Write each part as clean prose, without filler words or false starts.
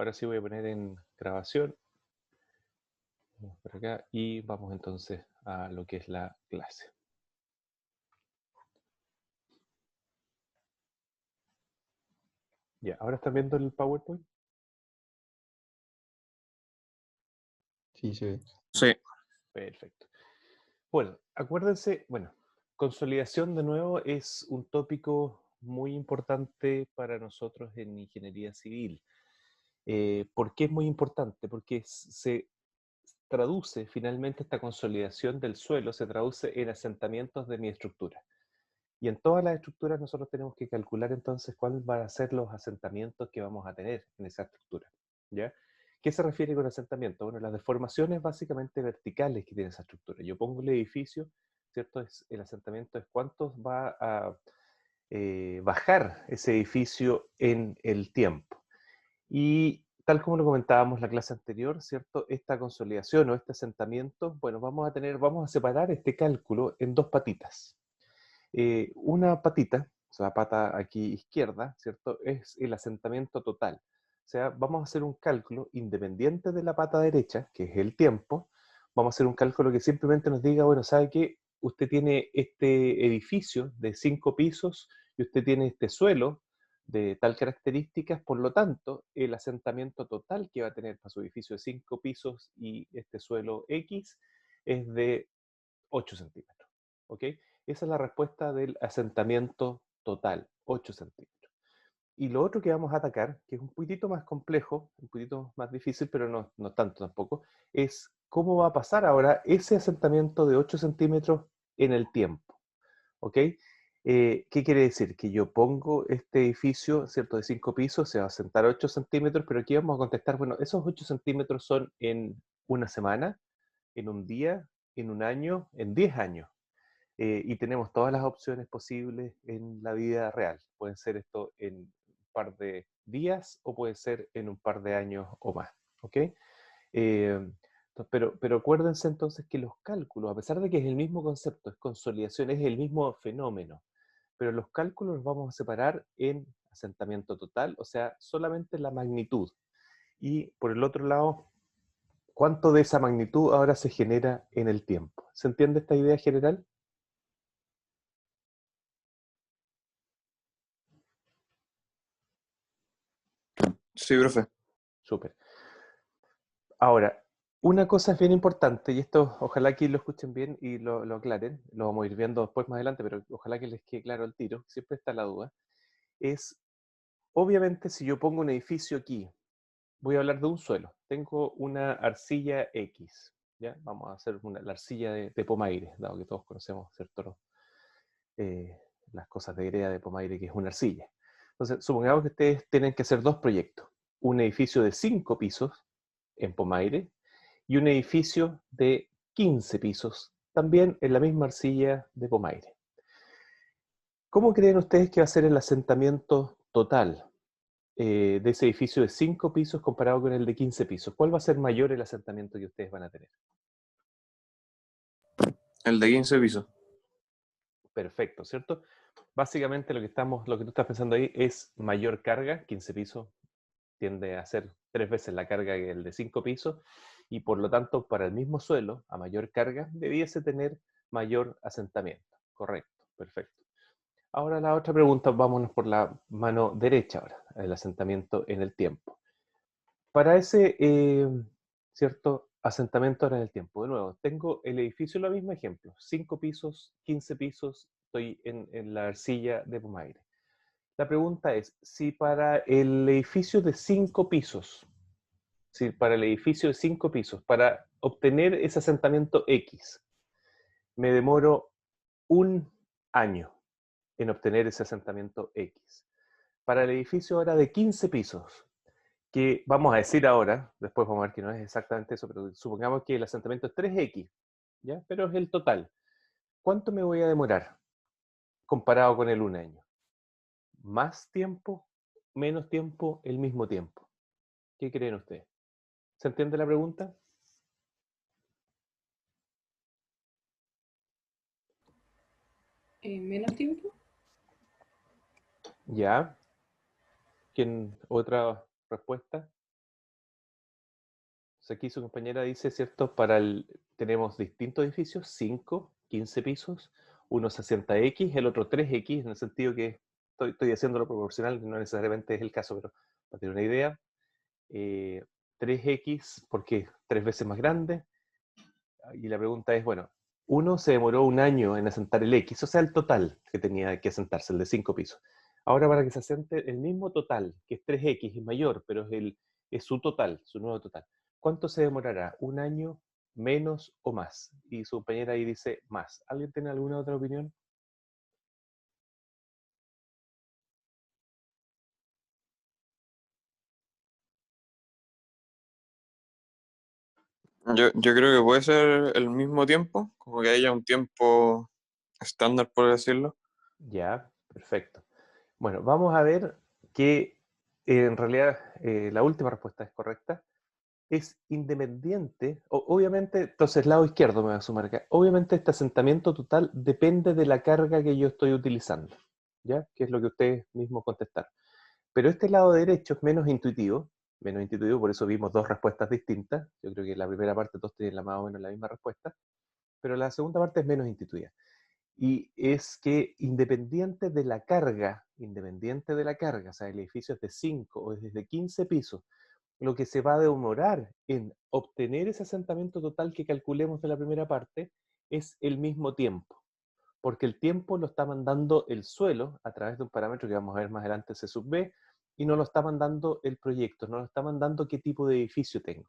Ahora sí voy a poner en grabación. Vamos por acá y vamos entonces a lo que es la clase. Ya, ¿ahora están viendo el PowerPoint? Sí, se ve. Sí. Perfecto. Bueno, acuérdense, consolidación de nuevo es un tópico muy importante para nosotros en ingeniería civil. ¿Por qué es muy importante? Porque se traduce finalmente esta consolidación del suelo, se traduce en asentamientos de mi estructura. Y en todas las estructuras nosotros tenemos que calcular entonces cuáles van a ser los asentamientos que vamos a tener en esa estructura. ¿Ya? ¿Qué se refiere con asentamiento? Bueno, las deformaciones básicamente verticales que tiene esa estructura. Yo pongo el edificio, ¿cierto? El asentamiento es cuánto va a bajar ese edificio en el tiempo. Y tal como lo comentábamos en la clase anterior, ¿cierto? Esta consolidación o este asentamiento, bueno, vamos a separar este cálculo en dos patitas. Una patita, o sea, la pata aquí izquierda, ¿cierto? Es el asentamiento total. O sea, vamos a hacer un cálculo independiente de la pata derecha, que es el tiempo. Vamos a hacer un cálculo que simplemente nos diga, bueno, ¿sabe qué? Usted tiene este edificio de 5 pisos y usted tiene este suelo de tal características, por lo tanto, el asentamiento total que va a tener para su edificio de 5 pisos y este suelo X es de 8 centímetros. ¿Ok? Esa es la respuesta del asentamiento total, 8 centímetros. Y lo otro que vamos a atacar, que es un poquitito más complejo, un poquitito más difícil, pero no tanto tampoco, es cómo va a pasar ahora ese asentamiento de 8 centímetros en el tiempo. ¿Ok? ¿Qué quiere decir? Que yo pongo este edificio, ¿cierto? De 5 pisos, se va a asentar 8 centímetros, pero aquí vamos a contestar, bueno, esos 8 centímetros son en una semana, en un día, en un año, en 10 años. Y tenemos todas las opciones posibles en la vida real. Pueden ser esto en un par de días o puede ser en un par de años o más. ¿Ok? Pero acuérdense entonces que los cálculos, a pesar de que es el mismo concepto, es consolidación, es el mismo fenómeno, pero los cálculos los vamos a separar en asentamiento total, o sea, solamente la magnitud. Y por el otro lado, ¿cuánto de esa magnitud ahora se genera en el tiempo? ¿Se entiende esta idea general? Sí, profe. Súper. Ahora, una cosa es bien importante, y esto ojalá que lo escuchen bien y lo aclaren, lo vamos a ir viendo después más adelante, pero ojalá que les quede claro el tiro, siempre está la duda, es, obviamente si yo pongo un edificio aquí, voy a hablar de un suelo, tengo una arcilla X, ¿ya? Vamos a hacer la arcilla de Pomaire, dado que todos conocemos, ¿cierto? Eh, las cosas de Grea de Pomaire, que es una arcilla. Entonces, supongamos que ustedes tienen que hacer dos proyectos, un edificio de 5 pisos en Pomaire, y un edificio de 15 pisos, también en la misma arcilla de Pomaire. ¿Cómo creen ustedes que va a ser el asentamiento total de ese edificio de 5 pisos comparado con el de 15 pisos? ¿Cuál va a ser mayor el asentamiento que ustedes van a tener? El de 15 pisos. Perfecto, ¿cierto? Básicamente lo que tú estás pensando ahí es mayor carga, 15 pisos tiende a ser 3 veces la carga que el de 5 pisos, y por lo tanto, para el mismo suelo, a mayor carga, debiese tener mayor asentamiento. Correcto, perfecto. Ahora la otra pregunta, vámonos por la mano derecha ahora, el asentamiento en el tiempo. Para ese, cierto, asentamiento ahora en el tiempo, de nuevo, tengo el edificio, lo mismo ejemplo, 5 pisos, 15 pisos, estoy en la arcilla de Pomaire. La pregunta es, si para el edificio de 5 pisos, si para el edificio de 5 pisos, para obtener ese asentamiento X, me demoro un año en obtener ese asentamiento X. Para el edificio ahora de 15 pisos, que vamos a decir ahora, después vamos a ver que no es exactamente eso, pero supongamos que el asentamiento es 3X, ¿ya? Pero es el total. ¿Cuánto me voy a demorar comparado con el un año? ¿Más tiempo? ¿Menos tiempo? ¿El mismo tiempo? ¿Qué creen ustedes? ¿Se entiende la pregunta? ¿Menos tiempo? ¿Ya? ¿Quién? ¿Otra respuesta? Entonces aquí su compañera dice, ¿cierto? Tenemos distintos edificios, 5, 15 pisos, uno 60X, el otro 3X, en el sentido que estoy haciéndolo proporcional, no necesariamente es el caso, pero para tener una idea, 3X porque es 3 veces más grande, y la pregunta es, bueno, uno se demoró un año en asentar el X, o sea, el total que tenía que asentarse, el de 5 pisos. Ahora para que se asente el mismo total, que es 3X, es mayor, pero es su total, su nuevo total. ¿Cuánto se demorará? ¿Un año, menos o más? Y su compañera ahí dice más. ¿Alguien tiene alguna otra opinión? Yo creo que puede ser el mismo tiempo, como que haya un tiempo estándar, por decirlo. Ya, perfecto. Bueno, vamos a ver que en realidad la última respuesta es correcta. Es independiente, obviamente, entonces lado izquierdo me va a sumar acá, obviamente este asentamiento total depende de la carga que yo estoy utilizando, ¿ya? Que es lo que ustedes mismos contestaron. Pero este lado derecho es menos intuitivo, por eso vimos dos respuestas distintas. Yo creo que en la primera parte todos tienen más o menos la misma respuesta, pero la segunda parte es menos intuitiva. Y es que independiente de la carga, o sea, el edificio es de 5 o es de 15 pisos, lo que se va a demorar en obtener ese asentamiento total que calculemos de la primera parte es el mismo tiempo, porque el tiempo lo está mandando el suelo a través de un parámetro que vamos a ver más adelante, C sub B, y no lo está mandando el proyecto, no lo está mandando qué tipo de edificio tengo.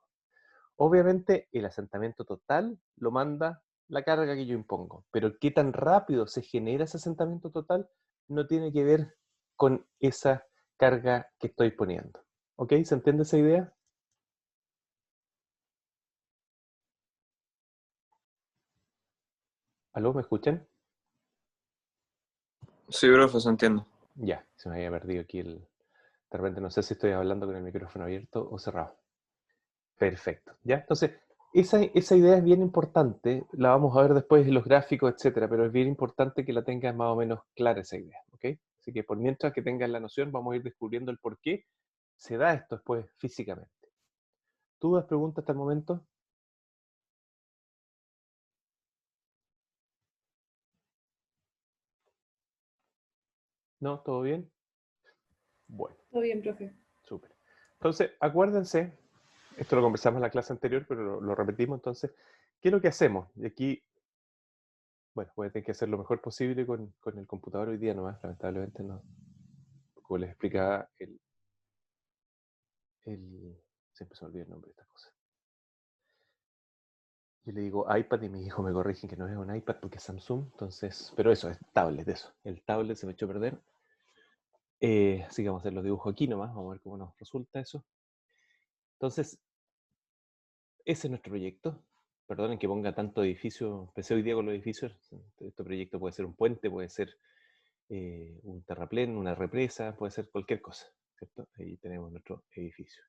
Obviamente el asentamiento total lo manda la carga que yo impongo, pero qué tan rápido se genera ese asentamiento total no tiene que ver con esa carga que estoy poniendo. ¿Ok? ¿Se entiende esa idea? ¿Aló? ¿Me escuchan? Sí, profe, se entiende. Ya, se me había perdido aquí de repente no sé si estoy hablando con el micrófono abierto o cerrado. Perfecto, ¿ya? Entonces, esa idea es bien importante, la vamos a ver después en los gráficos, etcétera, pero es bien importante que la tengas más o menos clara esa idea, ¿ok? Así que por mientras que tengas la noción, vamos a ir descubriendo el por qué se da esto después físicamente. ¿Dudas, preguntas hasta el momento? ¿No? ¿Todo bien? Bueno, Todo bien, profe. súper. Entonces, acuérdense, esto lo conversamos en la clase anterior, pero lo repetimos entonces, ¿qué es lo que hacemos? Y aquí, bueno, voy a tener que hacer lo mejor posible con el computador hoy día nomás, lamentablemente no. Como les explicaba, siempre se me olvida el nombre de estas cosas. Yo le digo iPad y mis hijos me corrigen que no es un iPad porque es Samsung, entonces, pero eso, es tablet, eso. El tablet se me echó a perder. Así que vamos a hacer los dibujos aquí nomás, vamos a ver cómo nos resulta eso. Entonces, ese es nuestro proyecto. Perdonen que ponga tanto edificio, empecé hoy día con los edificios. Este proyecto puede ser un puente, puede ser un terraplén, una represa, puede ser cualquier cosa, ¿cierto? Ahí tenemos nuestro edificio.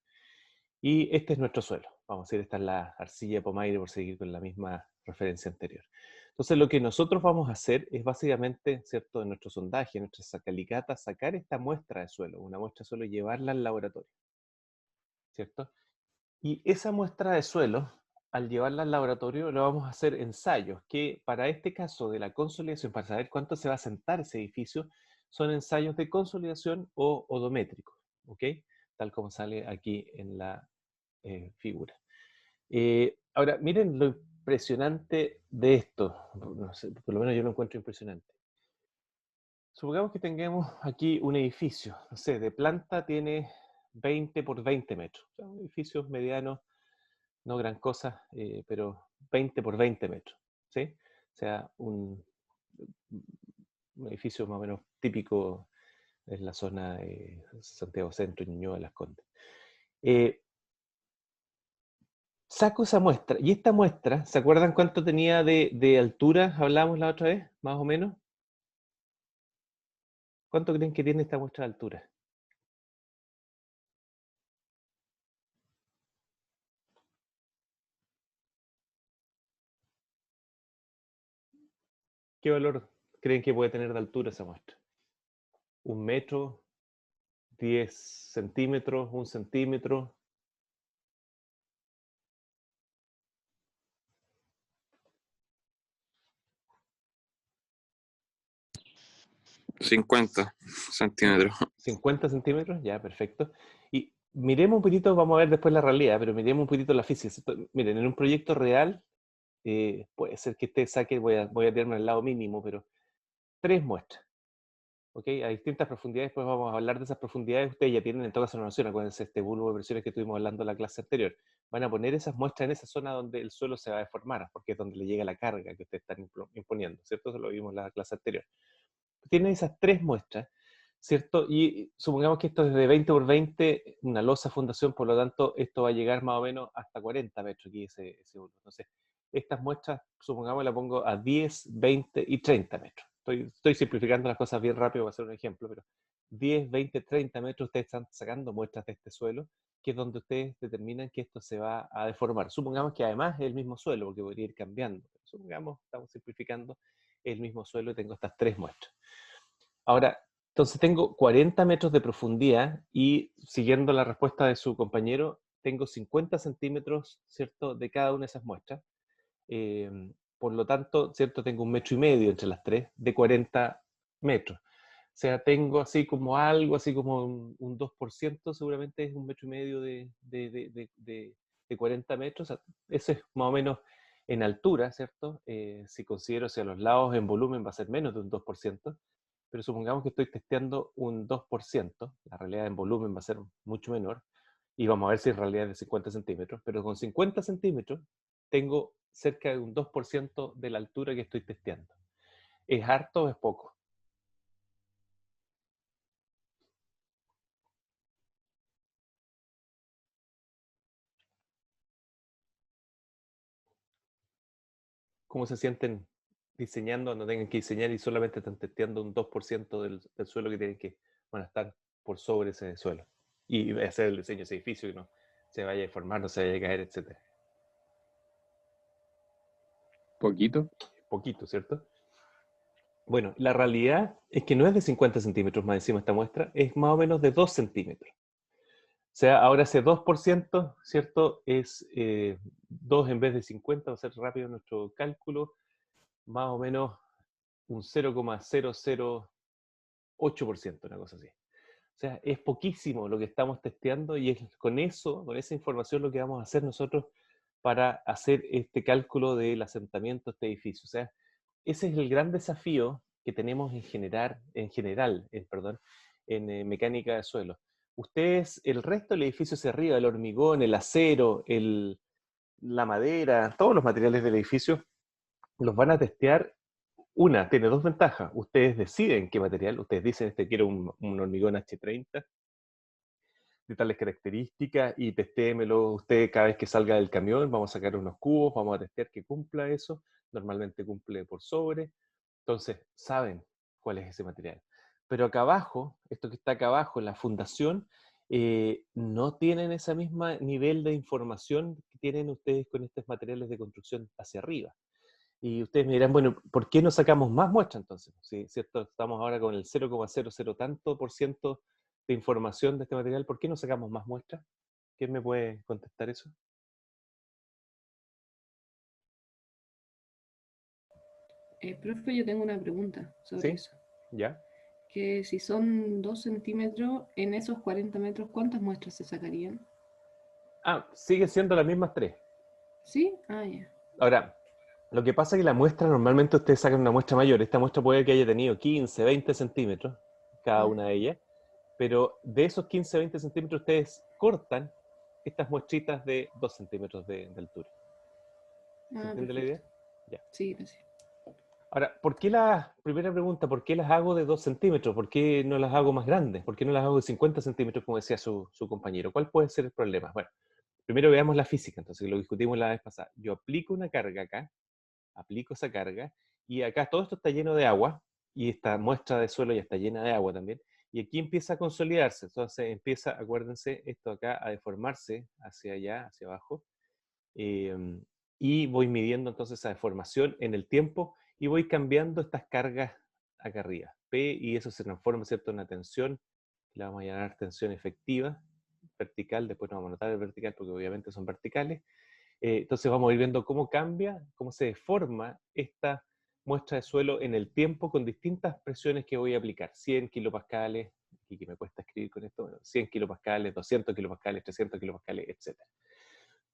Y este es nuestro suelo. Vamos a decir, esta es la arcilla de Pomaire por seguir con la misma referencia anterior. Entonces, lo que nosotros vamos a hacer es básicamente, ¿cierto? En nuestro sondaje, en nuestra calicata, sacar esta muestra de suelo, una muestra de suelo y llevarla al laboratorio, ¿cierto? Y esa muestra de suelo, al llevarla al laboratorio, lo vamos a hacer ensayos, que para este caso de la consolidación, para saber cuánto se va a asentar ese edificio, son ensayos de consolidación o odométricos, ¿ok? Tal como sale aquí en la figura. Ahora, miren lo impresionante de esto. No sé, por lo menos yo lo encuentro impresionante. Supongamos que tengamos aquí un edificio, no sé, de planta tiene 20 por 20 metros. O sea, un edificio mediano, no gran cosa, pero 20 por 20 metros. ¿Sí? O sea, un edificio más o menos típico en la zona de Santiago Centro, Ñuñoa, Las Condes. Saco esa muestra, y esta muestra, ¿se acuerdan cuánto tenía de altura? Hablamos la otra vez, más o menos. ¿Cuánto creen que tiene esta muestra de altura? ¿Qué valor creen que puede tener de altura esa muestra? ¿Un metro? ¿10 centímetros? ¿1 centímetro? 50 centímetros. 50 centímetros, ya, perfecto. Y miremos un poquito, vamos a ver después la realidad, pero miremos un poquito la física, ¿cierto? Miren, en un proyecto real, puede ser que usted saque, voy a tirarme al lado mínimo, pero 3 muestras. ¿Ok? A distintas profundidades, después vamos a hablar de esas profundidades, ustedes ya tienen en toda esa noción, acuérdense este bulbo de presiones que estuvimos hablando en la clase anterior. Van a poner esas muestras en esa zona donde el suelo se va a deformar, porque es donde le llega la carga que ustedes están imponiendo, ¿cierto? Eso lo vimos en la clase anterior. Tienen esas 3 muestras, ¿cierto? Y supongamos que esto es de 20 por 20, una losa fundación, por lo tanto, esto va a llegar más o menos hasta 40 metros aquí ese bulbo. Entonces, estas muestras, supongamos, la pongo a 10, 20 y 30 metros. Estoy simplificando las cosas bien rápido para hacer un ejemplo, pero 10, 20, 30 metros ustedes están sacando muestras de este suelo, que es donde ustedes determinan que esto se va a deformar. Supongamos que además es el mismo suelo, porque podría ir cambiando. Supongamos, estamos simplificando, el mismo suelo y tengo estas 3 muestras. Ahora, entonces tengo 40 metros de profundidad y, siguiendo la respuesta de su compañero, tengo 50 centímetros, ¿cierto?, de cada una de esas muestras. Por lo tanto, ¿cierto?, tengo 1,5 metros entre las 3 de 40 metros. O sea, tengo así como algo, así como un 2%, seguramente es 1,5 metros de 40 metros. O sea, eso es más o menos en altura, ¿cierto? Si considero hacia los lados en volumen va a ser menos de un 2%, pero supongamos que estoy testeando un 2%, la realidad en volumen va a ser mucho menor, y vamos a ver si en realidad es de 50 centímetros, pero con 50 centímetros tengo cerca de un 2% de la altura que estoy testeando. ¿Es harto o es poco? ¿Cómo se sienten diseñando cuando tengan que diseñar y solamente están testeando un 2% del suelo que tienen que van a estar por sobre ese suelo? Y hacer el diseño de ese edificio que no se vaya a deformar, no se vaya a caer, etc. Poquito. Poquito, ¿cierto? Bueno, la realidad es que no es de 50 centímetros más encima esta muestra, es más o menos de 2 centímetros. O sea, ahora ese 2%, ¿cierto? Es 2 en vez de 50, va a ser rápido nuestro cálculo, más o menos un 0,008%, una cosa así. O sea, es poquísimo lo que estamos testeando y es con eso, con esa información, lo que vamos a hacer nosotros para hacer este cálculo del asentamiento de este edificio. O sea, ese es el gran desafío que tenemos en mecánica de suelo. Ustedes, el resto del edificio hacia arriba, el hormigón, el acero, la madera, todos los materiales del edificio, los van a testear. Tiene 2 ventajas. Ustedes deciden qué material, ustedes dicen, quiero un hormigón H30 de tales características y testémelo usted cada vez que salga del camión, vamos a sacar unos cubos, vamos a testear que cumpla eso, normalmente cumple por sobre, entonces saben cuál es ese material. Pero acá abajo, esto que está acá abajo, en la fundación, no tienen ese mismo nivel de información que tienen ustedes con estos materiales de construcción hacia arriba. Y ustedes me dirán, bueno, ¿por qué no sacamos más muestras entonces? Sí, ¿cierto? Estamos ahora con el 0,00 tanto por ciento de información de este material. ¿Por qué no sacamos más muestras? ¿Quién me puede contestar eso? Profe, yo tengo una pregunta sobre ¿Sí? eso. ¿Ya? Que si son 2 centímetros, en esos 40 metros, ¿cuántas muestras se sacarían? Sigue siendo las mismas 3. ¿Sí? Ah, ya. Ahora, lo que pasa es que la muestra, normalmente ustedes sacan una muestra mayor. Esta muestra puede que haya tenido 15, 20 centímetros, cada una de ellas, pero de esos 15, 20 centímetros ustedes cortan estas muestritas de 2 centímetros de altura. ¿Se entiende la idea? Perfecto. Ya. Sí, gracias. Ahora, primera pregunta, ¿por qué las hago de 2 centímetros? ¿Por qué no las hago más grandes? ¿Por qué no las hago de 50 centímetros, como decía su compañero? ¿Cuál puede ser el problema? Bueno, primero veamos la física, entonces, lo discutimos la vez pasada. Yo aplico una carga acá, aplico esa carga, y acá todo esto está lleno de agua, y esta muestra de suelo ya está llena de agua también, y aquí empieza a consolidarse, entonces empieza, acuérdense, esto acá a deformarse hacia allá, hacia abajo, eh, y voy midiendo entonces esa deformación en el tiempo, y voy cambiando estas cargas acá arriba, P, y eso se transforma, ¿cierto?, en una tensión, la vamos a llamar tensión efectiva, vertical, después no vamos a notar el vertical porque obviamente son verticales. Entonces vamos a ir viendo cómo cambia, cómo se deforma esta muestra de suelo en el tiempo con distintas presiones que voy a aplicar. 100 kilopascales, y que me cuesta escribir con esto, bueno, 100 kilopascales, 200 kilopascales, 300 kilopascales, etc.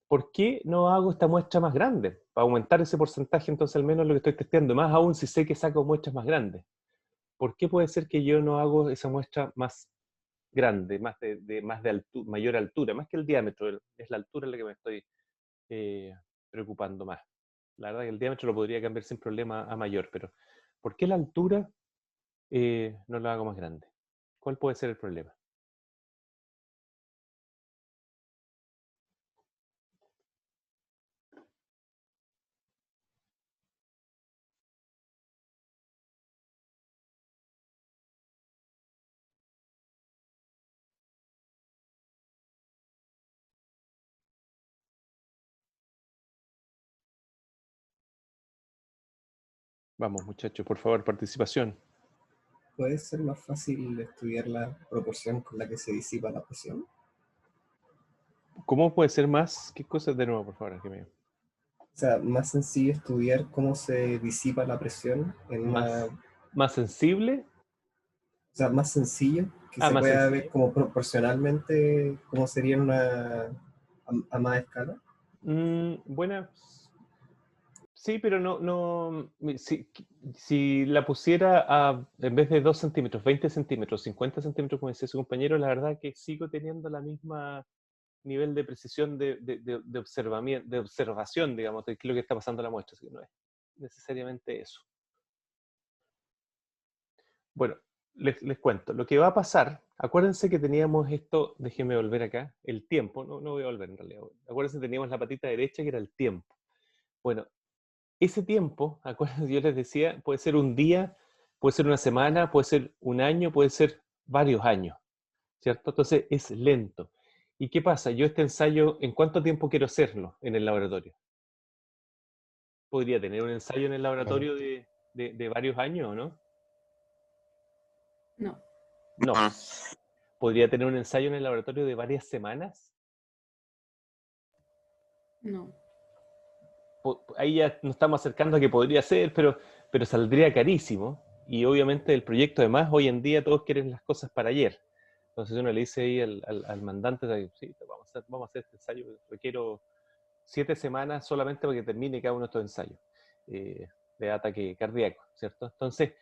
¿Por qué no hago esta muestra más grande? Para aumentar ese porcentaje, entonces al menos lo que estoy testeando, más aún si sé que saco muestras más grandes. ¿Por qué puede ser que yo no hago esa muestra más grande, mayor altura, más que el diámetro? Es la altura en la que me estoy preocupando más. La verdad que el diámetro lo podría cambiar sin problema a mayor, pero ¿por qué la altura no la hago más grande? ¿Cuál puede ser el problema? Vamos, muchachos, por favor, participación. ¿Puede ser más fácil estudiar la proporción con la que se disipa la presión? ¿Cómo puede ser más? ¿Qué cosas de nuevo, por favor? O sea, más sencillo estudiar cómo se disipa la presión en una... ¿Más sensible? O sea, más sencillo, que se más pueda sencillo. ver como proporcionalmente cómo sería en una... a más escala. Buena. Sí, pero no si la pusiera en vez de 2 centímetros, 20 centímetros, 50 centímetros, como decía su compañero, la verdad que sigo teniendo la misma nivel de precisión de observación, digamos, de qué es lo que está pasando en la muestra, así que no es necesariamente eso. Bueno, les cuento. Lo que va a pasar, acuérdense que teníamos esto, déjenme volver acá, el tiempo, no voy a volver en realidad. Acuérdense que teníamos la patita derecha que era el tiempo. Bueno, ese tiempo, acuérdense, yo les decía, puede ser un día, puede ser una semana, puede ser un año, puede ser varios años, ¿cierto? Entonces es lento. ¿Y qué pasa? Yo este ensayo, ¿en cuánto tiempo quiero hacerlo en el laboratorio? ¿Podría tener un ensayo en el laboratorio de varios años, no? No, No. Ah, ¿Podría tener un ensayo en el laboratorio de varias semanas? no, Ahí ya nos estamos acercando a que podría ser, pero saldría carísimo. Y obviamente el proyecto, además, hoy en día todos quieren las cosas para ayer. Entonces uno le dice ahí al mandante, sí, vamos a hacer este ensayo, requiero 7 semanas solamente para que termine cada uno de estos ensayos de ataque cardíaco, ¿cierto? Entonces,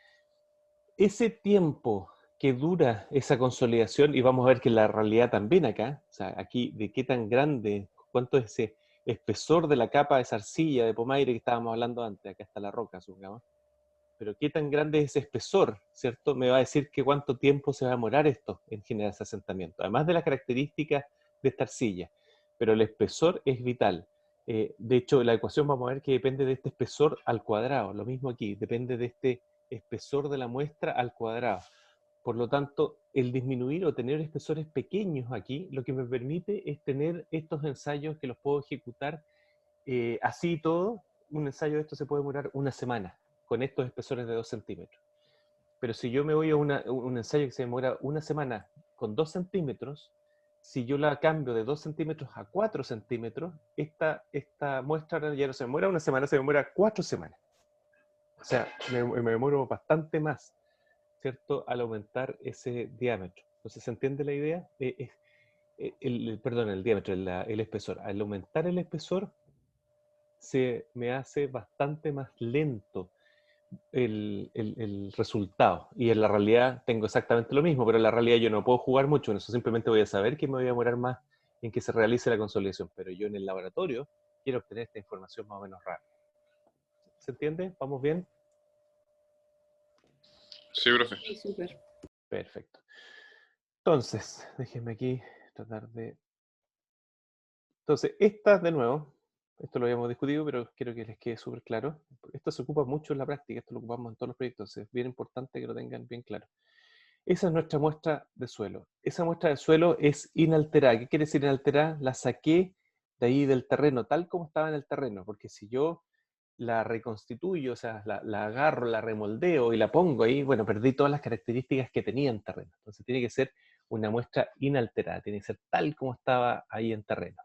ese tiempo que dura esa consolidación, y vamos a ver que la realidad también acá, o sea, aquí de qué tan grande, cuánto es ese espesor de la capa de esa arcilla de Pomaire que estábamos hablando antes, acá está la roca, supongamos, pero qué tan grande es ese espesor, ¿cierto? Me va a decir que cuánto tiempo se va a demorar esto en generar ese asentamiento, además de las características de esta arcilla, pero el espesor es vital. De hecho, la ecuación vamos a ver que depende de este espesor al cuadrado, lo mismo aquí, depende de este espesor de la muestra al cuadrado. Por lo tanto, el disminuir o tener espesores pequeños aquí, lo que me permite es tener estos ensayos que los puedo ejecutar así y todo. Un ensayo de esto se puede demorar una semana con estos espesores de 2 centímetros. Pero si yo me voy a un ensayo que se demora una semana con 2 centímetros, si yo la cambio de 2 centímetros a 4 centímetros, esta muestra ya no se demora una semana, se demora 4 semanas. O sea, me demoro bastante más, ¿cierto? Al aumentar ese diámetro. Entonces, ¿se entiende la idea? Perdón, el diámetro, el espesor. Al aumentar el espesor, se me hace bastante más lento el resultado. Y en la realidad tengo exactamente lo mismo, pero en la realidad yo no puedo jugar mucho en eso. Simplemente voy a saber que me voy a demorar más en que se realice la consolidación. Pero yo en el laboratorio quiero obtener esta información más o menos rápida. ¿Se entiende? ¿Vamos bien? sí, profe. sí, súper. Perfecto. Entonces, déjenme aquí tratar de... Entonces, esta de nuevo, esto lo habíamos discutido, pero quiero que les quede súper claro. Esto se ocupa mucho en la práctica, esto lo ocupamos en todos los proyectos, es bien importante que lo tengan bien claro. Esa es nuestra muestra de suelo. Esa muestra de suelo es inalterada. ¿Qué quiere decir inalterada? La saqué de ahí del terreno, tal como estaba en el terreno, porque si yo la reconstituyo, o sea, la agarro, la remoldeo y la pongo ahí, bueno, perdí todas las características que tenía en terreno. Entonces tiene que ser una muestra inalterada, tiene que ser tal como estaba ahí en terreno.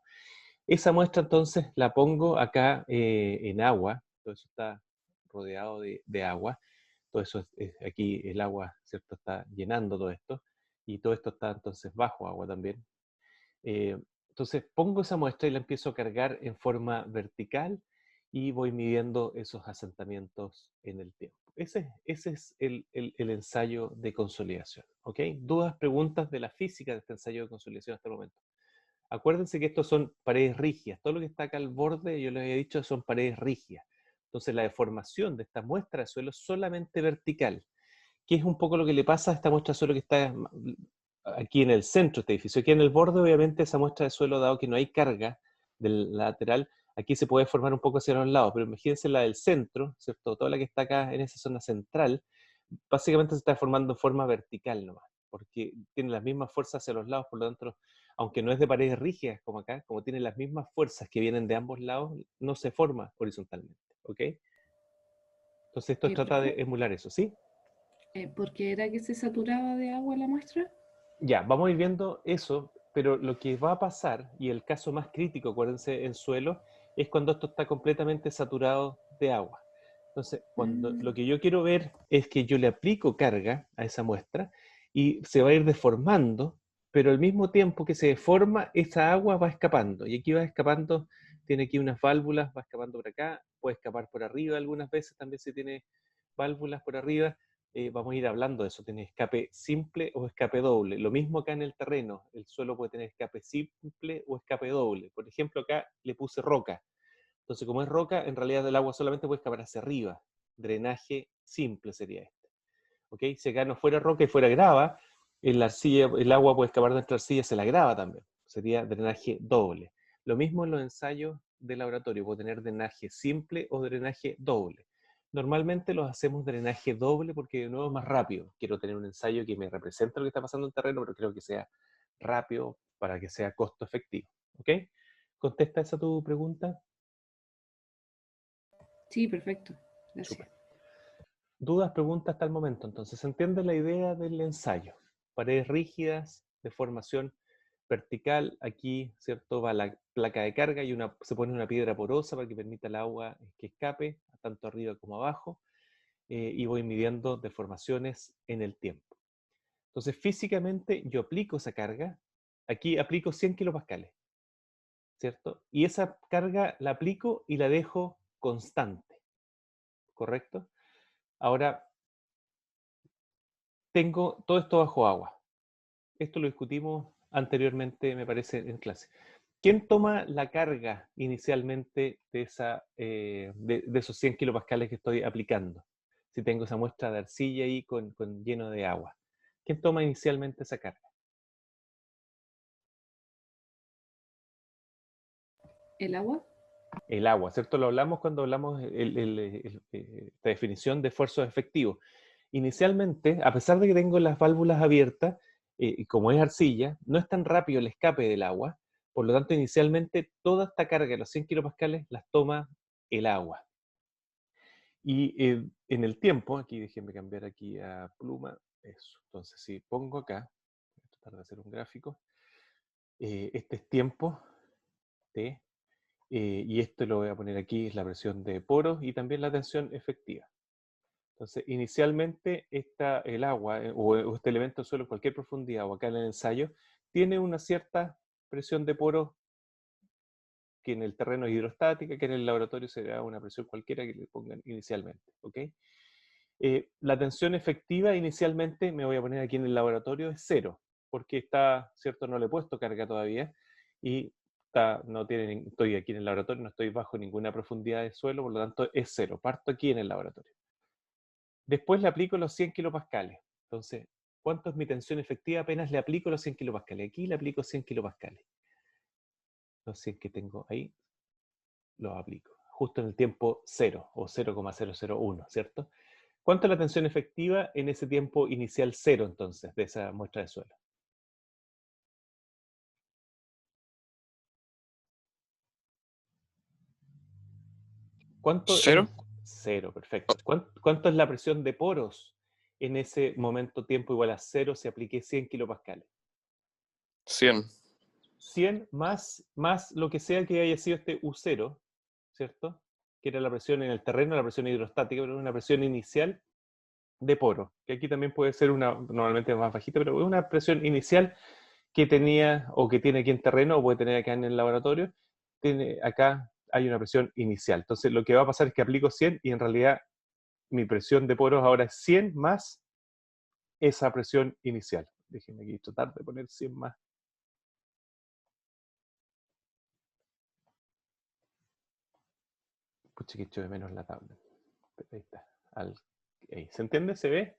Esa muestra entonces la pongo acá en agua, todo eso está rodeado de agua. Todo eso, aquí el agua, ¿cierto?, está llenando todo esto, y todo esto está entonces bajo agua también. Entonces pongo esa muestra y la empiezo a cargar en forma vertical y voy midiendo esos asentamientos en el tiempo. Ese es el ensayo de consolidación. ¿Ok? ¿Dudas, preguntas de la física de este ensayo de consolidación hasta el momento? Acuérdense que estos son paredes rígidas. Todo lo que está acá al borde, yo les había dicho, son paredes rígidas. Entonces la deformación de esta muestra de suelo es solamente vertical, que es un poco lo que le pasa a esta muestra de suelo que está aquí en el centro de este edificio. Aquí en el borde, obviamente, esa muestra de suelo, dado que no hay carga del lateral, aquí se puede formar un poco hacia los lados, pero imagínense la del centro, ¿cierto? Toda la que está acá en esa zona central, básicamente se está formando en forma vertical nomás, porque tiene las mismas fuerzas hacia los lados, por lo tanto, aunque no es de paredes rígidas como acá, como tiene las mismas fuerzas que vienen de ambos lados, no se forma horizontalmente, ¿ok? Entonces esto trata de Profe, emular eso, ¿sí? ¿por qué era que se saturaba de agua la muestra? Ya, vamos a ir viendo eso, pero lo que va a pasar, y el caso más crítico, acuérdense, en suelo, es cuando esto está completamente saturado de agua. Entonces, lo que yo quiero ver es que yo le aplico carga a esa muestra y se va a ir deformando, pero al mismo tiempo que se deforma, esa agua va escapando. Y aquí va escapando, tiene aquí unas válvulas, va escapando por acá, puede escapar por arriba algunas veces, también se tiene válvulas por arriba. Vamos a ir hablando de eso, tiene escape simple o escape doble. Lo mismo acá en el terreno, el suelo puede tener escape simple o escape doble. Por ejemplo, acá le puse roca. Entonces, como es roca, en realidad el agua solamente puede escapar hacia arriba. Drenaje simple sería este. ¿Ok? Si acá no fuera roca y fuera grava, en la arcilla, el agua puede escapar de nuestra arcilla, se la grava también. Sería drenaje doble. Lo mismo en los ensayos de laboratorio, puede tener drenaje simple o drenaje doble. Normalmente los hacemos drenaje doble porque de nuevo es más rápido. Quiero tener un ensayo que me represente lo que está pasando en el terreno, pero creo que sea rápido para que sea costo efectivo. ¿Ok? ¿Contesta esa tu pregunta? Sí, perfecto. Gracias. Súper. ¿Dudas, preguntas hasta el momento? Entonces, ¿se entiende la idea del ensayo? Paredes rígidas, de formación vertical, aquí, ¿cierto? Va la placa de carga y se pone una piedra porosa para que permita el agua que escape, tanto arriba como abajo, y voy midiendo deformaciones en el tiempo. Entonces, físicamente, yo aplico esa carga, aquí aplico 100 kilopascales, ¿cierto? Y esa carga la aplico y la dejo constante, ¿correcto? Ahora, tengo todo esto bajo agua. Esto lo discutimos anteriormente, me parece, en clase. ¿Quién toma la carga inicialmente de esos 100 kilopascales que estoy aplicando? Si tengo esa muestra de arcilla ahí lleno de agua. ¿Quién toma inicialmente esa carga? ¿El agua? El agua, ¿cierto? Lo hablamos cuando hablamos esta definición de esfuerzos efectivos. Inicialmente, a pesar de que tengo las válvulas abiertas, y como es arcilla, no es tan rápido el escape del agua, por lo tanto, inicialmente toda esta carga de los 100 kilopascales las toma el agua. Y en el tiempo, aquí déjenme cambiar aquí a pluma, eso. Entonces, si pongo acá, voy a tratar de hacer un gráfico, este es tiempo, T, y esto lo voy a poner aquí, es la presión de poros y también la tensión efectiva. Entonces, inicialmente el agua o este elemento del suelo en cualquier profundidad o acá en el ensayo tiene una cierta presión de poros que en el terreno es hidrostática, que en el laboratorio será una presión cualquiera que le pongan inicialmente. ¿Ok? La tensión efectiva inicialmente, me voy a poner aquí en el laboratorio, es 0, porque ¿cierto? No le he puesto carga todavía y estoy aquí en el laboratorio, no estoy bajo ninguna profundidad de suelo, por lo tanto es 0. Parto aquí en el laboratorio. Después le aplico los 100 kilopascales. Entonces, ¿cuánto es mi tensión efectiva? Apenas le aplico los 100 kilopascales. Aquí le aplico 100 kilopascales. Los 100 que tengo ahí, los aplico. Justo en el tiempo 0 o 0,001, ¿cierto? ¿Cuánto es la tensión efectiva en ese tiempo inicial 0, entonces, de esa muestra de suelo? ¿Cuánto ¿Cero? 0, perfecto. ¿Cuánto es la presión de poros en ese momento tiempo igual a 0 si apliqué 100 kilopascales? 100. 100 más lo que sea que haya sido este U0, ¿cierto? que era la presión en el terreno, la presión hidrostática, pero una presión inicial de poro, que aquí también puede ser normalmente más bajita, pero es una presión inicial que tenía o que tiene aquí en terreno o puede tener acá en el laboratorio. Acá hay una presión inicial. Entonces lo que va a pasar es que aplico 100 y en realidad mi presión de poros ahora es 100 más esa presión inicial. Déjenme aquí tratar de poner 100 más. Pucha, que echo de menos la tabla. Ahí está. Ahí. ¿Se entiende? ¿Se ve?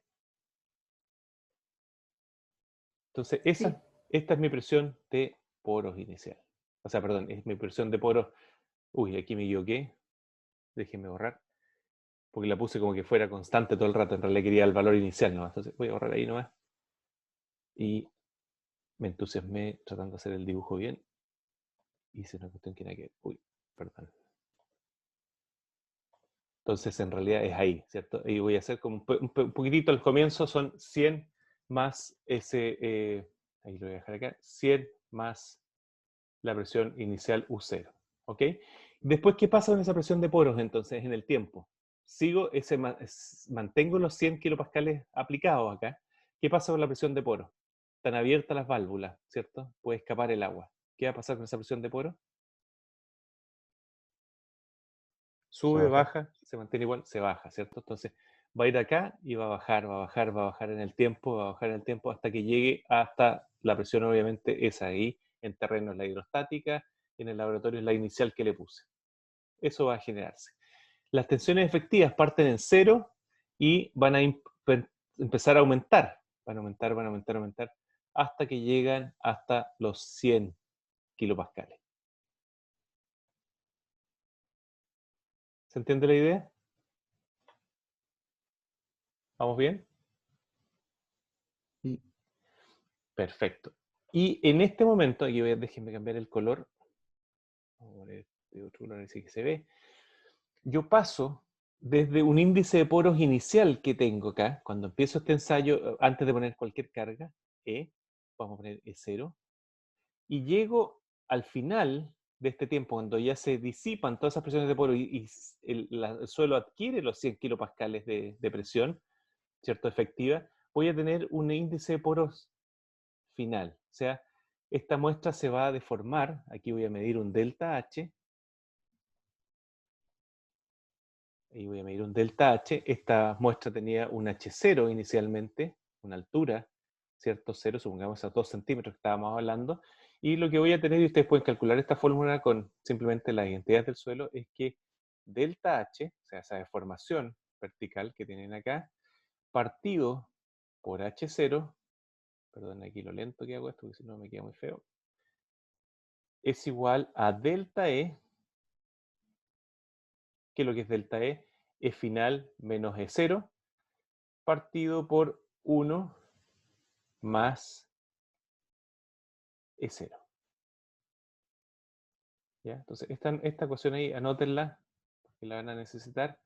Entonces, esta es mi presión de poros inicial. O sea, perdón, es mi presión de poros. Uy, aquí me equivoqué. Déjenme borrar. Porque la puse como que fuera constante todo el rato. En realidad quería el valor inicial nomás. Entonces voy a borrar ahí nomás. Y me entusiasmé tratando de hacer el dibujo bien. Hice una cuestión que era que... Uy, perdón. Entonces, en realidad es ahí, ¿cierto? Y voy a hacer como un poquitito al comienzo, son 100 más ese... ahí lo voy a dejar acá. 100 más la presión inicial U0. ¿Ok? Después, ¿qué pasa con esa presión de poros entonces en el tiempo? Mantengo los 100 kilopascales aplicados acá. ¿Qué pasa con la presión de poros? Están abiertas las válvulas, ¿cierto? Puede escapar el agua. ¿Qué va a pasar con esa presión de poros? Sube, baja, se mantiene igual, se baja, ¿cierto? Entonces va a ir acá y va a bajar, va a bajar, va a bajar en el tiempo, va a bajar en el tiempo hasta que llegue hasta la presión, obviamente, esa ahí. En terreno es la hidrostática, en el laboratorio es la inicial que le puse. Eso va a generarse. Las tensiones efectivas parten en 0 y van a empezar a aumentar. Van a aumentar, van a aumentar, aumentar, hasta que llegan hasta los 100 kilopascales. ¿Se entiende la idea? ¿Vamos bien? Sí. Perfecto. Y en este momento, aquí déjenme cambiar el color. Vamos a poner de otro color, así que se ve. Yo paso desde un índice de poros inicial que tengo acá, cuando empiezo este ensayo, antes de poner cualquier carga, vamos a poner E0, y llego al final de este tiempo, cuando ya se disipan todas esas presiones de poro y el suelo adquiere los 100 kilopascales de presión, ¿cierto? Efectiva, voy a tener un índice de poros final. O sea, esta muestra se va a deformar. Aquí voy a medir un delta H. Ahí voy a medir un delta H. Esta muestra tenía un H0 inicialmente, una altura, ¿cierto? 0, supongamos a 2 centímetros que estábamos hablando. Y lo que voy a tener, y ustedes pueden calcular esta fórmula con simplemente las identidades del suelo, es que delta H, o sea, esa deformación vertical que tienen acá, partido por H0, perdón aquí lo lento que hago esto, porque si no me queda muy feo, es igual a delta E, que lo que es delta E, E final menos E0, partido por 1 más E0. ¿Ya? Entonces, esta ecuación ahí, anótenla, porque la van a necesitar.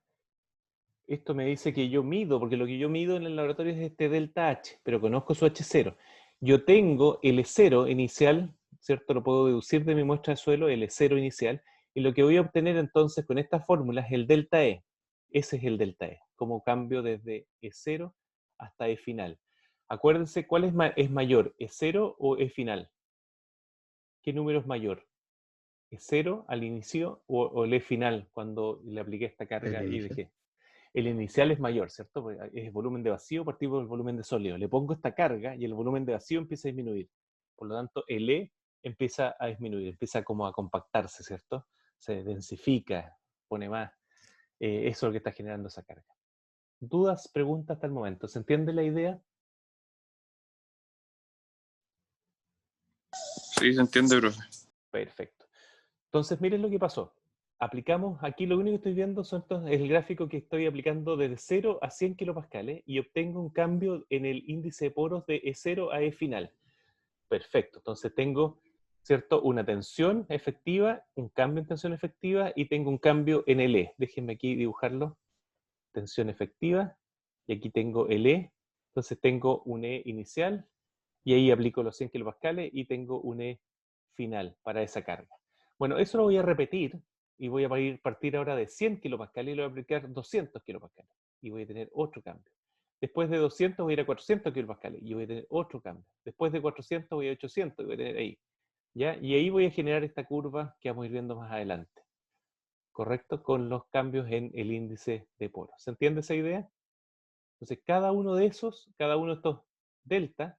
Esto me dice que yo mido, porque lo que yo mido en el laboratorio es este delta H, pero conozco su H0. Yo tengo el E0 inicial, ¿cierto? Lo puedo deducir de mi muestra de suelo, el E0 inicial, y lo que voy a obtener entonces con esta fórmula es el delta E. Ese es el delta E, como cambio desde E0 hasta E final. Acuérdense, ¿cuál es mayor, E0 o E final? ¿Qué número es mayor? ¿E0 al inicio o el E final cuando le apliqué esta carga y dejé? El inicial es mayor, ¿cierto? Porque es volumen de vacío partido por el volumen de sólido. Le pongo esta carga y el volumen de vacío empieza a disminuir. Por lo tanto, el E empieza a disminuir, empieza como a compactarse, ¿cierto? Se densifica, pone más. Eso es lo que está generando esa carga. ¿Dudas, preguntas hasta el momento? ¿Se entiende la idea? Sí, se entiende, profe. Perfecto. Entonces, miren lo que pasó. Aplicamos, aquí lo único que estoy viendo es el gráfico que estoy aplicando desde 0 a 100 kilopascales y obtengo un cambio en el índice de poros de E0 a E final. Perfecto. Entonces tengo, ¿cierto? Una tensión efectiva, un cambio en tensión efectiva y tengo un cambio en el E. Déjenme aquí dibujarlo. Tensión efectiva y aquí tengo el E. Entonces tengo un E inicial y ahí aplico los 100 kilopascales y tengo un E final para esa carga. Bueno, eso lo voy a repetir y voy a partir ahora de 100 kilopascales y le voy a aplicar 200 kilopascales. Y voy a tener otro cambio. Después de 200 voy a ir a 400 kilopascales y voy a tener otro cambio. Después de 400 voy a 800 y voy a tener ahí. ¿Ya? Y ahí voy a generar esta curva que vamos a ir viendo más adelante. ¿Correcto? Con los cambios en el índice de poros. ¿Se entiende esa idea? Entonces, cada uno de estos delta,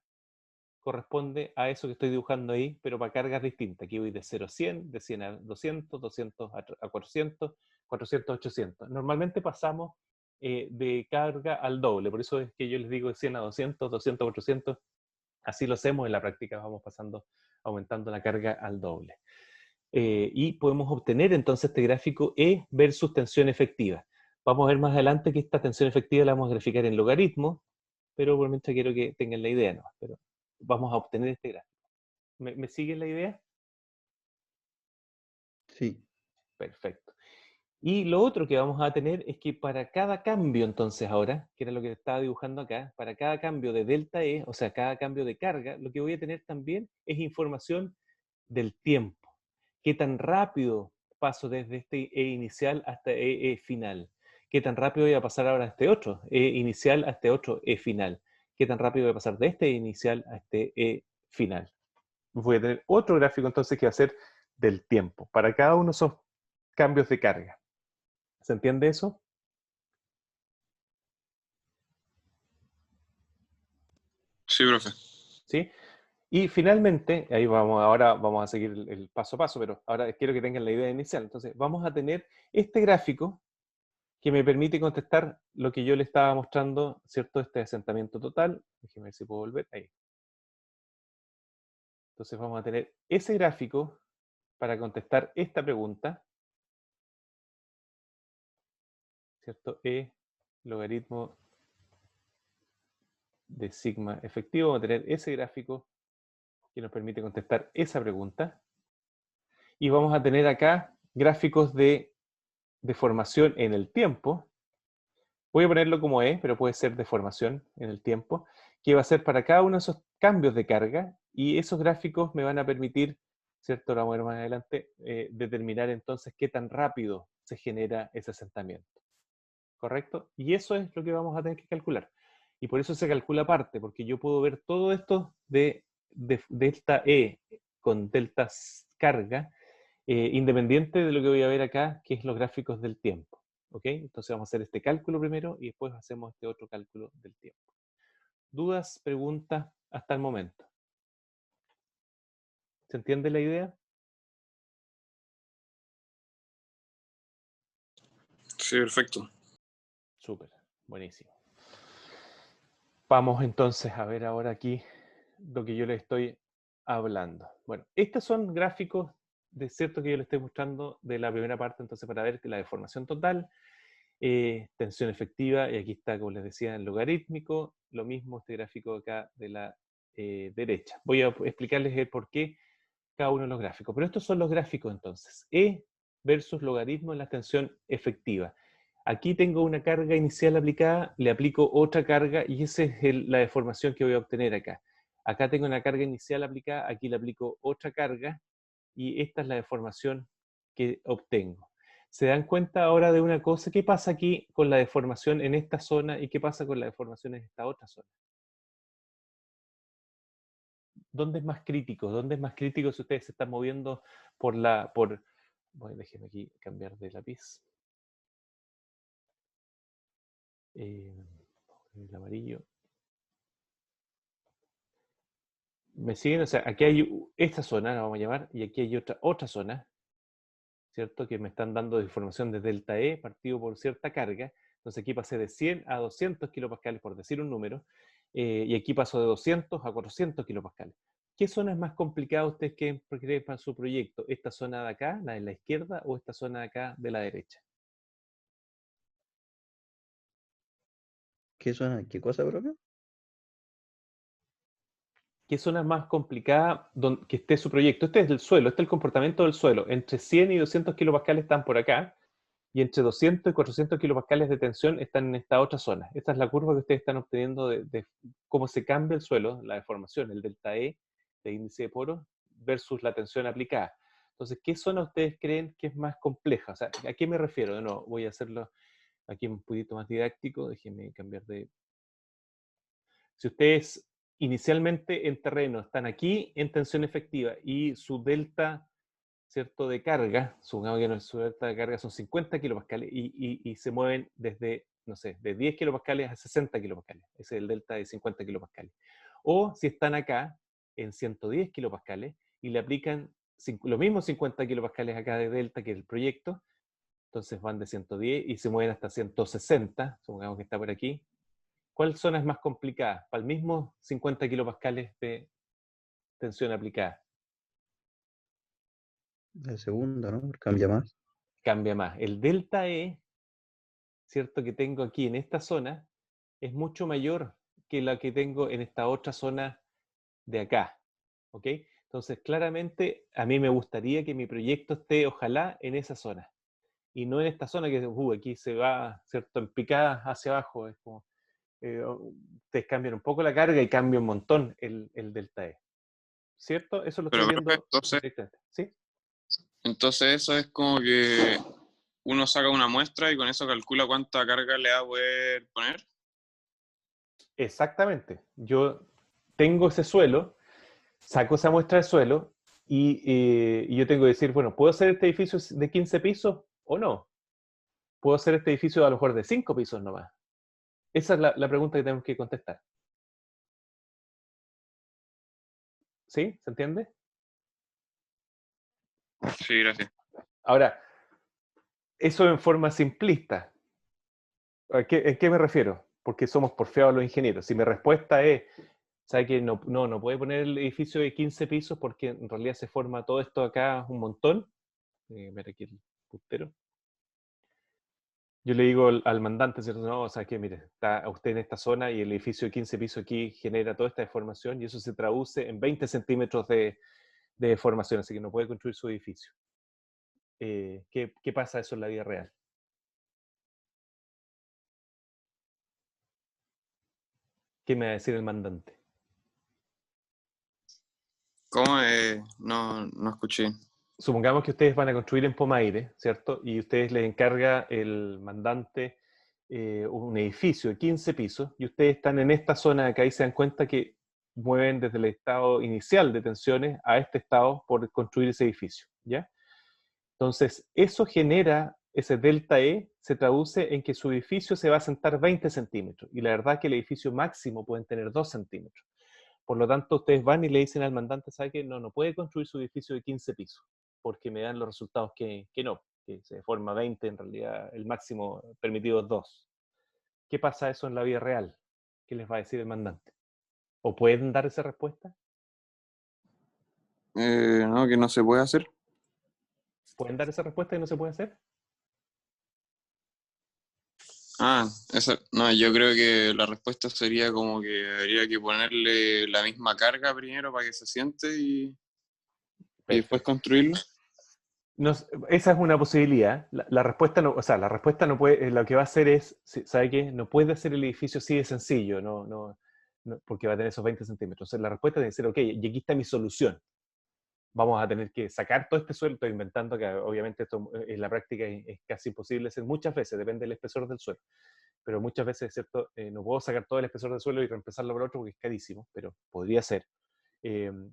corresponde a eso que estoy dibujando ahí, pero para cargas distintas. Aquí voy de 0 a 100, de 100 a 200, 200 a 400, 400 a 800. Normalmente pasamos de carga al doble, por eso es que yo les digo de 100 a 200, 200 a 400. Así lo hacemos en la práctica, vamos pasando, aumentando la carga al doble. Y podemos obtener entonces este gráfico E versus tensión efectiva. Vamos a ver más adelante que esta tensión efectiva la vamos a graficar en logaritmo, pero por mientras quiero que tengan la idea, ¿no? Pero vamos a obtener este gráfico. ¿Me siguen la idea? Sí. Perfecto. Y lo otro que vamos a tener es que para cada cambio, entonces ahora, que era lo que estaba dibujando acá, para cada cambio de delta E, o sea, cada cambio de carga, lo que voy a tener también es información del tiempo. ¿Qué tan rápido paso desde este E inicial hasta E final? ¿Qué tan rápido voy a pasar ahora a este otro E inicial a este otro E final? ¿Qué tan rápido voy a pasar de este E inicial a este E final? Voy a tener otro gráfico entonces que va a ser del tiempo, para cada uno de esos cambios de carga. ¿Se entiende eso? Sí, profe. ¿Sí? Y finalmente, ahí vamos, ahora vamos a seguir el paso a paso, pero ahora quiero que tengan la idea inicial. Entonces, vamos a tener este gráfico que me permite contestar lo que yo le estaba mostrando, ¿cierto? Este asentamiento total. Déjenme ver si puedo volver. Ahí. Entonces vamos a tener ese gráfico para contestar esta pregunta, ¿cierto? E logaritmo de sigma efectivo. Vamos a tener ese gráfico que nos permite contestar esa pregunta. Y vamos a tener acá gráficos de deformación en el tiempo. Voy a ponerlo como es, pero puede ser deformación en el tiempo, que va a ser para cada uno de esos cambios de carga, y esos gráficos me van a permitir, ¿cierto? Lo vamos a ver más adelante, determinar entonces qué tan rápido se genera ese asentamiento. ¿Correcto? Y eso es lo que vamos a tener que calcular. Y por eso se calcula aparte, porque yo puedo ver todo esto de delta E con delta carga, independiente de lo que voy a ver acá, que es los gráficos del tiempo. ¿Ok? Entonces vamos a hacer este cálculo primero y después hacemos este otro cálculo del tiempo. ¿Dudas, preguntas hasta el momento? ¿Se entiende la idea? Sí, perfecto. Súper, buenísimo. Vamos entonces a ver ahora aquí lo que yo les estoy hablando. Bueno, estos son gráficos de cierto que yo les estoy mostrando de la primera parte, entonces para ver que la deformación total, tensión efectiva, y aquí está, como les decía, el logarítmico, lo mismo este gráfico acá de la derecha. Voy a explicarles el por qué cada uno de los gráficos, pero estos son los gráficos entonces. E versus logaritmo en la tensión efectiva. Aquí tengo una carga inicial aplicada, le aplico otra carga y esa es la deformación que voy a obtener acá. Acá tengo una carga inicial aplicada, aquí le aplico otra carga y esta es la deformación que obtengo. ¿Se dan cuenta ahora de una cosa? ¿Qué pasa aquí con la deformación en esta zona y qué pasa con la deformación en esta otra zona? ¿Dónde es más crítico? ¿Dónde es más crítico si ustedes se están moviendo bueno, déjenme aquí cambiar de lápiz. El amarillo. ¿Me siguen? O sea, aquí hay esta zona, la vamos a llamar, y aquí hay otra zona, ¿cierto? Que me están dando información de delta E partido por cierta carga. Entonces aquí pasé de 100 a 200 kilopascales, por decir un número, y aquí paso de 200 a 400 kilopascales. ¿Qué zona es más complicada ustedes que creen para su proyecto? ¿Esta zona de acá, la de la izquierda, o esta zona de acá, de la derecha? ¿Qué suena? ¿Qué cosa, profe? ¿Qué zona es más complicada que esté su proyecto? Este es el suelo, este es el comportamiento del suelo. Entre 100 y 200 kilopascales están por acá, y entre 200 y 400 kilopascales de tensión están en esta otra zona. Esta es la curva que ustedes están obteniendo de cómo se cambia el suelo, la deformación, el delta E, de índice de poro, versus la tensión aplicada. Entonces, ¿qué zona ustedes creen que es más compleja? O sea, ¿a qué me refiero? No, voy a hacerlo aquí un poquito más didáctico. Déjenme cambiar de... Si ustedes inicialmente en terreno están aquí en tensión efectiva y su delta, ¿cierto?, de carga, supongamos que su delta de carga son 50 kilopascales y se mueven desde, no sé, de 10 kilopascales a 60 kilopascales. Ese es el delta de 50 kilopascales. O si están acá en 110 kilopascales y le aplican los mismos 50 kilopascales acá de delta que el proyecto, entonces van de 110 y se mueven hasta 160, supongamos que está por aquí. ¿Cuál zona es más complicada? Para el mismo 50 kilopascales de tensión aplicada. El segundo, ¿no? Cambia más. Cambia más. El delta E, ¿cierto?, que tengo aquí en esta zona, es mucho mayor que la que tengo en esta otra zona de acá. ¿Ok? Entonces, claramente, a mí me gustaría que mi proyecto esté, ojalá, en esa zona. Y no en esta zona que aquí se va, ¿cierto?, en picada hacia abajo. Es como, ustedes cambian un poco la carga y cambia un montón el delta E. ¿Cierto? Eso lo Pero, estoy profe, viendo entonces, directamente. ¿Sí? entonces eso es como que uno saca una muestra y con eso calcula cuánta carga le va a poder poner. Exactamente. Yo tengo ese suelo, saco esa muestra de suelo y yo tengo que decir, bueno, ¿puedo hacer este edificio de 15 pisos o no? ¿Puedo hacer este edificio a lo mejor de 5 pisos nomás? Esa es la pregunta que tenemos que contestar. ¿Sí? ¿Se entiende? Sí, gracias. Ahora, eso en forma simplista. ¿En qué me refiero? Porque somos porfiados los ingenieros. Si mi respuesta es, ¿sabe que no puede poner el edificio de 15 pisos porque en realidad se forma todo esto acá un montón? Mira aquí el puntero. Yo le digo al mandante, ¿cierto? No, o sea que mire, está usted en esta zona y el edificio de 15 pisos aquí genera toda esta deformación y eso se traduce en 20 centímetros de deformación, así que no puede construir su edificio. ¿Qué pasa eso en la vida real? ¿Qué me va a decir el mandante? ¿Cómo? No escuché. Supongamos que ustedes van a construir en Pomaire, ¿cierto? Y ustedes les encarga el mandante un edificio de 15 pisos y ustedes están en esta zona de acá y se dan cuenta que mueven desde el estado inicial de tensiones a este estado por construir ese edificio, ¿ya? Entonces, eso genera, ese delta E se traduce en que su edificio se va a sentar 20 centímetros y la verdad es que el edificio máximo pueden tener 2 centímetros. Por lo tanto, ustedes van y le dicen al mandante, ¿sabe qué? No puede construir su edificio de 15 pisos, porque me dan los resultados que no, que se forma 20, en realidad el máximo permitido es 2. ¿Qué pasa eso en la vida real? ¿Qué les va a decir el mandante? ¿O pueden dar esa respuesta? No, que no se puede hacer. ¿Pueden dar esa respuesta y no se puede hacer? No, yo creo que la respuesta sería como que habría que ponerle la misma carga primero para que se siente y después construirlo. No, esa es una posibilidad. La respuesta no, o sea, la respuesta no puede, lo que va a hacer es, ¿sabe qué? No puede hacer el edificio así de sencillo, porque va a tener esos 20 centímetros. Entonces, la respuesta es decir, ok, y aquí está mi solución. Vamos a tener que sacar todo este suelo. Estoy inventando que obviamente esto en la práctica es casi imposible hacer muchas veces, depende del espesor del suelo. Pero muchas veces, ¿cierto? No puedo sacar todo el espesor del suelo y reemplazarlo por otro porque es carísimo, pero podría ser.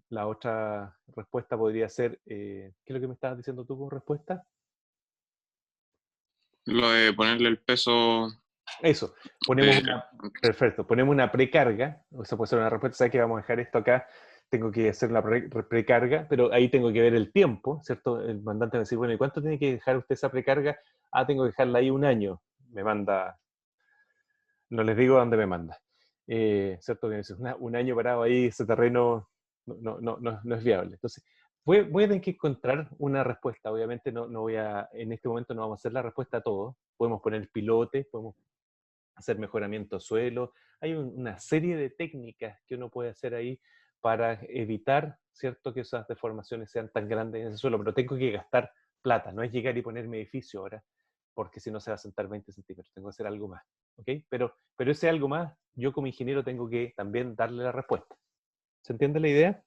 La otra respuesta podría ser, ¿qué es lo que me estabas diciendo tú como respuesta? Lo de ponerle el peso. Eso, perfecto, ponemos una precarga, o sea, puede ser una respuesta, ¿sabes que vamos a dejar esto acá? Tengo que hacer una precarga, pero ahí tengo que ver el tiempo, ¿cierto? El mandante me dice, bueno, ¿y cuánto tiene que dejar usted esa precarga? Tengo que dejarla ahí 1 año. Me manda, no les digo dónde me manda. ¿Cierto? Que me dice, 1 año parado ahí, ese terreno no es viable. Entonces, voy a tener que encontrar una respuesta. Obviamente en este momento no vamos a hacer la respuesta a todo. Podemos poner pilotes, podemos hacer mejoramiento de suelo. Hay una serie de técnicas que uno puede hacer ahí para evitar, ¿cierto?, que esas deformaciones sean tan grandes en ese suelo, pero tengo que gastar plata, no es llegar y poner mi edificio ahora, porque si no se va a sentar 20 centímetros, tengo que hacer algo más, ¿ok? Pero ese algo más, yo como ingeniero tengo que también darle la respuesta. ¿Se entiende la idea?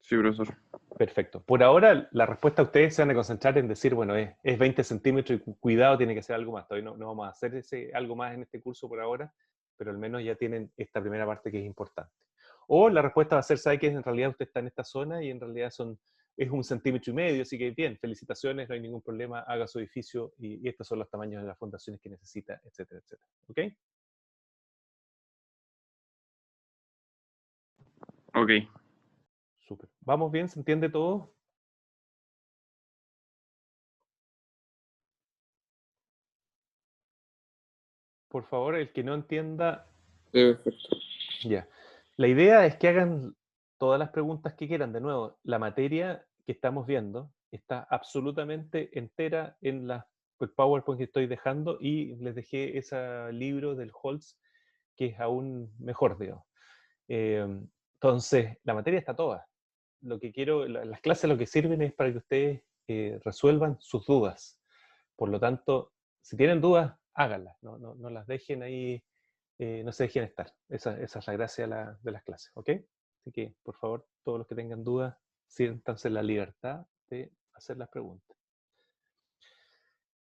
Sí, profesor. Perfecto. Por ahora, la respuesta a ustedes se van a concentrar en decir, bueno, es 20 centímetros y cuidado, tiene que ser algo más. Todavía no vamos a hacer algo más en este curso por ahora, pero al menos ya tienen esta primera parte que es importante. O la respuesta va a ser, ¿sabe qué? En realidad usted está en esta zona y en realidad es 1,5 centímetros, así que bien, felicitaciones, no hay ningún problema, haga su edificio y estos son los tamaños de las fundaciones que necesita, etcétera, etcétera. ¿Ok? Ok. Súper. ¿Vamos bien? ¿Se entiende todo? Por favor, el que no entienda, Perfecto. ya. La idea es que hagan todas las preguntas que quieran. De nuevo, la materia que estamos viendo está absolutamente entera en el PowerPoint que estoy dejando y les dejé ese libro del Holtz que es aún mejor, digamos. Entonces, la materia está toda. Lo que quiero, las clases lo que sirven es para que ustedes resuelvan sus dudas. Por lo tanto, si tienen dudas, háganlas, no las dejen ahí, no se dejen estar. Esa es la gracia de las clases, ¿ok? Así que, por favor, todos los que tengan dudas, siéntanse en la libertad de hacer las preguntas.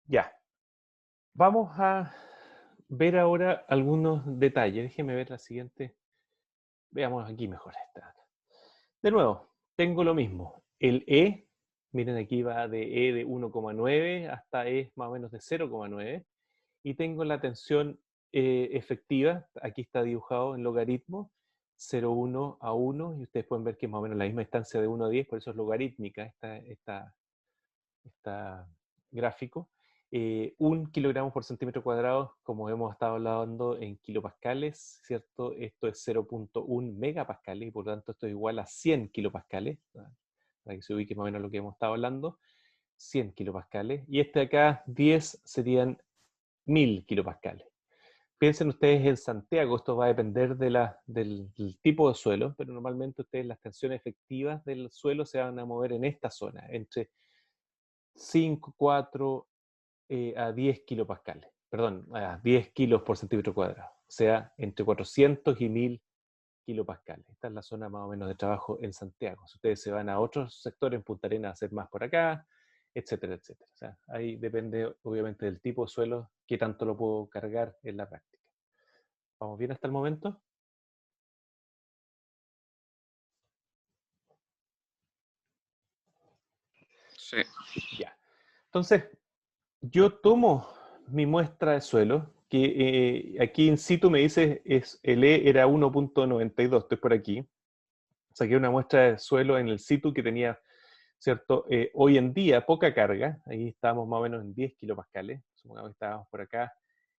Ya. Vamos a ver ahora algunos detalles. Déjenme ver la siguiente. Veamos aquí mejor esta. De nuevo, tengo lo mismo. El E, miren aquí va de E de 1,9 hasta E más o menos de 0,9. Y tengo la tensión efectiva, aquí está dibujado en logaritmo, 0,1 a 1, y ustedes pueden ver que es más o menos la misma distancia de 1 a 10, por eso es logarítmica esta gráfico. 1 kilogramo por centímetro cuadrado, como hemos estado hablando en kilopascales, ¿cierto? Esto es 0,1 megapascales y por lo tanto esto es igual a 100 kilopascales, para que se ubique más o menos lo que hemos estado hablando, 100 kilopascales. Y este de acá, 10 serían 1000 kilopascales. Piensen ustedes en Santiago, esto va a depender del tipo de suelo, pero normalmente ustedes las tensiones efectivas del suelo se van a mover en esta zona, entre 5, 4 a 10 kilopascales, perdón, a 10 kilos por centímetro cuadrado, o sea, entre 400 y 1000 kilopascales. Esta es la zona más o menos de trabajo en Santiago. Si ustedes se van a otros sectores, en Punta Arenas, a hacer más por acá, etcétera, etcétera. O sea, ahí depende obviamente del tipo de suelo, qué tanto lo puedo cargar en la práctica. ¿Vamos bien hasta el momento? Sí. Ya. Entonces, yo tomo mi muestra de suelo, que aquí in situ me dice el E era 1,92, estoy por aquí. Saqué una muestra de suelo en el situ que tenía, ¿cierto? Hoy en día poca carga, ahí estábamos más o menos en 10 kilopascales, supongamos que estábamos por acá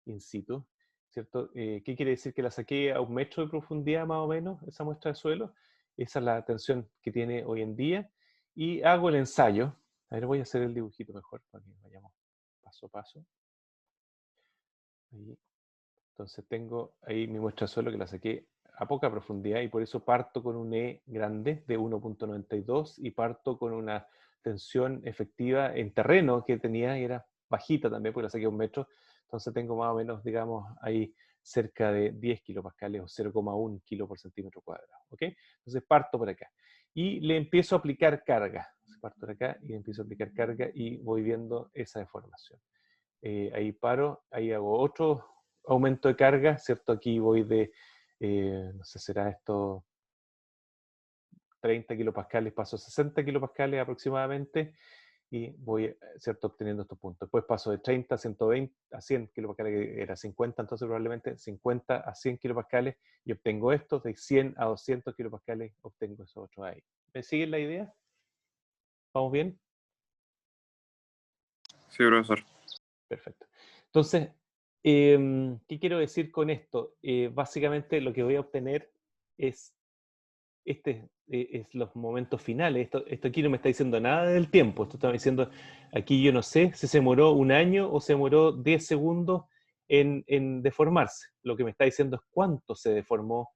in situ, ¿cierto? ¿Qué quiere decir? Que la saqué a 1 metro de profundidad más o menos, esa muestra de suelo. Esa es la tensión que tiene hoy en día. Y hago el ensayo. A ver, voy a hacer el dibujito mejor para que vayamos paso a paso. Ahí. Entonces tengo ahí mi muestra de suelo que la saqué a poca profundidad y por eso parto con un E grande de 1,92 y parto con una tensión efectiva en terreno que tenía, y era bajita también porque la saqué a 1 metro, entonces tengo más o menos, digamos, ahí cerca de 10 kilopascales o 0,1 kilo por centímetro cuadrado, ¿ok? Entonces parto por acá y le empiezo a aplicar carga, parto por acá y empiezo a aplicar carga y voy viendo esa deformación. Ahí paro, ahí hago otro aumento de carga, ¿cierto? Aquí voy de, no sé, será esto 30 kilopascales, paso a 60 kilopascales aproximadamente, y voy, ¿cierto?, obteniendo estos puntos. Después paso de 30 a 120, a 100 kilopascales, que era 50, entonces probablemente 50 a 100 kilopascales, y obtengo estos, de 100 a 200 kilopascales, obtengo esos otros ahí. ¿Me siguen la idea? ¿Vamos bien? Sí, profesor. Perfecto. Entonces, ¿qué quiero decir con esto? Básicamente lo que voy a obtener es, es los momentos finales. Esto aquí no me está diciendo nada del tiempo. Esto está diciendo, aquí yo no sé si se demoró 1 año o se demoró 10 segundos en deformarse. Lo que me está diciendo es cuánto se deformó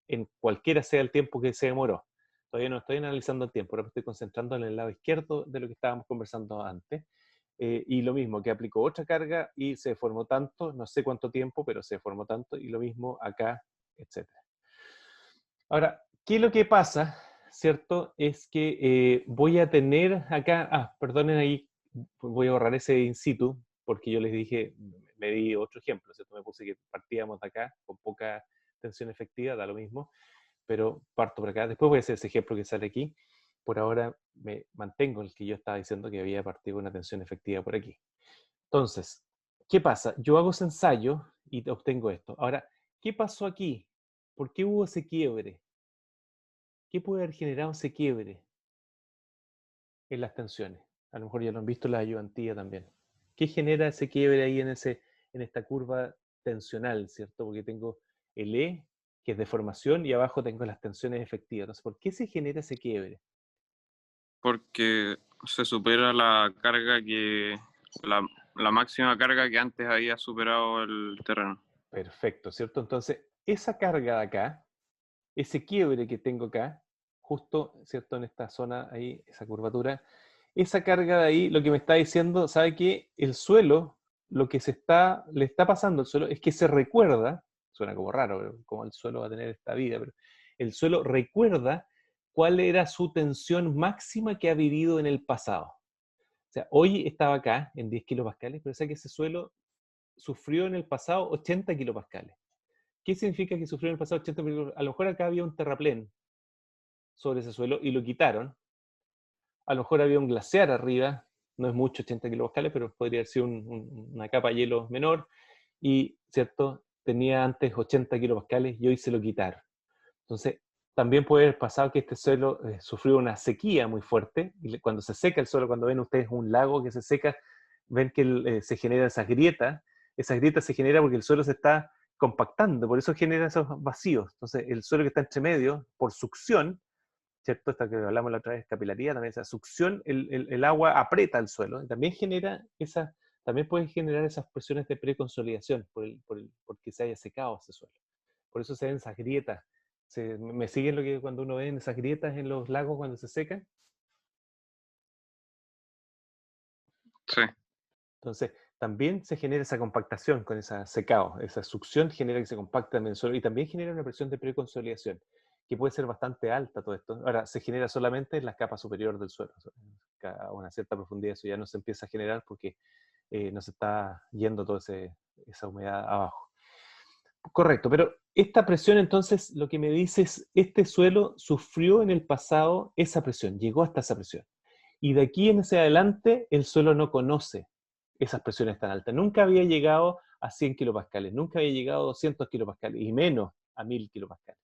en cualquiera sea el tiempo que se demoró. Todavía no estoy analizando el tiempo, ahora me estoy concentrando en el lado izquierdo de lo que estábamos conversando antes. Y lo mismo, que aplicó otra carga y se deformó tanto, no sé cuánto tiempo, pero se deformó tanto, y lo mismo acá, etc. Ahora, ¿qué es lo que pasa ¿cierto? Es que voy a tener acá, perdonen ahí, voy a borrar ese in situ, porque yo les dije, me di otro ejemplo, ¿cierto? Me puse que partíamos de acá con poca tensión efectiva, da lo mismo, pero parto por acá. Después voy a hacer ese ejemplo que sale aquí. Por ahora me mantengo el que yo estaba diciendo que había partido una tensión efectiva por aquí. Entonces, ¿qué pasa? Yo hago ese ensayo y obtengo esto. Ahora, ¿qué pasó aquí? ¿Por qué hubo ese quiebre? ¿Qué puede haber generado ese quiebre en las tensiones? A lo mejor ya lo han visto la ayudantía también. ¿Qué genera ese quiebre ahí en esta curva tensional, ¿cierto? Porque tengo el E, que es deformación, y abajo tengo las tensiones efectivas. Entonces, ¿por qué se genera ese quiebre? Porque se supera la carga la máxima carga que antes había superado el terreno. Perfecto, ¿cierto? Entonces, esa carga de acá, ese quiebre que tengo acá, justo, ¿cierto? En esta zona ahí, esa curvatura, esa carga de ahí, lo que me está diciendo, ¿sabe qué? El suelo, lo que le está pasando al suelo es que se recuerda, suena como raro, pero como el suelo va a tener esta vida, pero el suelo recuerda cuál era su tensión máxima que ha vivido en el pasado. O sea, hoy estaba acá en 10 kilopascales, pero sé que ese suelo sufrió en el pasado 80 kilopascales. ¿Qué significa que sufrió en el pasado 80 kilopascales? A lo mejor acá había un terraplén sobre ese suelo y lo quitaron. A lo mejor había un glaciar arriba, no es mucho 80 kilopascales, pero podría haber sido una capa de hielo menor, y, ¿cierto? Tenía antes 80 kilopascales y hoy se lo quitaron. Entonces, también puede haber pasado que este suelo sufrió una sequía muy fuerte, y cuando se seca el suelo, cuando ven ustedes un lago que se seca, ven que se generan esas grietas se generan porque el suelo se está compactando, por eso genera esos vacíos. Entonces, el suelo que está entre medio, por succión, ¿cierto? Esta que hablamos la otra vez, capilaridad, también esa succión, el agua aprieta el suelo, y también también puede generar esas presiones de preconsolidación porque se haya secado ese suelo. Por eso se ven esas grietas. ¿Me siguen lo que cuando uno ve en esas grietas en los lagos cuando se secan? Sí. Entonces, también se genera esa compactación con ese secado. Esa succión genera que se compacta en el suelo y también genera una presión de preconsolidación, que puede ser bastante alta todo esto. Ahora, se genera solamente en la capa superior del suelo. A una cierta profundidad eso ya no se empieza a generar porque no se está yendo toda esa humedad abajo. Correcto, pero esta presión entonces lo que me dice es, este suelo sufrió en el pasado esa presión, llegó hasta esa presión. Y de aquí en hacia adelante el suelo no conoce esas presiones tan altas. Nunca había llegado a 100 kilopascales, nunca había llegado a 200 kilopascales y menos a 1000 kilopascales.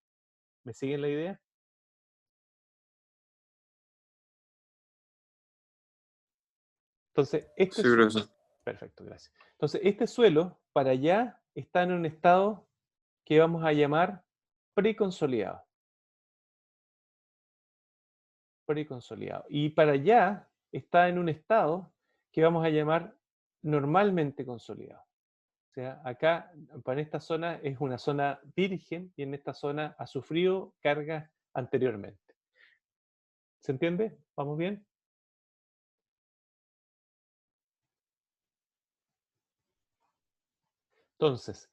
¿Me siguen la idea? Entonces, Sí, profesor. perfecto, gracias. Entonces, este suelo para allá está en un estado que vamos a llamar preconsolidado. Preconsolidado. Y para allá está en un estado que vamos a llamar normalmente consolidado. O sea, acá, para esta zona, es una zona virgen y en esta zona ha sufrido carga anteriormente. ¿Se entiende? ¿Vamos bien? Entonces,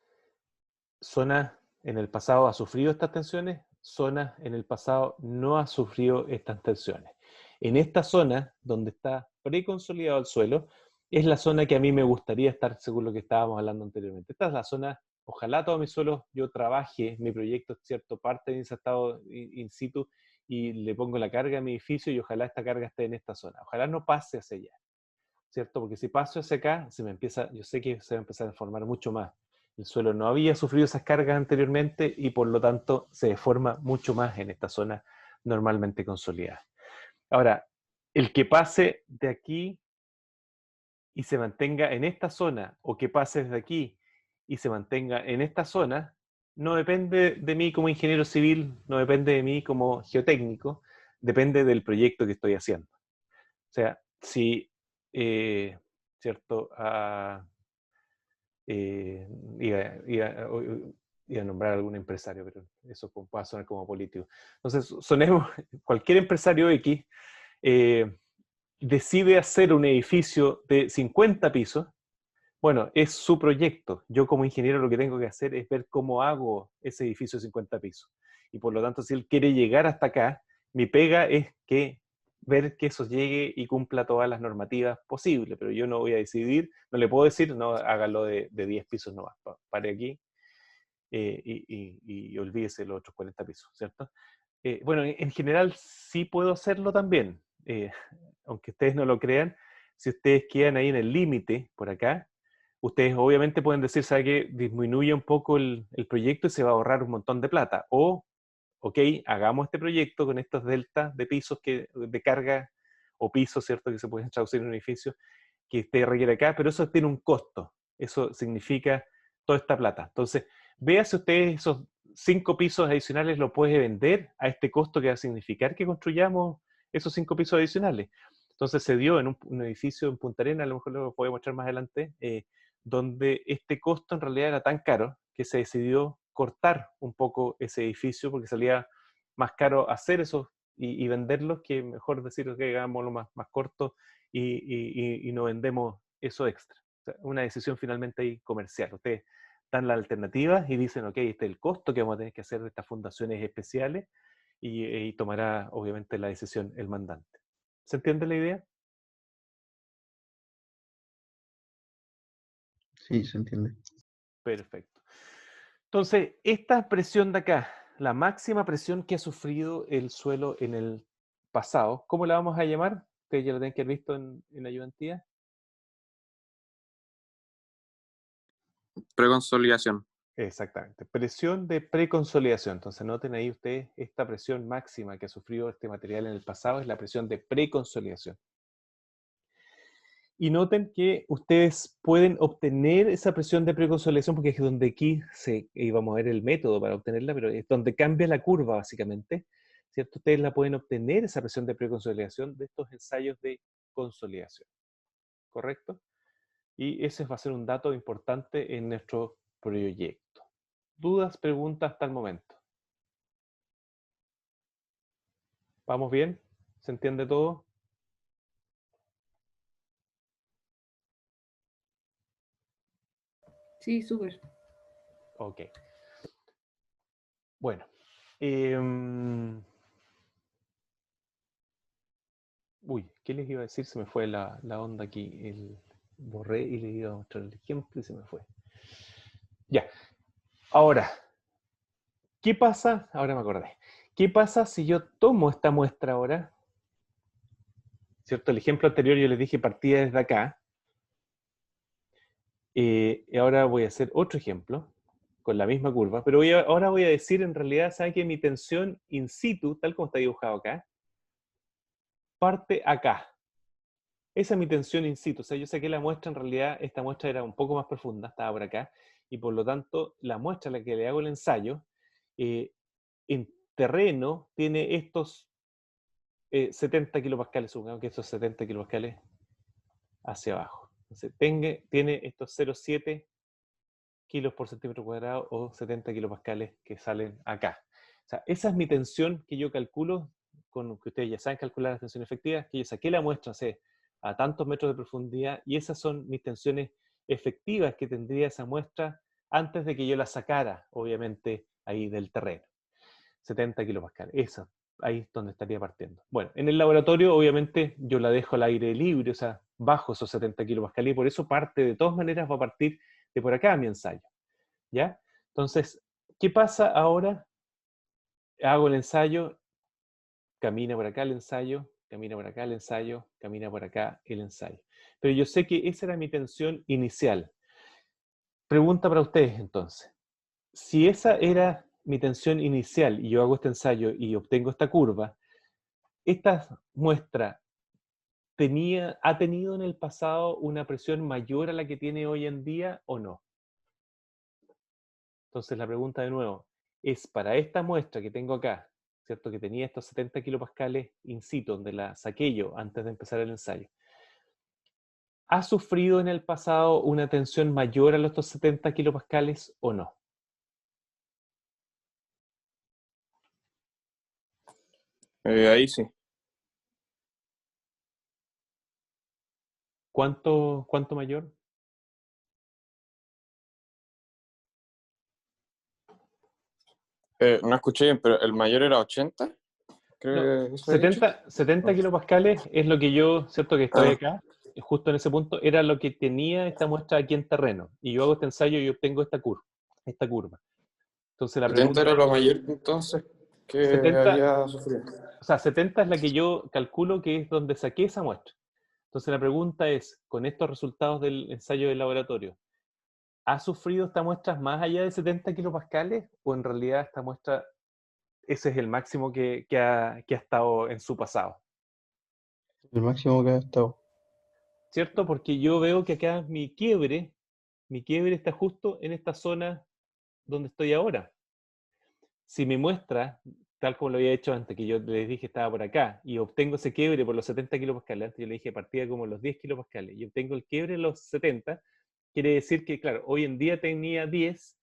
zona en el pasado ha sufrido estas tensiones, zona en el pasado no ha sufrido estas tensiones. En esta zona, donde está preconsolidado el suelo, es la zona que a mí me gustaría estar, según lo que estábamos hablando anteriormente. Esta es la zona, ojalá todos mis suelos yo trabaje mi proyecto, ¿cierto? Parte en ese estado in situ y le pongo la carga a mi edificio y ojalá esta carga esté en esta zona. Ojalá no pase hacia allá, ¿cierto? Porque si paso hacia acá, yo sé que se va a empezar a formar mucho más. El suelo no había sufrido esas cargas anteriormente y por lo tanto se deforma mucho más en esta zona normalmente consolidada. Ahora, el que pase de aquí y se mantenga en esta zona o que pase desde aquí y se mantenga en esta zona, no depende de mí como ingeniero civil, no depende de mí como geotécnico, depende del proyecto que estoy haciendo. O sea, si, ¿cierto? Iba a nombrar a algún empresario, pero eso va a sonar como político. Entonces, sonemos, cualquier empresario X decide hacer un edificio de 50 pisos, bueno, es su proyecto. Yo como ingeniero lo que tengo que hacer es ver cómo hago ese edificio de 50 pisos. Y por lo tanto, si él quiere llegar hasta acá, Mi pega es ver que eso llegue y cumpla todas las normativas posibles, pero yo no voy a decidir, no le puedo decir, no, hágalo de 10 pisos nomás, pare aquí y olvídese los otros 40 pisos, ¿cierto? Bueno, en general sí puedo hacerlo también, aunque ustedes no lo crean. Si ustedes quedan ahí en el límite, por acá, ustedes obviamente pueden decir, ¿sabe qué? Disminuye un poco el proyecto y se va a ahorrar un montón de plata. O, ok, hagamos este proyecto con estos deltas de pisos de carga o pisos, ¿cierto? Que se pueden traducir en un edificio, que usted requiere acá, pero eso tiene un costo. Eso significa toda esta plata. Entonces, vea si ustedes esos 5 pisos adicionales lo puede vender a este costo que va a significar que construyamos esos 5 pisos adicionales. Entonces se dio en un edificio en Punta Arenas, a lo mejor lo voy a mostrar más adelante, donde este costo en realidad era tan caro que se decidió cortar un poco ese edificio porque salía más caro hacer eso y venderlos que mejor decir que hagámoslo más corto y no vendemos eso extra. O sea, una decisión finalmente ahí comercial. Ustedes dan las alternativas y dicen, ok, este es el costo que vamos a tener que hacer de estas fundaciones especiales y tomará obviamente la decisión el mandante. ¿Se entiende la idea? Sí, se entiende. Perfecto. Entonces, esta presión de acá, la máxima presión que ha sufrido el suelo en el pasado, ¿cómo la vamos a llamar? Ustedes ya lo tienen que haber visto en ayudantía. Preconsolidación. Exactamente. Presión de preconsolidación. Entonces, noten ahí ustedes, esta presión máxima que ha sufrido este material en el pasado es la presión de preconsolidación. Y noten que ustedes pueden obtener esa presión de preconsolidación porque es donde aquí vamos a ver el método para obtenerla, pero es donde cambia la curva básicamente, ¿cierto? Ustedes la pueden obtener, esa presión de preconsolidación, de estos ensayos de consolidación, ¿correcto? Y ese va a ser un dato importante en nuestro proyecto. ¿Dudas, preguntas hasta el momento? ¿Vamos bien? ¿Se entiende todo? Sí, súper. Ok. Bueno. Uy, ¿qué les iba a decir? Se me fue la onda aquí. Borré y les iba a mostrar el ejemplo y se me fue. Ya. Ahora, ¿qué pasa? Ahora me acordé. ¿Qué pasa si yo tomo esta muestra ahora? ¿Cierto? El ejemplo anterior yo les dije partía desde acá. Y ahora voy a hacer otro ejemplo con la misma curva, pero ahora voy a decir en realidad, ¿saben que mi tensión in situ, tal como está dibujado acá, parte acá? Esa es mi tensión in situ. O sea, yo saqué la muestra, en realidad esta muestra era un poco más profunda, estaba por acá, y por lo tanto la muestra a la que le hago el ensayo, en terreno tiene estos 70 kilopascales, supongamos que estos 70 kilopascales hacia abajo. Entonces, tiene estos 0,7 kilos por centímetro cuadrado o 70 kilopascales que salen acá. O sea, esa es mi tensión que yo calculo, con que ustedes ya saben calcular la tensión efectiva, que yo saqué la muestra a tantos metros de profundidad y esas son mis tensiones efectivas que tendría esa muestra antes de que yo la sacara, obviamente, ahí del terreno. 70 kilopascales, esa, ahí es donde estaría partiendo. Bueno, en el laboratorio, obviamente, yo la dejo al aire libre, o sea, bajo esos 70 kilopascales y por eso parte, de todas maneras, va a partir de por acá mi ensayo. ¿Ya? Entonces, ¿qué pasa ahora? Hago el ensayo, camina por acá el ensayo, camina por acá el ensayo, camina por acá el ensayo. Pero yo sé que esa era mi tensión inicial. Pregunta para ustedes entonces. Si esa era mi tensión inicial y yo hago este ensayo y obtengo esta curva, ¿esta muestra ha tenido en el pasado una presión mayor a la que tiene hoy en día o no? Entonces la pregunta de nuevo, es para esta muestra que tengo acá, ¿cierto? Que tenía estos 70 kilopascales in situ, donde la saqué yo antes de empezar el ensayo. ¿Ha sufrido en el pasado una tensión mayor a los 70 kilopascales o no? Ahí sí. ¿Cuánto mayor? No escuché bien, pero el mayor era 80. Creo que eso he dicho. 70 kilopascales es lo que yo, cierto que estoy acá, justo en ese punto, era lo que tenía esta muestra aquí en terreno. Y yo hago este ensayo y obtengo esta curva. Entonces la 70 pregunta era es, lo mayor entonces que 70, había sufrido. o sea, 70 es la que yo calculo que es donde saqué esa muestra. Entonces la pregunta es, con estos resultados del ensayo del laboratorio, ¿ha sufrido esta muestra más allá de 70 kilopascales o en realidad esta muestra, ese es el máximo que ha estado en su pasado? El máximo que ha estado. ¿Cierto? Porque yo veo que acá mi quiebre está justo en esta zona donde estoy ahora. Si mi muestra, tal como lo había hecho antes, que yo les dije estaba por acá, y obtengo ese quiebre por los 70 kilopascales, antes yo le dije partía como los 10 kilopascales, y obtengo el quiebre en los 70, quiere decir que, claro, hoy en día tenía 10,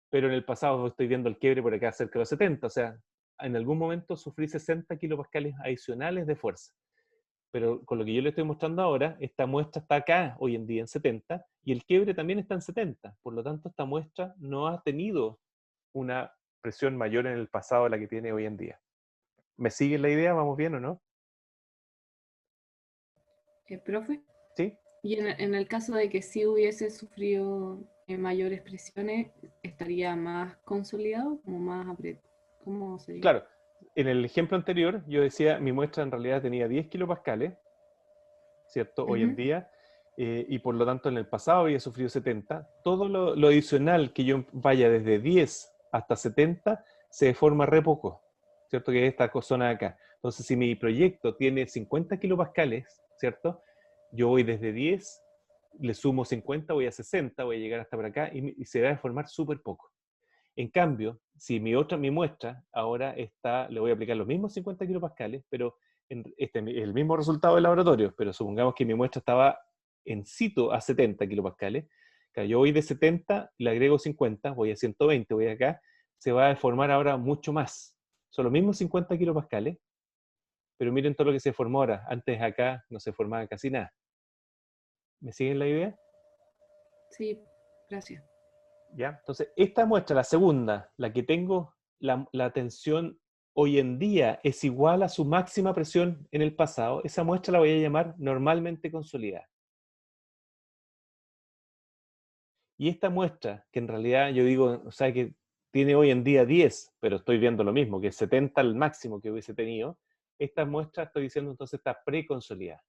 pero en el pasado estoy viendo el quiebre por acá cerca de los 70, o sea, en algún momento sufrí 60 kilopascales adicionales de fuerza. Pero con lo que yo le estoy mostrando ahora, esta muestra está acá hoy en día en 70 y el quiebre también está en 70. Por lo tanto, esta muestra no ha tenido una presión mayor en el pasado de la que tiene hoy en día. ¿Me sigue la idea? ¿Vamos bien o no? Profe, ¿Sí? y en el caso de que sí hubiese sufrido mayores presiones, ¿estaría más consolidado? ¿Como más apretado? ¿Cómo sería? Claro, en el ejemplo anterior yo decía mi muestra en realidad tenía 10 kilopascales, ¿cierto? Hoy en Ujú. día, y por lo tanto en el pasado había sufrido 70. Todo lo adicional que yo vaya desde 10 hasta 70 se deforma re poco, ¿cierto? Que es esta zona de acá. Entonces, si mi proyecto tiene 50 kilopascales, ¿cierto? Yo voy desde 10, le sumo 50, voy a 60, voy a llegar hasta por acá y se va a deformar súper poco. En cambio, si mi muestra ahora está, le voy a aplicar los mismos 50 kilopascales, pero el mismo resultado del laboratorio, pero supongamos que mi muestra estaba en situ a 70 kilopascales, claro, yo voy de 70, le agrego 50, voy a 120, voy acá, se va a deformar ahora mucho más. Son los mismos 50 kilopascales, pero miren todo lo que se formó ahora. Antes acá no se formaba casi nada. ¿Me siguen la idea? Sí, gracias. ¿Ya? Entonces, esta muestra, la segunda, la que tengo, la tensión hoy en día es igual a su máxima presión en el pasado, esa muestra la voy a llamar normalmente consolidada. Y esta muestra, que en realidad yo digo, o sea, que tiene hoy en día 10, pero estoy viendo lo mismo, que es 70 el máximo que hubiese tenido, esta muestra estoy diciendo entonces está preconsolidada.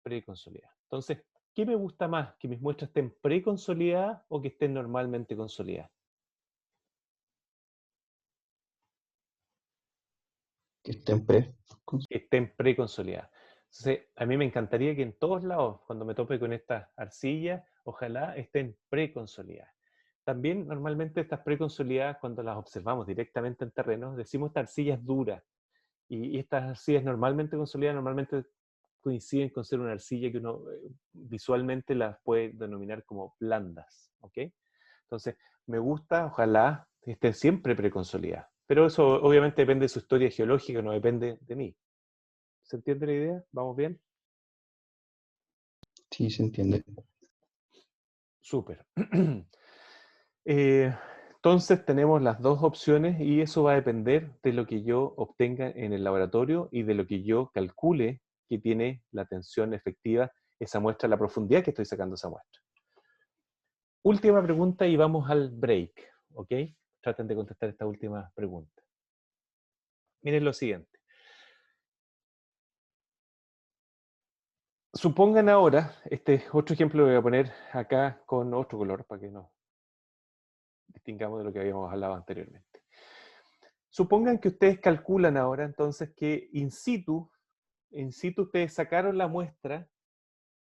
Preconsolidada. Entonces, ¿qué me gusta más? ¿Que mis muestras estén preconsolidadas o que estén normalmente consolidadas? Que estén pre. Que estén preconsolidadas. Entonces, a mí me encantaría que en todos lados, cuando me tope con estas arcillas, ojalá estén preconsolidadas. También normalmente estas preconsolidadas, cuando las observamos directamente en terreno, decimos estas arcillas duras. Y estas arcillas normalmente consolidadas, normalmente coinciden con ser una arcilla que uno visualmente las puede denominar como blandas. ¿Ok? Entonces, me gusta, ojalá estén siempre preconsolidadas. Pero eso obviamente depende de su historia geológica, no depende de mí. ¿Se entiende la idea? ¿Vamos bien? Sí, se entiende. Súper. Entonces tenemos las dos opciones y eso va a depender de lo que yo obtenga en el laboratorio y de lo que yo calcule que tiene la tensión efectiva, esa muestra, la profundidad que estoy sacando esa muestra. Última pregunta y vamos al break, ¿ok? Traten de contestar esta última pregunta. Miren lo siguiente. Supongan ahora, este otro ejemplo lo voy a poner acá con otro color para que nos distingamos de lo que habíamos hablado anteriormente. Supongan que ustedes calculan ahora entonces que in situ ustedes sacaron la muestra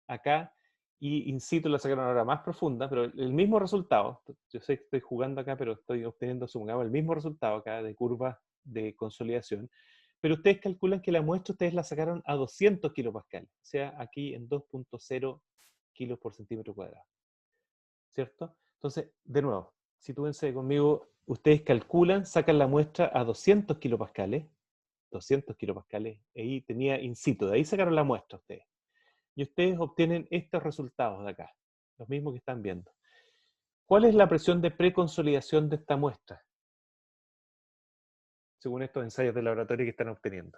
acá y in situ la sacaron ahora más profunda, pero el mismo resultado, yo sé que estoy jugando acá, pero estoy obteniendo, supongamos, el mismo resultado acá de curva de consolidación, pero ustedes calculan que la muestra ustedes la sacaron a 200 kilopascales, o sea, aquí en 2.0 kilos por centímetro cuadrado, ¿cierto? Entonces, de nuevo, sitúense conmigo, ustedes calculan, sacan la muestra a 200 kilopascales, ahí tenía in situ, de ahí sacaron la muestra ustedes. Y ustedes obtienen estos resultados de acá, los mismos que están viendo. ¿Cuál es la presión de preconsolidación de esta muestra? según estos ensayos de laboratorio que están obteniendo.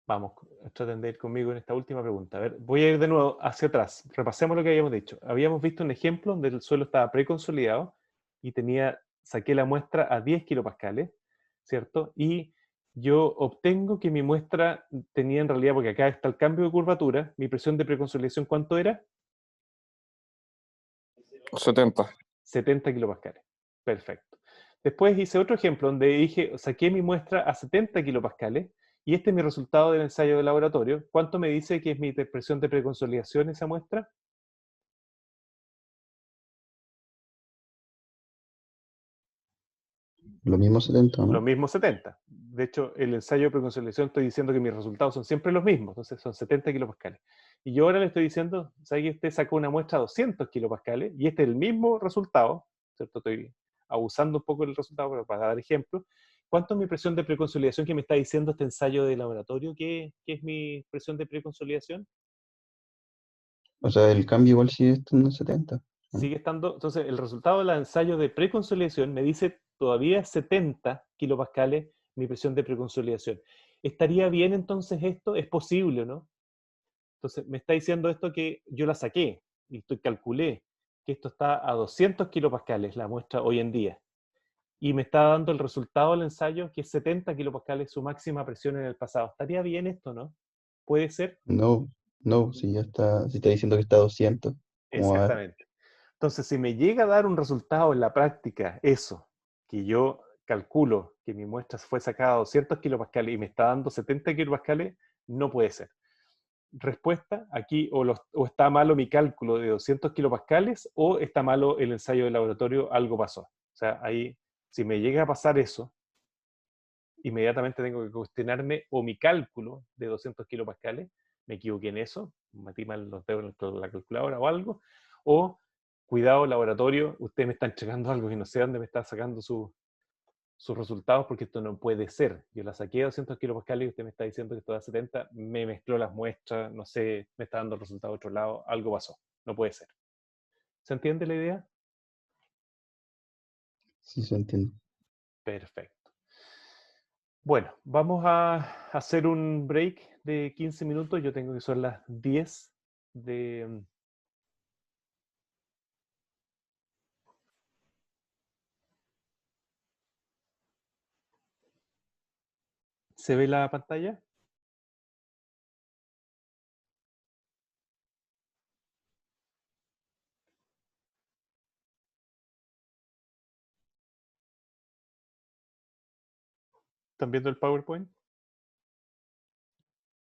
Vamos, traten de ir conmigo en esta última pregunta. A ver, voy a ir de nuevo hacia atrás. Repasemos lo que habíamos dicho. Habíamos visto un ejemplo donde el suelo estaba preconsolidado y saqué la muestra a 10 kilopascales, ¿cierto? Y yo obtengo que mi muestra tenía en realidad, porque acá está el cambio de curvatura, mi presión de preconsolidación, ¿cuánto era? 70. 70 kilopascales. Perfecto. Después hice otro ejemplo donde saqué mi muestra a 70 kilopascales y este es mi resultado del ensayo de laboratorio. ¿Cuánto me dice que es mi presión de preconsolidación esa muestra? Lo mismo 70, Lo ¿no? mismo 70. De hecho, el ensayo de preconsolidación estoy diciendo que mis resultados son siempre los mismos, entonces son 70 kilopascales. Y yo ahora le estoy diciendo, ¿sabe que usted sacó una muestra a 200 kilopascales y este es el mismo resultado? ¿Cierto? Estoy abusando un poco del resultado pero para dar ejemplo. ¿Cuánto es mi presión de preconsolidación que me está diciendo este ensayo de laboratorio? ¿Qué es mi presión de preconsolidación? O sea, el cambio igual sigue estando en 70, ¿no? Sigue estando, entonces el resultado del ensayo de preconsolidación me dice todavía 70 kilopascales mi presión de preconsolidación. ¿Estaría bien entonces esto? ¿Es posible, no? Entonces me está diciendo esto que yo la saqué y calculé que esto está a 200 kilopascales la muestra hoy en día. Y me está dando el resultado del ensayo que es 70 kilopascales su máxima presión en el pasado. ¿Estaría bien esto, no? ¿Puede ser? No, no, si está diciendo que está a 200, ¿cómo va a ver? Exactamente. Entonces, si me llega a dar un resultado en la práctica, eso, que yo calculo que mi muestra fue sacada a 200 kilopascales y me está dando 70 kilopascales, no puede ser. Respuesta, aquí o está malo mi cálculo de 200 kilopascales o está malo el ensayo de laboratorio, algo pasó. O sea, ahí, si me llega a pasar eso, inmediatamente tengo que cuestionarme o mi cálculo de 200 kilopascales, me equivoqué en eso, metí mal los dedos en la calculadora o algo, o cuidado laboratorio, usted me está entregando algo que no sé dónde me está sacando sus resultados porque esto no puede ser. Yo la saqué a 200 kilopascales y usted me está diciendo que esto da 70, me mezcló las muestras, no sé, me está dando el resultado de otro lado, algo pasó, no puede ser. ¿Se entiende la idea? Sí, se entiende. Perfecto. Bueno, vamos a hacer un break de 15 minutos. Yo tengo que son las 10 de... ¿Se ve la pantalla? ¿Están viendo el PowerPoint?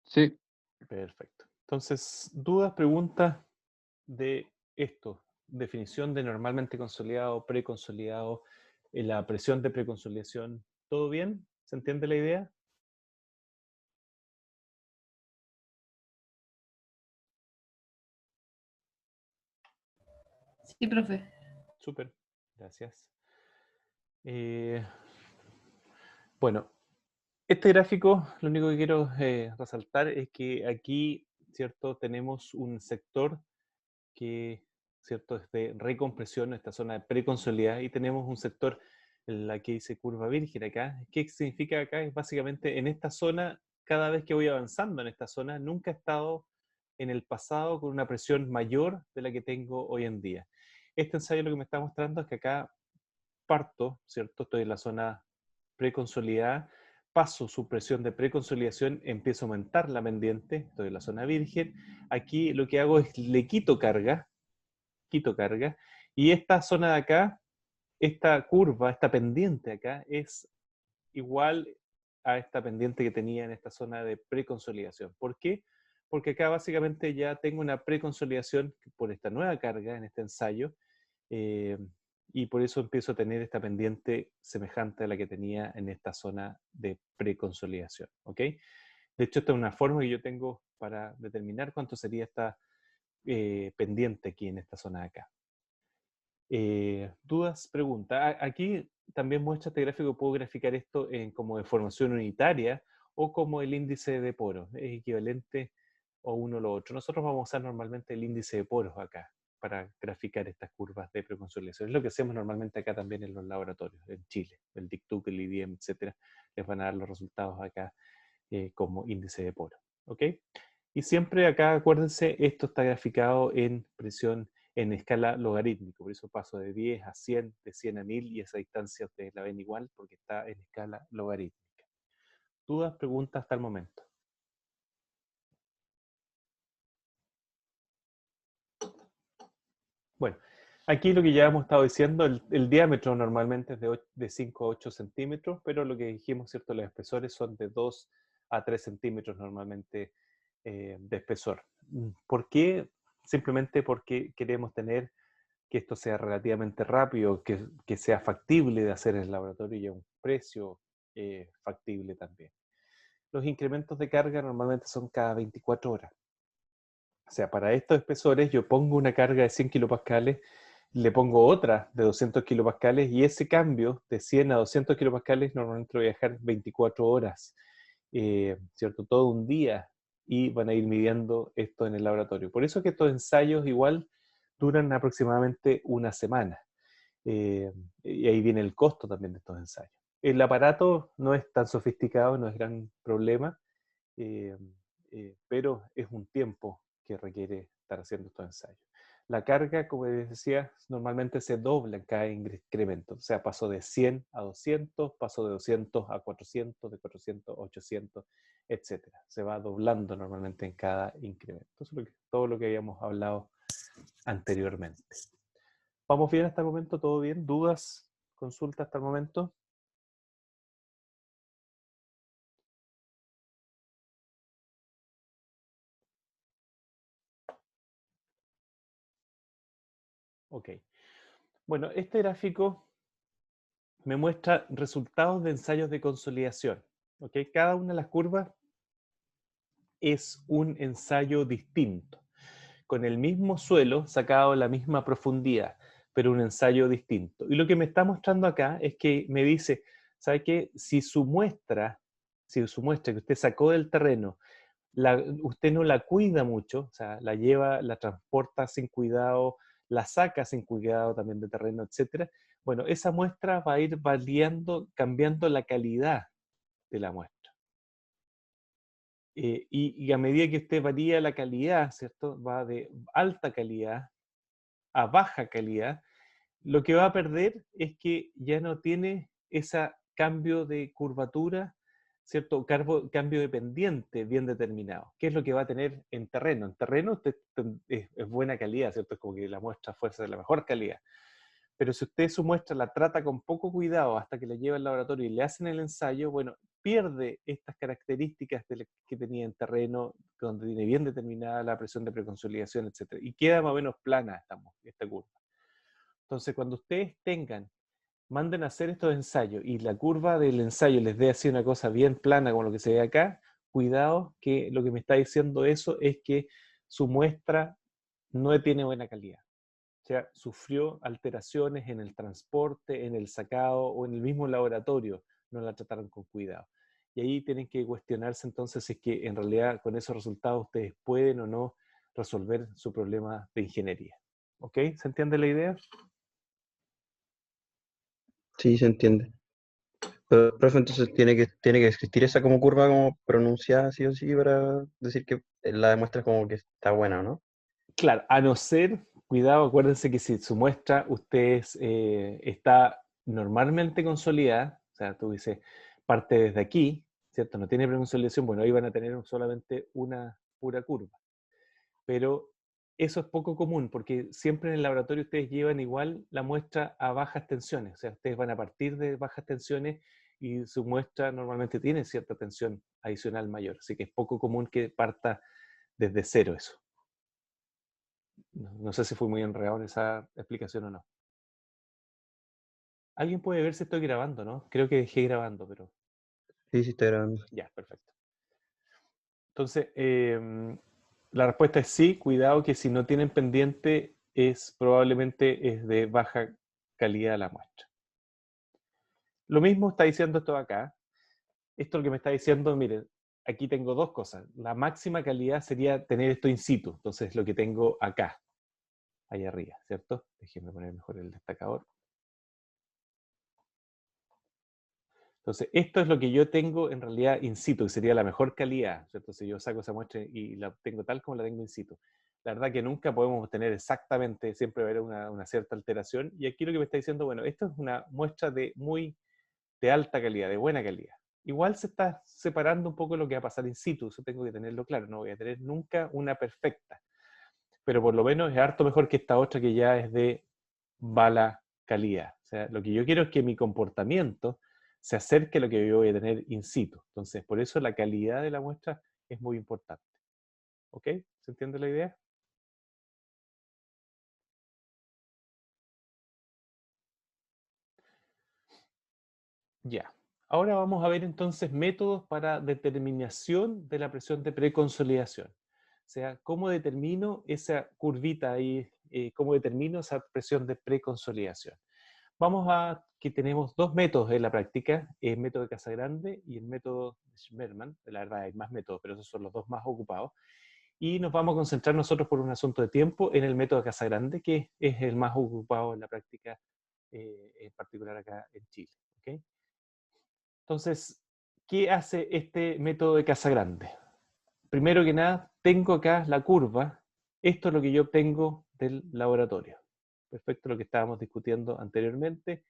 Sí, Perfecto. Entonces, dudas, preguntas de esto. Definición de normalmente consolidado, preconsolidado, la presión de preconsolidación. ¿Todo bien? ¿Se entiende la idea? Sí, profe. Súper. Gracias. Bueno, este gráfico, lo único que quiero resaltar es que aquí, ¿cierto? Tenemos un sector que, ¿cierto? Es de recompresión, esta zona de preconsolidada, y tenemos un sector en la que dice curva virgen acá. ¿Qué significa acá? Es básicamente en esta zona, cada vez que voy avanzando en esta zona, nunca he estado en el pasado con una presión mayor de la que tengo hoy en día. Este ensayo lo que me está mostrando es que acá parto, ¿cierto? Estoy en la zona preconsolidada, paso su presión de preconsolidación, empiezo a aumentar la pendiente, estoy en la zona virgen. Aquí lo que hago es le quito carga, y esta zona de acá, esta curva, esta pendiente acá, es igual a esta pendiente que tenía en esta zona de preconsolidación. ¿Por qué? Porque acá básicamente ya tengo una preconsolidación por esta nueva carga en este ensayo, eh, y por eso empiezo a tener esta pendiente semejante a la que tenía en esta zona de preconsolidación. ¿Ok? De hecho, esta es una forma que yo tengo para determinar cuánto sería esta pendiente aquí en esta zona de acá. ¿Dudas? Preguntas. Aquí también muestra este gráfico, puedo graficar esto en como de formación unitaria o como el índice de poros. Es equivalente o uno o lo otro. Nosotros vamos a usar normalmente el índice de poros acá para graficar estas curvas de preconsolidación. Es lo que hacemos normalmente acá también en los laboratorios, en Chile. El DICTUC, el IBM, etcétera, les van a dar los resultados acá como índice de poro. ¿Ok? Y siempre acá, acuérdense, esto está graficado en presión en escala logarítmica. Por eso paso de 10 a 100, de 100 a 1000, y esa distancia ustedes la ven igual porque está en escala logarítmica. ¿Dudas, preguntas hasta el momento? Bueno, aquí lo que ya hemos estado diciendo, el diámetro normalmente es de 5 a 8 centímetros, pero lo que dijimos, ¿cierto? Los espesores son de 2 a 3 centímetros normalmente de espesor. ¿Por qué? Simplemente porque queremos tener que esto sea relativamente rápido, que sea factible de hacer en el laboratorio y a un precio factible también. Los incrementos de carga normalmente son cada 24 horas. O sea, para estos espesores yo pongo una carga de 100 kilopascales, le pongo otra de 200 kilopascales y ese cambio de 100 a 200 kilopascales normalmente lo voy a dejar 24 horas, ¿cierto? Todo un día, y van a ir midiendo esto en el laboratorio. Por eso que estos ensayos igual duran aproximadamente una semana. Y ahí viene el costo también de estos ensayos. El aparato no es tan sofisticado, no es gran problema, pero es un tiempo que requiere estar haciendo estos ensayos. La carga, como les decía, normalmente se dobla en cada incremento. O sea, pasó de 100 a 200, pasó de 200 a 400, de 400 a 800, etc. Se va doblando normalmente en cada incremento. Eso es todo lo que habíamos hablado anteriormente. ¿Vamos bien hasta el momento? ¿Todo bien? ¿Dudas? ¿Consultas hasta el momento? Ok. Bueno, este gráfico me muestra resultados de ensayos de consolidación. ¿Ok? Cada una de las curvas es un ensayo distinto, con el mismo suelo sacado a la misma profundidad, pero un ensayo distinto. Y lo que me está mostrando acá es que me dice, ¿sabe qué? Si su muestra que usted sacó del terreno, usted no la cuida mucho, o sea, la lleva, la transporta sin cuidado, la saca sin cuidado también de terreno, etcétera. Bueno, esa muestra va a ir variando, cambiando la calidad de la muestra. Y a medida que usted varía la calidad, ¿cierto? Va de alta calidad a baja calidad, lo que va a perder es que ya no tiene ese cambio de curvatura, ¿cierto? Cambio de pendiente bien determinado. ¿Qué es lo que va a tener en terreno? En terreno usted es buena calidad, ¿cierto? Es como que la muestra fuese de la mejor calidad. Pero si usted su muestra la trata con poco cuidado hasta que la lleva al laboratorio y le hacen el ensayo, bueno, pierde estas características que tenía en terreno, donde tiene bien determinada la presión de preconsolidación, etc. Y queda más o menos plana esta curva. Entonces, cuando ustedes manden a hacer estos ensayos y la curva del ensayo les dé así una cosa bien plana como lo que se ve acá, cuidado, que lo que me está diciendo eso es que su muestra no tiene buena calidad. O sea, sufrió alteraciones en el transporte, en el sacado o en el mismo laboratorio, no la trataron con cuidado. Y ahí tienen que cuestionarse entonces si es que en realidad con esos resultados ustedes pueden o no resolver su problema de ingeniería. ¿Ok? ¿Se entiende la idea? Sí, se entiende. Pero, profe, entonces tiene que existir esa como curva como pronunciada sí o sí para decir que la muestra como que está buena, ¿no? Claro, a no ser, cuidado, acuérdense que si su muestra ustedes está normalmente consolidada, o sea, tú dices, parte desde aquí, ¿cierto? No tiene preconsolidación, bueno, ahí van a tener solamente una pura curva. Pero eso es poco común, porque siempre en el laboratorio ustedes llevan igual la muestra a bajas tensiones, o sea, ustedes van a partir de bajas tensiones y su muestra normalmente tiene cierta tensión adicional mayor, así que es poco común que parta desde cero eso. No sé si fui muy enredado en esa explicación o no. Alguien puede ver si estoy grabando, ¿no? Creo que dejé grabando, pero Sí, sí, está grabando. ya, perfecto. Entonces, la respuesta es sí. Cuidado que si no tienen pendiente, probablemente es de baja calidad la muestra. Lo mismo está diciendo esto acá. Esto lo que me está diciendo, miren, aquí tengo dos cosas. La máxima calidad sería tener esto in situ. Entonces, lo que tengo acá, ahí arriba, ¿cierto? Déjenme poner mejor el destacador. Entonces, esto es lo que yo tengo en realidad in situ, que sería la mejor calidad, ¿cierto? Si yo saco esa muestra y la tengo tal como la tengo in situ. La verdad que nunca podemos obtener exactamente, siempre va a haber una cierta alteración. Y aquí lo que me está diciendo, bueno, esto es una muestra de alta calidad, de buena calidad. Igual se está separando un poco lo que va a pasar in situ, eso tengo que tenerlo claro, no voy a tener nunca una perfecta. Pero por lo menos es harto mejor que esta otra que ya es de mala calidad. O sea, lo que yo quiero es que mi comportamiento se acerque a lo que yo voy a tener in situ. Entonces, por eso la calidad de la muestra es muy importante. ¿Ok? ¿Se entiende la idea? Ya. Ahora vamos a ver entonces métodos para determinación de la presión de preconsolidación. O sea, ¿cómo determino esa curvita ahí? ¿Cómo determino esa presión de preconsolidación? Vamos a que tenemos dos métodos en la práctica, el método de Casagrande y el método de Schmermann. La verdad hay más métodos, pero esos son los dos más ocupados. Y nos vamos a concentrar nosotros por un asunto de tiempo en el método de Casagrande, que es el más ocupado en la práctica, en particular acá en Chile. ¿Okay? Entonces, ¿qué hace este método de Casagrande? Primero que nada, tengo acá la curva. Esto es lo que yo obtengo del laboratorio. Perfecto, lo que estábamos discutiendo anteriormente.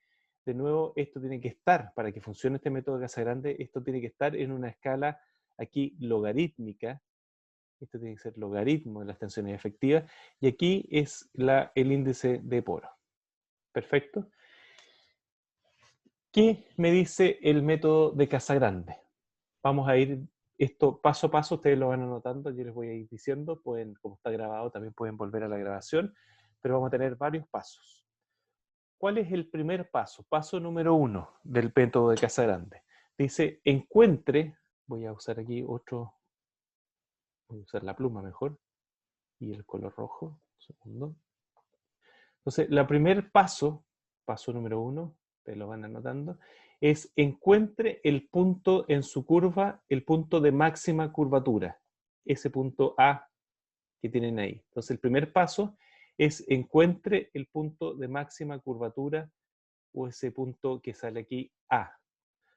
De nuevo, esto tiene que estar, para que funcione este método de Casagrande, esto tiene que estar en una escala aquí logarítmica. Esto tiene que ser logaritmo de las tensiones efectivas. Y aquí es el índice de poro. Perfecto. ¿Qué me dice el método de Casagrande? Vamos a ir esto paso a paso, ustedes lo van anotando, yo les voy a ir diciendo, pueden, como está grabado, también pueden volver a la grabación, pero vamos a tener varios pasos. ¿Cuál es el primer paso? Paso número 1 del método de Casagrande. Dice, encuentre, voy a usar aquí otro, voy a usar la pluma mejor, y el color rojo, un segundo. Entonces, el primer paso, paso número 1, ustedes lo van anotando, es encuentre el punto en su curva, el punto de máxima curvatura, ese punto A que tienen ahí. Entonces, el primer paso es encuentre el punto de máxima curvatura o ese punto que sale aquí A.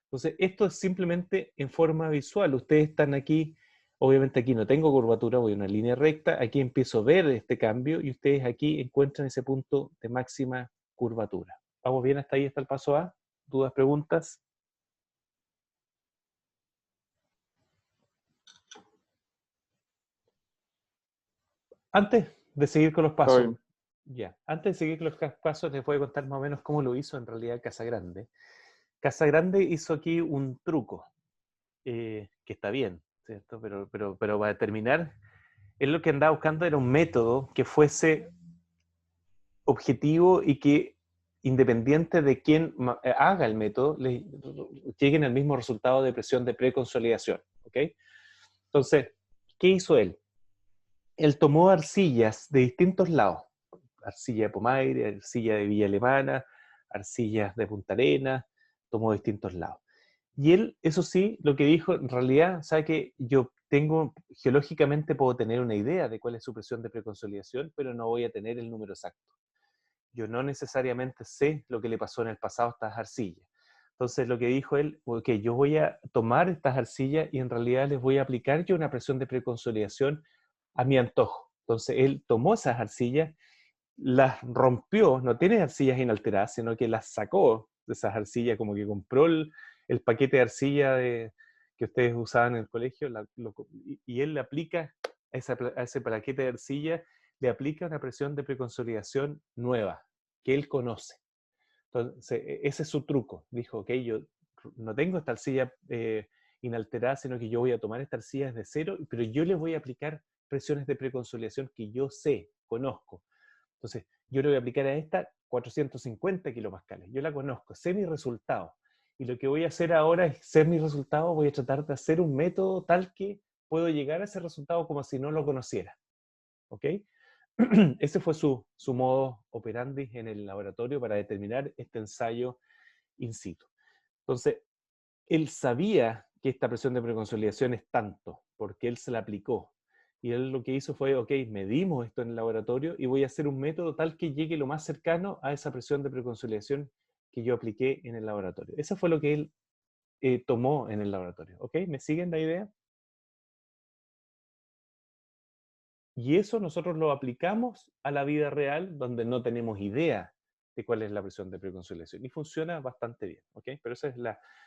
Entonces, esto es simplemente en forma visual. Ustedes están aquí, obviamente aquí no tengo curvatura, voy a una línea recta, aquí empiezo a ver este cambio y ustedes aquí encuentran ese punto de máxima curvatura. ¿Vamos bien hasta ahí, hasta el paso A? ¿Dudas, preguntas? Antes de seguir con los pasos, antes de seguir con los pasos, les voy a contar más o menos cómo lo hizo en realidad Casagrande. Casagrande hizo aquí un truco, que está bien, ¿cierto? Pero para terminar, él lo que andaba buscando era un método que fuese objetivo y que, independiente de quién haga el método, lleguen al mismo resultado de presión de preconsolidación. ¿Ok? Entonces, ¿qué hizo él? Él tomó arcillas de distintos lados. Arcilla de Pomaire, arcilla de Villa Alemana, arcillas de Punta Arenas, tomó de distintos lados. Y él, eso sí, lo que dijo, en realidad, sabe que yo geológicamente puedo tener una idea de cuál es su presión de preconsolidación, pero no voy a tener el número exacto. Yo no necesariamente sé lo que le pasó en el pasado a estas arcillas. Entonces lo que dijo él, ok, yo voy a tomar estas arcillas y en realidad les voy a aplicar yo una presión de preconsolidación a mi antojo. Entonces él tomó esas arcillas, las rompió, no tiene arcillas inalteradas, sino que las sacó de esas arcillas, como que compró el paquete de arcilla que ustedes usaban en el colegio, y él le aplica a ese paquete de arcilla, le aplica una presión de preconsolidación nueva, que él conoce. Entonces, ese es su truco. Dijo, ok, yo no tengo esta arcilla inalterada, sino que yo voy a tomar esta arcilla desde cero, pero yo le voy a aplicar presiones de preconsolidación que yo sé, conozco. Entonces, yo le voy a aplicar a esta 450 kilopascales. Yo la conozco, sé mi resultado. Y lo que voy a hacer ahora es ser mi resultado, voy a tratar de hacer un método tal que puedo llegar a ese resultado como si no lo conociera. ¿Ok? Ese fue su modo operandi en el laboratorio para determinar este ensayo in situ. Entonces, él sabía que esta presión de preconsolidación es tanto, porque él se la aplicó. Y él lo que hizo fue, ok, medimos esto en el laboratorio y voy a hacer un método tal que llegue lo más cercano a esa presión de preconsolidación que yo apliqué en el laboratorio. Eso fue lo que él tomó en el laboratorio. ¿Ok? ¿Me siguen la idea? Y eso nosotros lo aplicamos a la vida real, donde no tenemos idea de cuál es la presión de preconsolidación. Y funciona bastante bien. ¿Ok? Pero eso es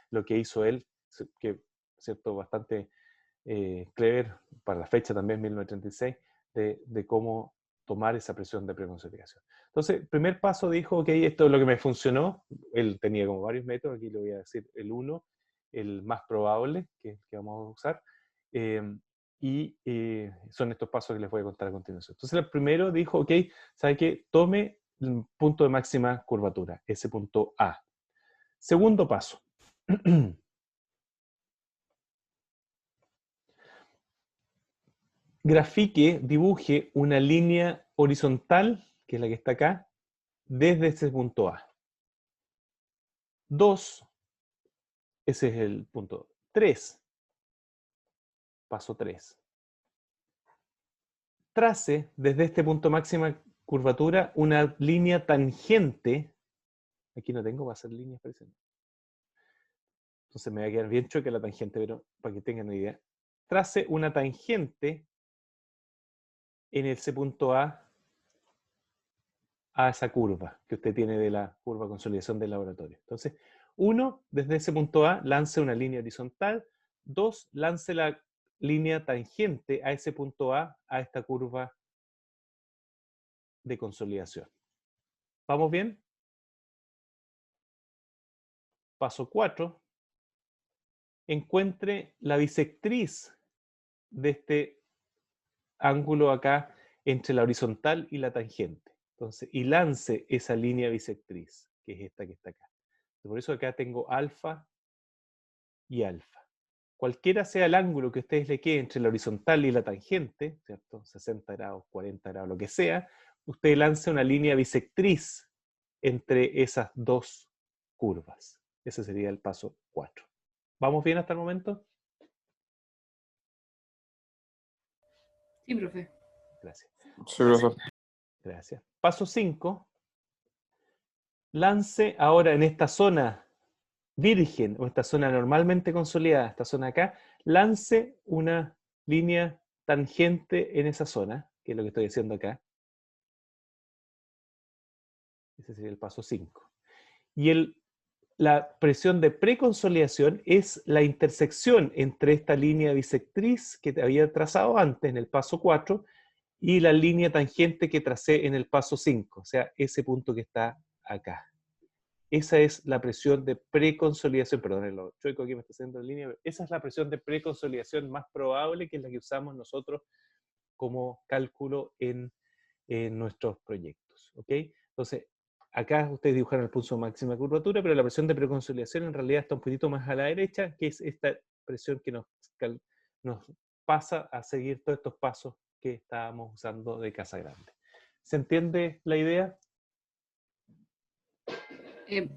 lo que hizo él, que, ¿cierto? Bastante clever para la fecha también, 1936, de cómo tomar esa presión de preconsolidación. Entonces, el primer paso dijo, ok, esto es lo que me funcionó. Él tenía como varios métodos, aquí le voy a decir el uno, el más probable que vamos a usar, y son estos pasos que les voy a contar a continuación. Entonces, el primero dijo, ok, ¿sabe qué? Tome el punto de máxima curvatura, ese punto A. Segundo paso. Grafique, dibuje una línea horizontal, que es la que está acá, desde ese punto A. 2, ese es el punto 3. Paso 3. Trace desde este punto máxima curvatura una línea tangente. Aquí no tengo, va a ser líneas presentes. Entonces me va a quedar bien chueca la tangente, pero para que tengan una idea. Trace una tangente en ese punto A esa curva que usted tiene de la curva de consolidación del laboratorio. Entonces, 1, desde ese punto A, lance una línea horizontal. 2, lance la línea tangente a ese punto A esta curva de consolidación. ¿Vamos bien? Paso 4. Encuentre la bisectriz de este ángulo acá entre la horizontal y la tangente. Entonces, y lance esa línea bisectriz, que es esta que está acá. Por eso acá tengo alfa y alfa. Cualquiera sea el ángulo que a ustedes le quede entre la horizontal y la tangente, ¿cierto? 60 grados, 40 grados, lo que sea, usted lance una línea bisectriz entre esas dos curvas. Ese sería el paso 4. ¿Vamos bien hasta el momento? Sí, profe. Gracias. Sí, profesor. Gracias. Paso 5. Lance ahora en esta zona virgen, o esta zona normalmente consolidada, esta zona acá, lance una línea tangente en esa zona, que es lo que estoy haciendo acá. Ese sería el paso 5. Y la presión de preconsolidación es la intersección entre esta línea bisectriz que te había trazado antes en el paso 4 y la línea tangente que tracé en el paso 5, o sea, ese punto que está acá. Esa es la presión de preconsolidación, perdón, lo chueco aquí me está haciendo en línea, esa es la presión de preconsolidación más probable, que es la que usamos nosotros como cálculo en nuestros proyectos, ¿ok? Entonces, acá ustedes dibujaron el punto de máxima curvatura, pero la presión de preconsolidación en realidad está un poquito más a la derecha, que es esta presión que nos pasa a seguir todos estos pasos que estábamos usando de Casagrande. ¿Se entiende la idea?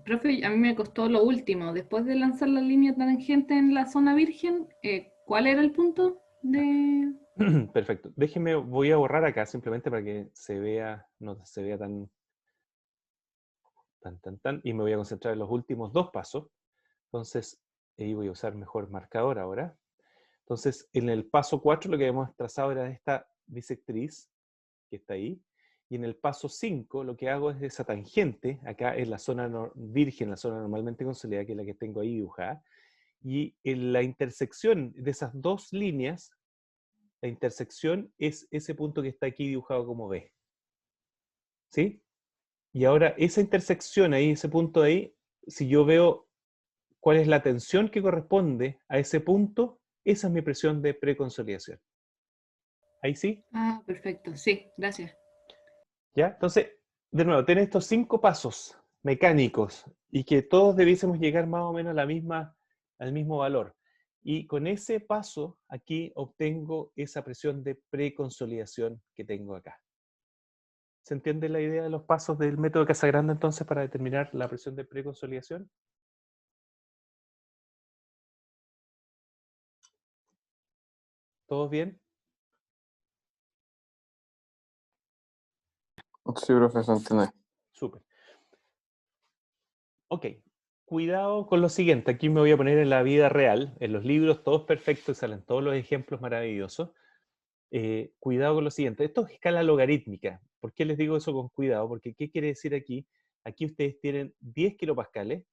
Profe, a mí me costó lo último. Después de lanzar la línea tangente en la zona virgen, ¿cuál era el punto de...? Perfecto. Déjeme, voy a borrar acá simplemente para que se vea, no se vea tan, y me voy a concentrar en los últimos dos pasos. Entonces, ahí voy a usar mejor marcador ahora. Entonces, en el paso 4 lo que habíamos trazado era esta bisectriz, que está ahí. Y en el paso 5 lo que hago es esa tangente, acá en la zona virgen, la zona normalmente consolidada, que es la que tengo ahí dibujada. Y en la intersección de esas dos líneas, la intersección es ese punto que está aquí dibujado como B. ¿Sí? Y ahora esa intersección ahí, ese punto ahí, si yo veo cuál es la tensión que corresponde a ese punto, esa es mi presión de preconsolidación. ¿Ahí sí? Ah, perfecto. Sí, gracias. ¿Ya? Entonces, de nuevo, tiene estos 5 pasos mecánicos y que todos debiésemos llegar más o menos al mismo valor. Y con ese paso, aquí obtengo esa presión de preconsolidación que tengo acá. ¿Se entiende la idea de los pasos del método Casagrande entonces para determinar la presión de preconsolidación? ¿Todos bien? Sí, profesor, entiendo. Súper. Ok, cuidado con lo siguiente. Aquí me voy a poner en la vida real. En los libros todos perfectos, salen todos los ejemplos maravillosos. Cuidado con lo siguiente. Esto es escala logarítmica. ¿Por qué les digo eso con cuidado? Porque ¿qué quiere decir aquí? Aquí ustedes tienen 10 kilopascales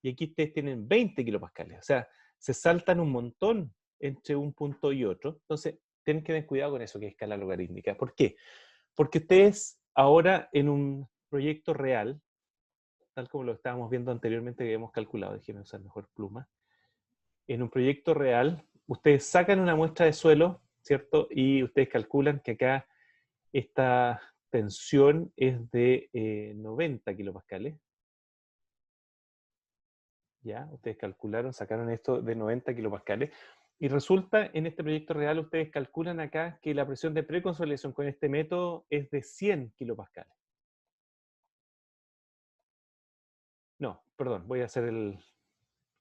y aquí ustedes tienen 20 kilopascales. O sea, se saltan un montón entre un punto y otro. Entonces, tienen que tener cuidado con eso que es escala logarítmica. ¿Por qué? Porque ustedes ahora en un proyecto real, tal como lo estábamos viendo anteriormente que habíamos calculado, déjenme usar mejor pluma, en un proyecto real, ustedes sacan una muestra de suelo, ¿cierto? Y ustedes calculan que acá esta tensión es de 90 kilopascales. ¿Ya? Ustedes calcularon, sacaron esto de 90 kilopascales. Y resulta, en este proyecto real, ustedes calculan acá que la presión de preconsolidación con este método es de 100 kilopascales. No, perdón, voy a hacer el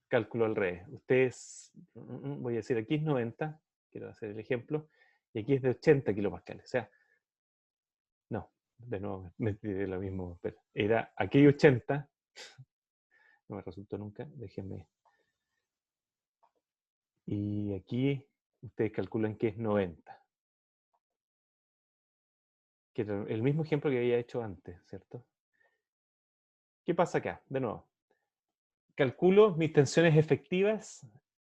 cálculo al revés. Ustedes, voy a decir, aquí es 90, quiero hacer el ejemplo, y aquí es de 80 kilopascales. O sea, no, de nuevo, me diré lo mismo. Pero era aquí 80, no me resultó nunca, déjenme. Y aquí ustedes calculan que es 90. Que era el mismo ejemplo que había hecho antes, ¿cierto? ¿Qué pasa acá? De nuevo, calculo mis tensiones efectivas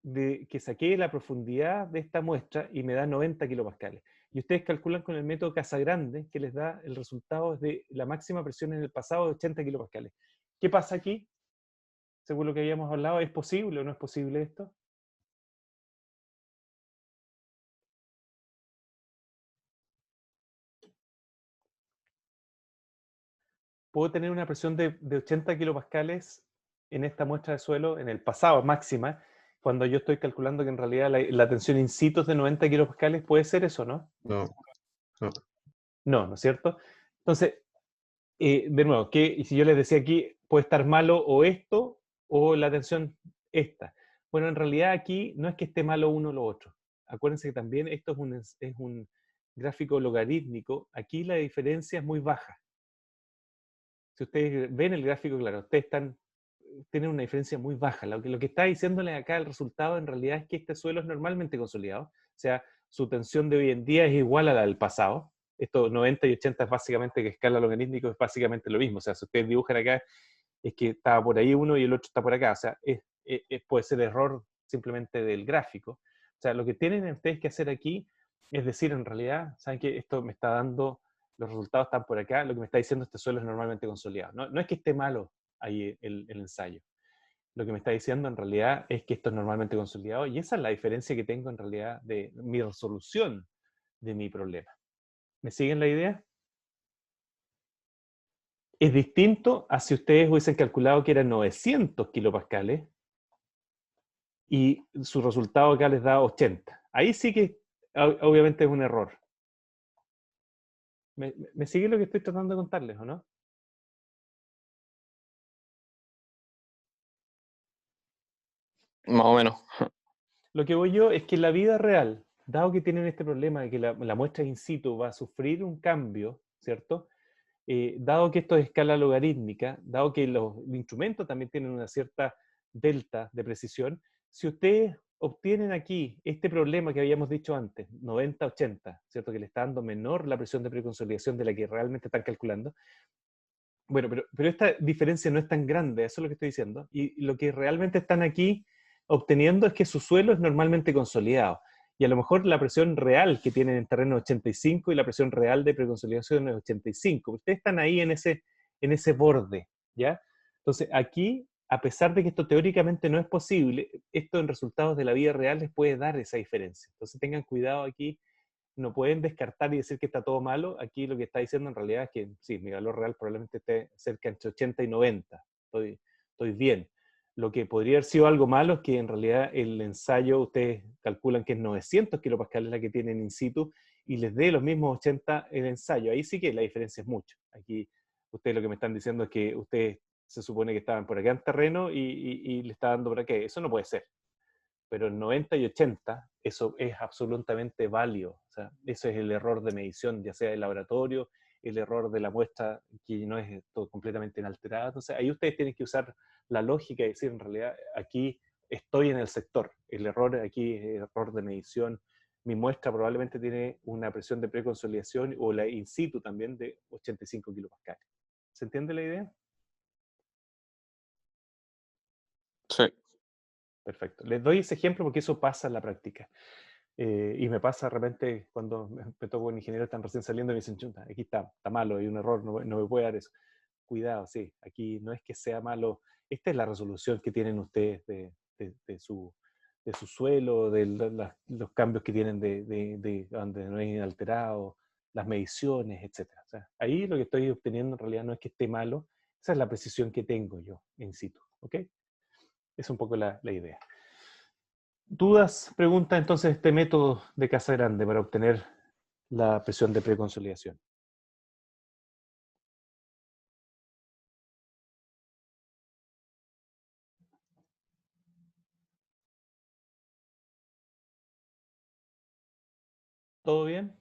de que saqué la profundidad de esta muestra y me da 90 kilopascales. Y ustedes calculan con el método Casagrande que les da el resultado de la máxima presión en el pasado de 80 kilopascales. ¿Qué pasa aquí? Según lo que habíamos hablado, ¿es posible o no es posible esto? Puedo tener una presión de 80 kilopascales en esta muestra de suelo, en el pasado máxima, cuando yo estoy calculando que en realidad la tensión in situ es de 90 kilopascales, ¿puede ser eso, no? No, no. No, ¿no es cierto? Entonces, de nuevo, y si yo les decía aquí, puede estar malo o esto, o la tensión esta. Bueno, en realidad aquí no es que esté malo uno o lo otro. Acuérdense que también esto es un gráfico logarítmico. Aquí la diferencia es muy baja. Si ustedes ven el gráfico, claro, ustedes tienen una diferencia muy baja. Lo que está diciéndole acá el resultado en realidad es que este suelo es normalmente consolidado. O sea, su tensión de hoy en día es igual a la del pasado. Esto 90 y 80 es básicamente, que escala logarítmico, es básicamente lo mismo. O sea, si ustedes dibujan acá, es que estaba por ahí uno y el otro está por acá. O sea, puede ser error simplemente del gráfico. O sea, lo que tienen ustedes que hacer aquí es decir, en realidad, ¿saben qué? Esto me está dando, los resultados están por acá, lo que me está diciendo este suelo es normalmente consolidado. No es que esté malo ahí el ensayo. Lo que me está diciendo en realidad es que esto es normalmente consolidado y esa es la diferencia que tengo en realidad de mi resolución de mi problema. ¿Me siguen la idea? Es distinto a si ustedes hubiesen calculado que eran 900 kilopascales y su resultado acá les da 80. Ahí sí que obviamente es un error. ¿Me sigue lo que estoy tratando de contarles o no? Más o menos. Lo que voy yo es que en la vida real, dado que tienen este problema de que la muestra in situ va a sufrir un cambio, ¿cierto? Dado que esto es escala logarítmica, dado que los instrumentos también tienen una cierta delta de precisión, si ustedes obtienen aquí este problema que habíamos dicho antes, 90-80, ¿cierto? Que le está dando menor la presión de preconsolidación de la que realmente están calculando. Bueno, pero esta diferencia no es tan grande, eso es lo que estoy diciendo. Y lo que realmente están aquí obteniendo es que su suelo es normalmente consolidado. Y a lo mejor la presión real que tienen en terreno es 85 y la presión real de preconsolidación es 85. Ustedes están ahí en ese borde, ¿ya? Entonces aquí, a pesar de que esto teóricamente no es posible, esto en resultados de la vida real les puede dar esa diferencia. Entonces tengan cuidado aquí, no pueden descartar y decir que está todo malo. Aquí lo que está diciendo en realidad es que sí, mi valor real probablemente esté cerca entre 80 y 90. Estoy bien. Lo que podría haber sido algo malo es que en realidad el ensayo, ustedes calculan que es 900 kilopascales la que tienen in situ y les dé los mismos 80 el ensayo. Ahí sí que la diferencia es mucho. Aquí ustedes lo que me están diciendo es que ustedes se supone que estaban por acá en terreno y le está dando por acá. Eso no puede ser. pero en 90 y 80 eso es absolutamente válido. O sea, eso es el error de medición, ya sea del laboratorio, el error de la muestra que no es todo completamente inalterada. Entonces, ahí ustedes tienen que usar la lógica y decir, en realidad, aquí estoy en el sector. El error aquí es error de medición. Mi muestra probablemente tiene una presión de preconsolidación o la in situ también de 85 kilopascales. ¿Se entiende la idea? Sí. Perfecto. Les doy ese ejemplo porque eso pasa en la práctica. Y me pasa de repente cuando me toco con ingenieros que están recién saliendo y me dicen, "Chuta, aquí está malo, hay un error, no me puede dar eso". Cuidado, sí, aquí no es que sea malo. Esta es la resolución que tienen ustedes de su suelo, de los cambios que tienen de donde no es inalterado, las mediciones, etc. O sea, ahí lo que estoy obteniendo en realidad no es que esté malo, esa es la precisión que tengo yo in situ. ¿Ok? Es un poco la idea. ¿Dudas, preguntas entonces este método de casa grande para obtener la presión de preconsolidación? ¿Todo bien?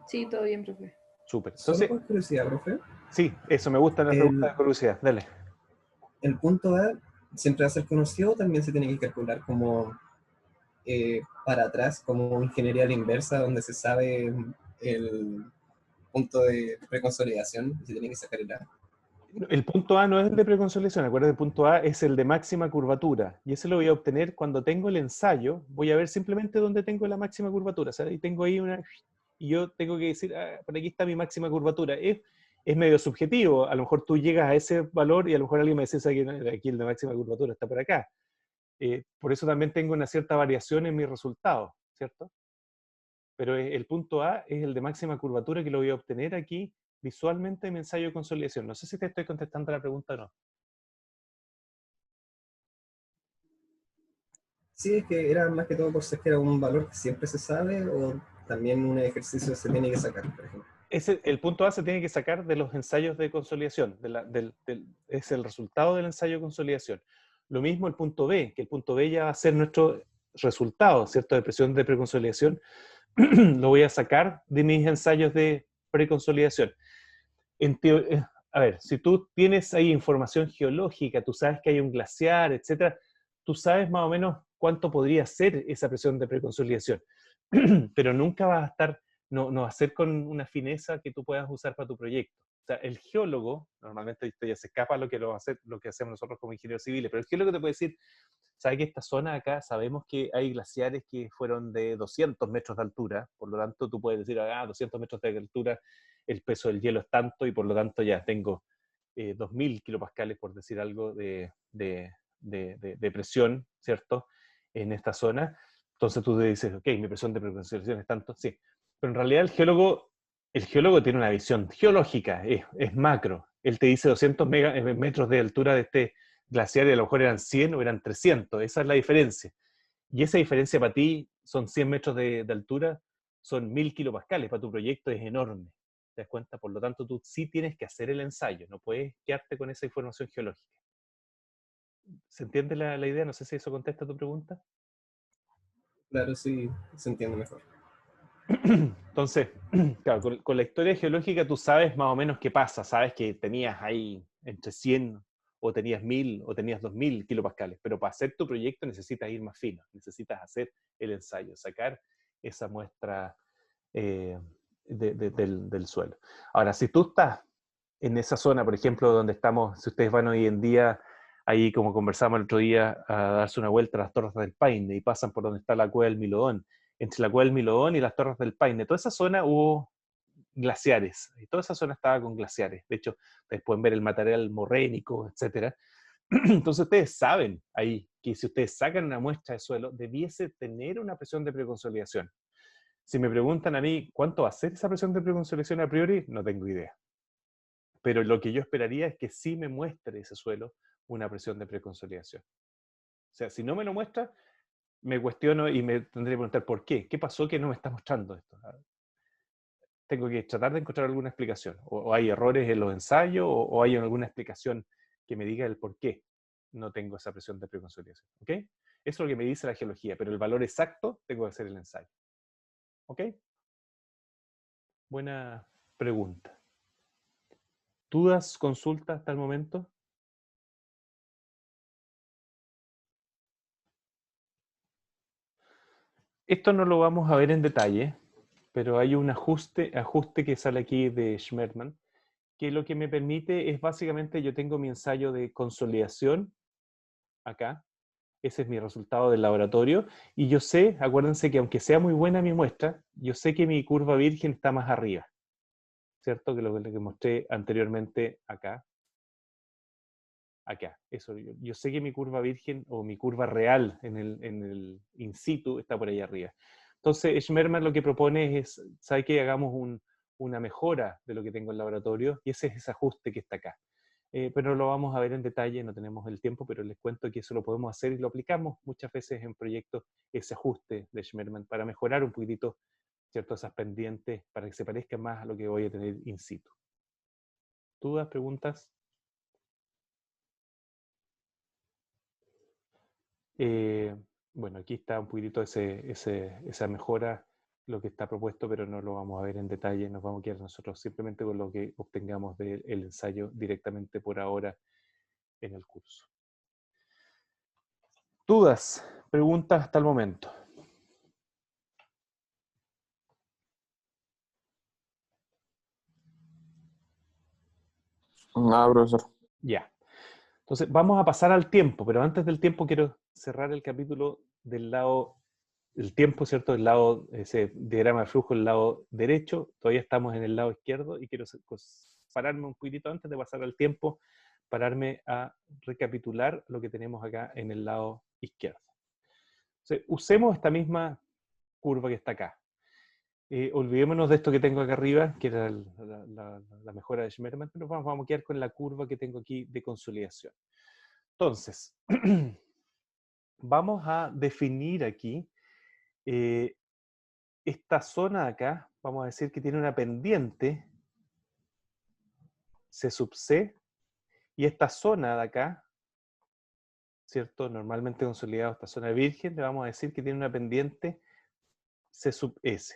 Sí, todo bien, profe. Súper. Solo Entonces, por curiosidad, profe. sí, eso, me gustan las preguntas de curiosidad. Dale. ¿El punto A siempre va a ser conocido o también se tiene que calcular como para atrás, como ingeniería a la inversa, donde se sabe el punto de preconsolidación y se tiene que sacar el A? El punto A no es el de preconsolidación, acuérdate, el punto A es el de máxima curvatura, y ese lo voy a obtener cuando tengo el ensayo, voy a ver simplemente dónde tengo la máxima curvatura, o sea, y tengo ahí una, y yo tengo que decir, por aquí está mi máxima curvatura. Es medio subjetivo, a lo mejor tú llegas a ese valor y a lo mejor alguien me dice, aquí el de máxima curvatura está por acá. Por eso también tengo una cierta variación en mis resultados, ¿cierto? Pero el punto A es el de máxima curvatura que lo voy a obtener aquí visualmente en mi ensayo de consolidación. No sé si te estoy contestando la pregunta o no. Sí, es que era más que todo por si es que era un valor que siempre se sabe o también un ejercicio se tiene que sacar, por ejemplo. El punto A se tiene que sacar de los ensayos de consolidación, es el resultado del ensayo de consolidación. Lo mismo el punto B, que el punto B ya va a ser nuestro resultado, ¿cierto? De presión de preconsolidación, lo voy a sacar de mis ensayos de preconsolidación. A ver, si tú tienes ahí información geológica, tú sabes que hay un glaciar, etcétera, tú sabes más o menos cuánto podría ser esa presión de preconsolidación, pero nunca vas a estar, no va a ser con una fineza que tú puedas usar para tu proyecto. O sea, el geólogo, normalmente esto ya se escapa a lo que hacemos nosotros como ingenieros civiles, pero el geólogo te puede decir, ¿sabe que esta zona acá, sabemos que hay glaciares que fueron de 200 metros de altura, por lo tanto tú puedes decir, 200 metros de altura, el peso del hielo es tanto y por lo tanto ya tengo 2000 kilopascales, por decir algo, de presión, ¿cierto? En esta zona. Entonces tú dices, ok, mi presión de preconsolidación es tanto, sí. Pero en realidad el geólogo tiene una visión geológica, es macro. Él te dice 200 metros de altura de este glaciar y a lo mejor eran 100 o eran 300. Esa es la diferencia. Y esa diferencia para ti son 100 metros de altura, son 1000 kilopascales. Para tu proyecto es enorme. ¿Te das cuenta? Por lo tanto, tú sí tienes que hacer el ensayo. No puedes quedarte con esa información geológica. ¿Se entiende la idea? No sé si eso contesta tu pregunta. Claro, sí, se entiende mejor. Entonces, claro, con la historia geológica tú sabes más o menos qué pasa. Sabes que tenías ahí entre 100 o tenías 1000 o tenías 2000 kilopascales, pero para hacer tu proyecto necesitas ir más fino, necesitas hacer el ensayo, sacar esa muestra del suelo. Ahora, si tú estás en esa zona, por ejemplo, donde estamos, si ustedes van hoy en día, ahí como conversamos el otro día, a darse una vuelta a las Torres del Paine y pasan por donde está la Cueva del Milodón, entre la Cueva del Milodón y las Torres del Paine, toda esa zona hubo glaciares, y toda esa zona estaba con glaciares. De hecho, ustedes pueden ver el material morrénico, etcétera. Entonces ustedes saben ahí que si ustedes sacan una muestra de suelo, debiese tener una presión de preconsolidación. Si me preguntan a mí cuánto va a ser esa presión de preconsolidación a priori, no tengo idea. Pero lo que yo esperaría es que sí me muestre ese suelo una presión de preconsolidación. O sea, si no me lo muestra, me cuestiono y me tendré que preguntar por qué. ¿Qué pasó que no me está mostrando esto? Tengo que tratar de encontrar alguna explicación. O hay errores en los ensayos, o hay alguna explicación que me diga el por qué no tengo esa presión de preconsolidación. ¿Ok? Eso es lo que me dice la geología, pero el valor exacto tengo que hacer el ensayo. ¿Ok? Buena pregunta. ¿Dudas, consultas hasta el momento? Esto no lo vamos a ver en detalle, pero hay un ajuste que sale aquí de Schmerman, que lo que me permite es básicamente, yo tengo mi ensayo de consolidación acá, ese es mi resultado del laboratorio, y yo sé, acuérdense que aunque sea muy buena mi muestra, yo sé que mi curva virgen está más arriba, ¿cierto? Que lo que mostré anteriormente acá. Acá, eso, yo sé que mi curva virgen o mi curva real en el in situ está por ahí arriba. Entonces, Schmerman lo que propone es, ¿sabe qué? Hagamos una mejora de lo que tengo en el laboratorio, y ese es ese ajuste que está acá. Pero lo vamos a ver en detalle, no tenemos el tiempo, pero les cuento que eso lo podemos hacer y lo aplicamos muchas veces en proyectos, ese ajuste de Schmerman, para mejorar un poquitito, ¿cierto? Esas pendientes, para que se parezca más a lo que voy a tener in situ. ¿Dudas, preguntas? Bueno, aquí está un poquitito esa mejora, lo que está propuesto, pero no lo vamos a ver en detalle, nos vamos a quedar nosotros simplemente con lo que obtengamos del ensayo directamente por ahora en el curso. ¿Dudas? ¿Preguntas hasta el momento? Nada, profesor. Ya. Entonces, vamos a pasar al tiempo, pero antes del tiempo quiero cerrar el capítulo del lado, el tiempo, ¿cierto? Del lado, ese diagrama de flujo, el lado derecho, todavía estamos en el lado izquierdo y quiero pararme un poquitito antes de pasar al tiempo, pararme a recapitular lo que tenemos acá en el lado izquierdo. Entonces, usemos esta misma curva que está acá. Olvidémonos de esto que tengo acá arriba, que era la mejora de Schmerman, pero vamos a quedar con la curva que tengo aquí de consolidación. Entonces, vamos a definir aquí esta zona de acá, vamos a decir que tiene una pendiente C sub C, y esta zona de acá, ¿cierto? Normalmente consolidado, esta zona virgen, le vamos a decir que tiene una pendiente C sub S.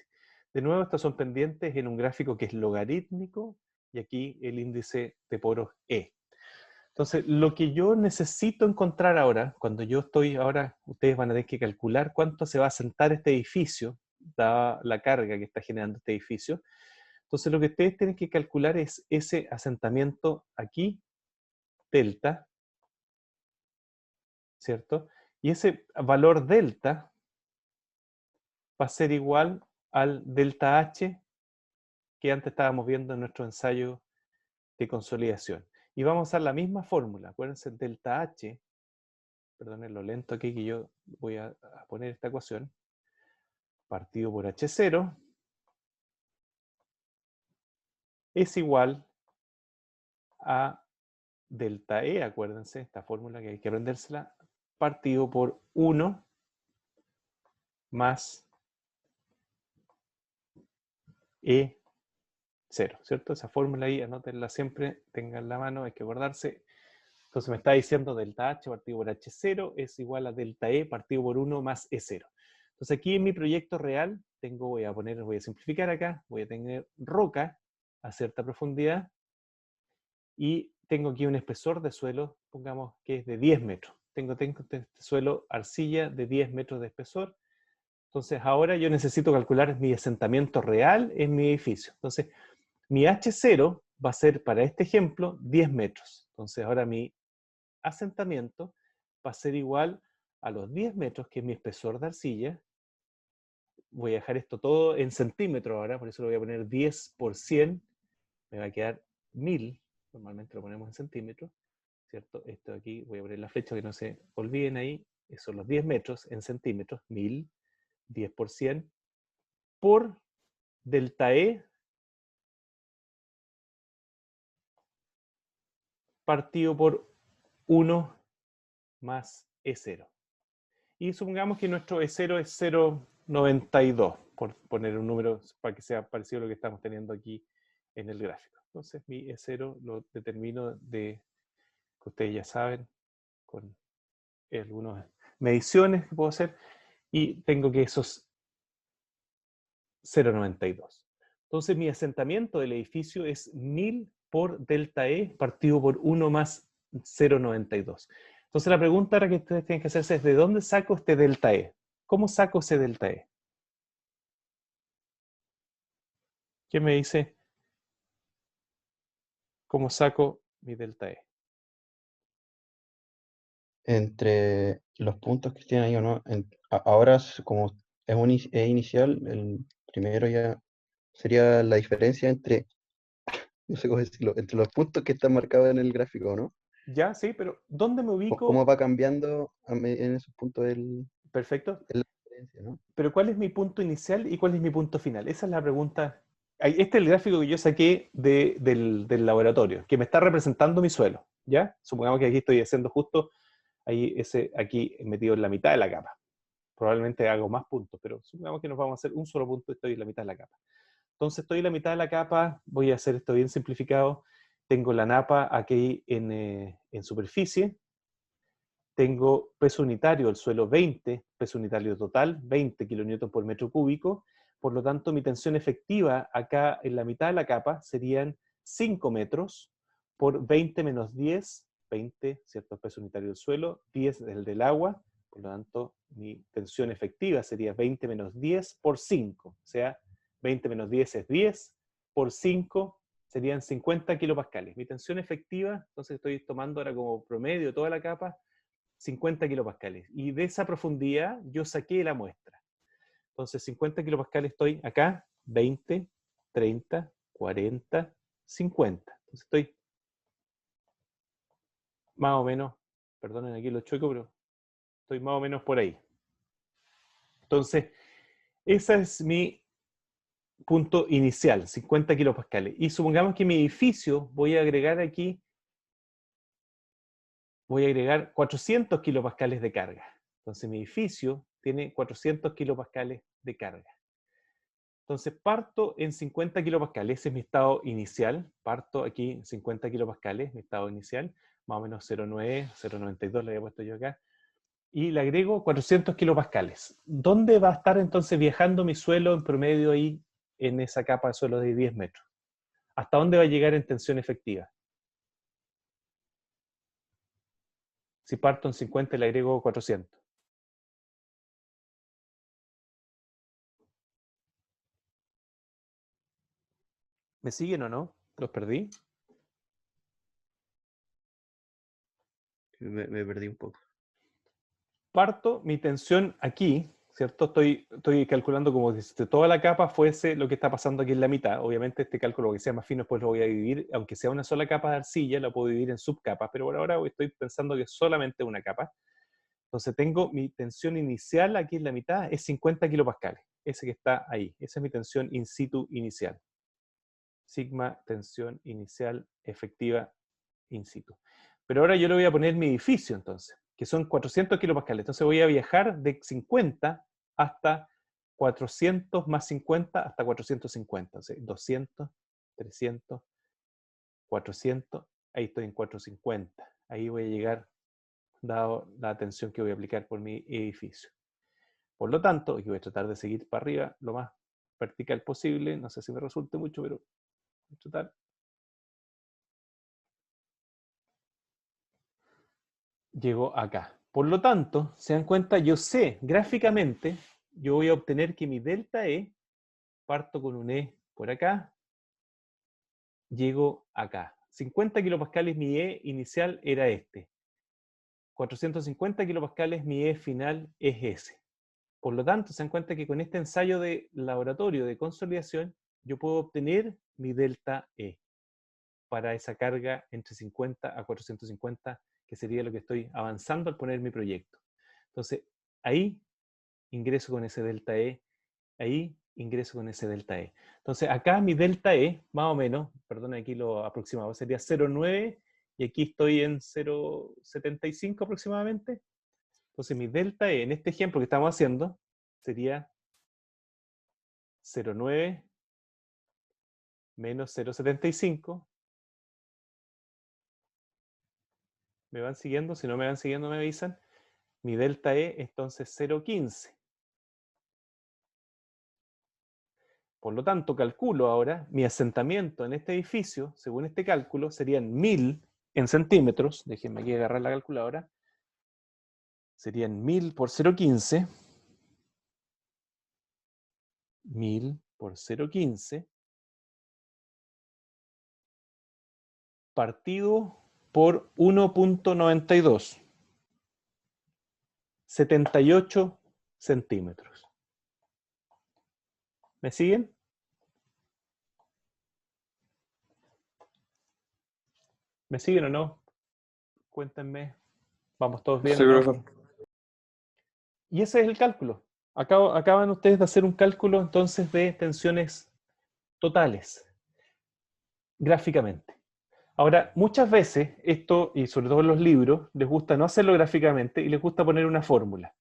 De nuevo, estas son pendientes en un gráfico que es logarítmico, y aquí el índice de poros E. Entonces, lo que yo necesito encontrar ahora, cuando yo estoy ahora, ustedes van a tener que calcular cuánto se va a asentar este edificio, dada la carga que está generando este edificio. Entonces, lo que ustedes tienen que calcular es ese asentamiento aquí, delta, ¿cierto? Y ese valor delta va a ser igual al delta H que antes estábamos viendo en nuestro ensayo de consolidación. Y vamos a usar la misma fórmula. Acuérdense, delta H, perdonen lo lento aquí que yo voy a poner esta ecuación, partido por H0 es igual a delta E, acuérdense, esta fórmula que hay que aprendérsela, partido por 1 más E0, ¿cierto? Esa fórmula ahí, anótenla siempre, tengan la mano, hay que acordarse. Entonces me está diciendo delta H partido por H0 es igual a delta E partido por 1 más E0. Entonces aquí en mi proyecto real, voy a simplificar acá, voy a tener roca a cierta profundidad, y tengo aquí un espesor de suelo, pongamos que es de 10 metros. Tengo este suelo arcilla de 10 metros de espesor. Entonces ahora yo necesito calcular mi asentamiento real en mi edificio. Entonces mi H0 va a ser, para este ejemplo, 10 metros. Entonces ahora mi asentamiento va a ser igual a los 10 metros, que es mi espesor de arcilla. Voy a dejar esto todo en centímetros ahora, por eso lo voy a poner 10 por 100. Me va a quedar 1000. Normalmente lo ponemos en centímetros, ¿cierto? Esto aquí, voy a poner la flecha que no se olviden ahí. Son los 10 metros en centímetros, 1000, 10 por 100, por delta E partido por 1 más E0. Y supongamos que nuestro E0 es 0,92, por poner un número para que sea parecido a lo que estamos teniendo aquí en el gráfico. Entonces mi E0 lo determino que ustedes ya saben, con algunas mediciones que puedo hacer, y tengo que esos 0,92. Entonces mi asentamiento del edificio es 1000 por delta E partido por 1 más 0,92. Entonces la pregunta ahora que ustedes tienen que hacerse es, ¿de dónde saco este delta E? ¿Cómo saco ese delta E? ¿Quién me dice cómo saco mi delta E? Entre los puntos que tienen ahí o no. Ahora, como es un E inicial, el primero ya sería la diferencia entre, no sé cómo decirlo, entre los puntos que están marcados en el gráfico, ¿no? Ya, sí, pero ¿dónde me ¿Cómo ubico? va cambiando en esos puntos Perfecto. la diferencia, ¿no? Pero ¿cuál es mi punto inicial y cuál es mi punto final? Esa es la pregunta. Este es el gráfico que yo saqué del laboratorio, que me está representando mi suelo, ¿ya? Supongamos que aquí estoy haciendo justo ahí aquí metido en la mitad de la capa. Probablemente hago más puntos, pero supongamos que nos vamos a hacer un solo punto y estoy en la mitad de la capa. Entonces estoy en la mitad de la capa, voy a hacer esto bien simplificado. Tengo la napa aquí en superficie, tengo peso unitario del suelo 20, peso unitario total 20 kN por metro cúbico, por lo tanto mi tensión efectiva acá en la mitad de la capa serían 5 metros por 20 menos 10, 20, ¿cierto? Peso unitario del suelo, 10 del agua, por lo tanto mi tensión efectiva sería 20 menos 10 por 5, o sea, 20 menos 10 es 10, por 5 serían 50 kilopascales. Mi tensión efectiva, entonces estoy tomando ahora como promedio toda la capa, 50 kilopascales. Y de esa profundidad yo saqué la muestra. Entonces 50 kilopascales estoy acá, 20, 30, 40, 50. Entonces estoy más o menos, perdonen aquí lo chueco, pero estoy más o menos por ahí. Entonces, ese es mi punto inicial, 50 kilopascales. Y supongamos que mi edificio voy a agregar aquí, voy a agregar 400 kilopascales de carga. Entonces mi edificio tiene 400 kilopascales de carga. Entonces parto en 50 kilopascales, ese es mi estado inicial, parto aquí en 50 kilopascales, mi estado inicial, más o menos 0,9, 0,92 le había puesto yo acá, y le agrego 400 kilopascales. ¿Dónde va a estar entonces viajando mi suelo en promedio ahí en esa capa de suelo de 10 metros? ¿Hasta dónde va a llegar en tensión efectiva? Si parto en 50 y le agrego 400. ¿Me siguen o no? ¿Los perdí? Me perdí un poco. Parto mi tensión aquí, ¿cierto? Estoy calculando como si toda la capa fuese lo que está pasando aquí en la mitad. Obviamente este cálculo, que sea más fino, después lo voy a dividir, aunque sea una sola capa de arcilla, la puedo dividir en subcapas, pero por ahora estoy pensando que es solamente una capa. Entonces tengo mi tensión inicial aquí en la mitad, es 50 kilopascales, ese que está ahí. Esa es mi tensión in situ inicial. Sigma tensión inicial efectiva in situ. Pero ahora yo le voy a poner mi edificio entonces, que son 400 kilopascales. Entonces voy a viajar de 50 hasta 400 más 50 hasta 450. O sea, 200, 300, 400, ahí estoy en 450. Ahí voy a llegar, dado la tensión que voy a aplicar por mi edificio. Por lo tanto, aquí voy a tratar de seguir para arriba lo más vertical posible. No sé si me resulte mucho, pero voy a tratar. Llegó acá. Por lo tanto, se dan cuenta, yo sé gráficamente, yo voy a obtener que mi delta E, parto con un E por acá, llego acá. 50 kilopascales mi E inicial era este. 450 kilopascales mi E final es ese. Por lo tanto, se dan cuenta que con este ensayo de laboratorio de consolidación, yo puedo obtener mi delta E para esa carga entre 50 a 450, que sería lo que estoy avanzando al poner mi proyecto. Entonces, ahí ingreso con ese delta E, ahí ingreso con ese delta E. Entonces, acá mi delta E, más o menos, perdón, aquí lo aproximado, sería 0,9 y aquí estoy en 0,75 aproximadamente. Entonces, mi delta E, en este ejemplo que estamos haciendo, sería 0,9 menos 0,75 ¿Me van siguiendo? Si no me van siguiendo, me avisan. Mi delta E, entonces 0,15. Por lo tanto, calculo ahora mi asentamiento en este edificio, según este cálculo, serían 1000 en centímetros. Déjenme aquí agarrar la calculadora. Serían 1000 por 0,15. 1000 por 0,15. Partido por 1,92. 78 centímetros. ¿Me siguen? ¿Me siguen o no? Cuéntenme. ¿Vamos todos bien Sí, o no? profesor. Y ese es el cálculo. Acaban ustedes de hacer un cálculo entonces de tensiones totales, gráficamente. Ahora, muchas veces esto, y sobre todo en los libros, les gusta no hacerlo gráficamente y les gusta poner una fórmula.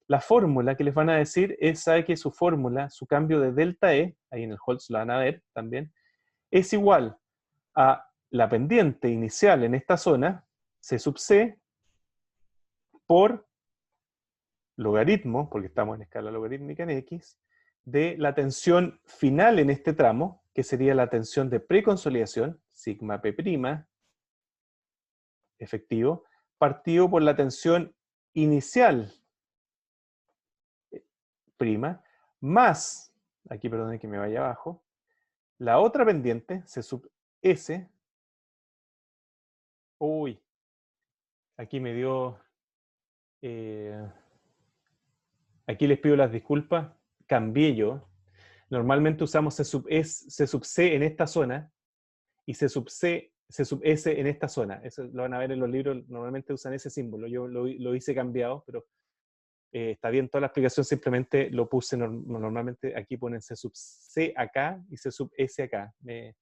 La fórmula que les van a decir es, sabe que su fórmula, su cambio de delta E, ahí en el Holtz lo van a ver también, es igual a la pendiente inicial en esta zona, C sub C, por logaritmo, porque estamos en escala logarítmica en X, de la tensión final en este tramo, que sería la tensión de preconsolidación, sigma P', efectivo, partido por la tensión inicial, prima, más, aquí perdonen que me vaya abajo, la otra pendiente, C sub S, uy, aquí me dio, aquí les pido las disculpas, cambié yo. Normalmente usamos C sub C en esta zona y C sub S en esta zona. Eso lo van a ver en los libros, normalmente usan ese símbolo. Yo lo hice cambiado, pero está bien toda la explicación, simplemente lo puse normalmente, aquí ponen C sub C acá y C sub S acá. Me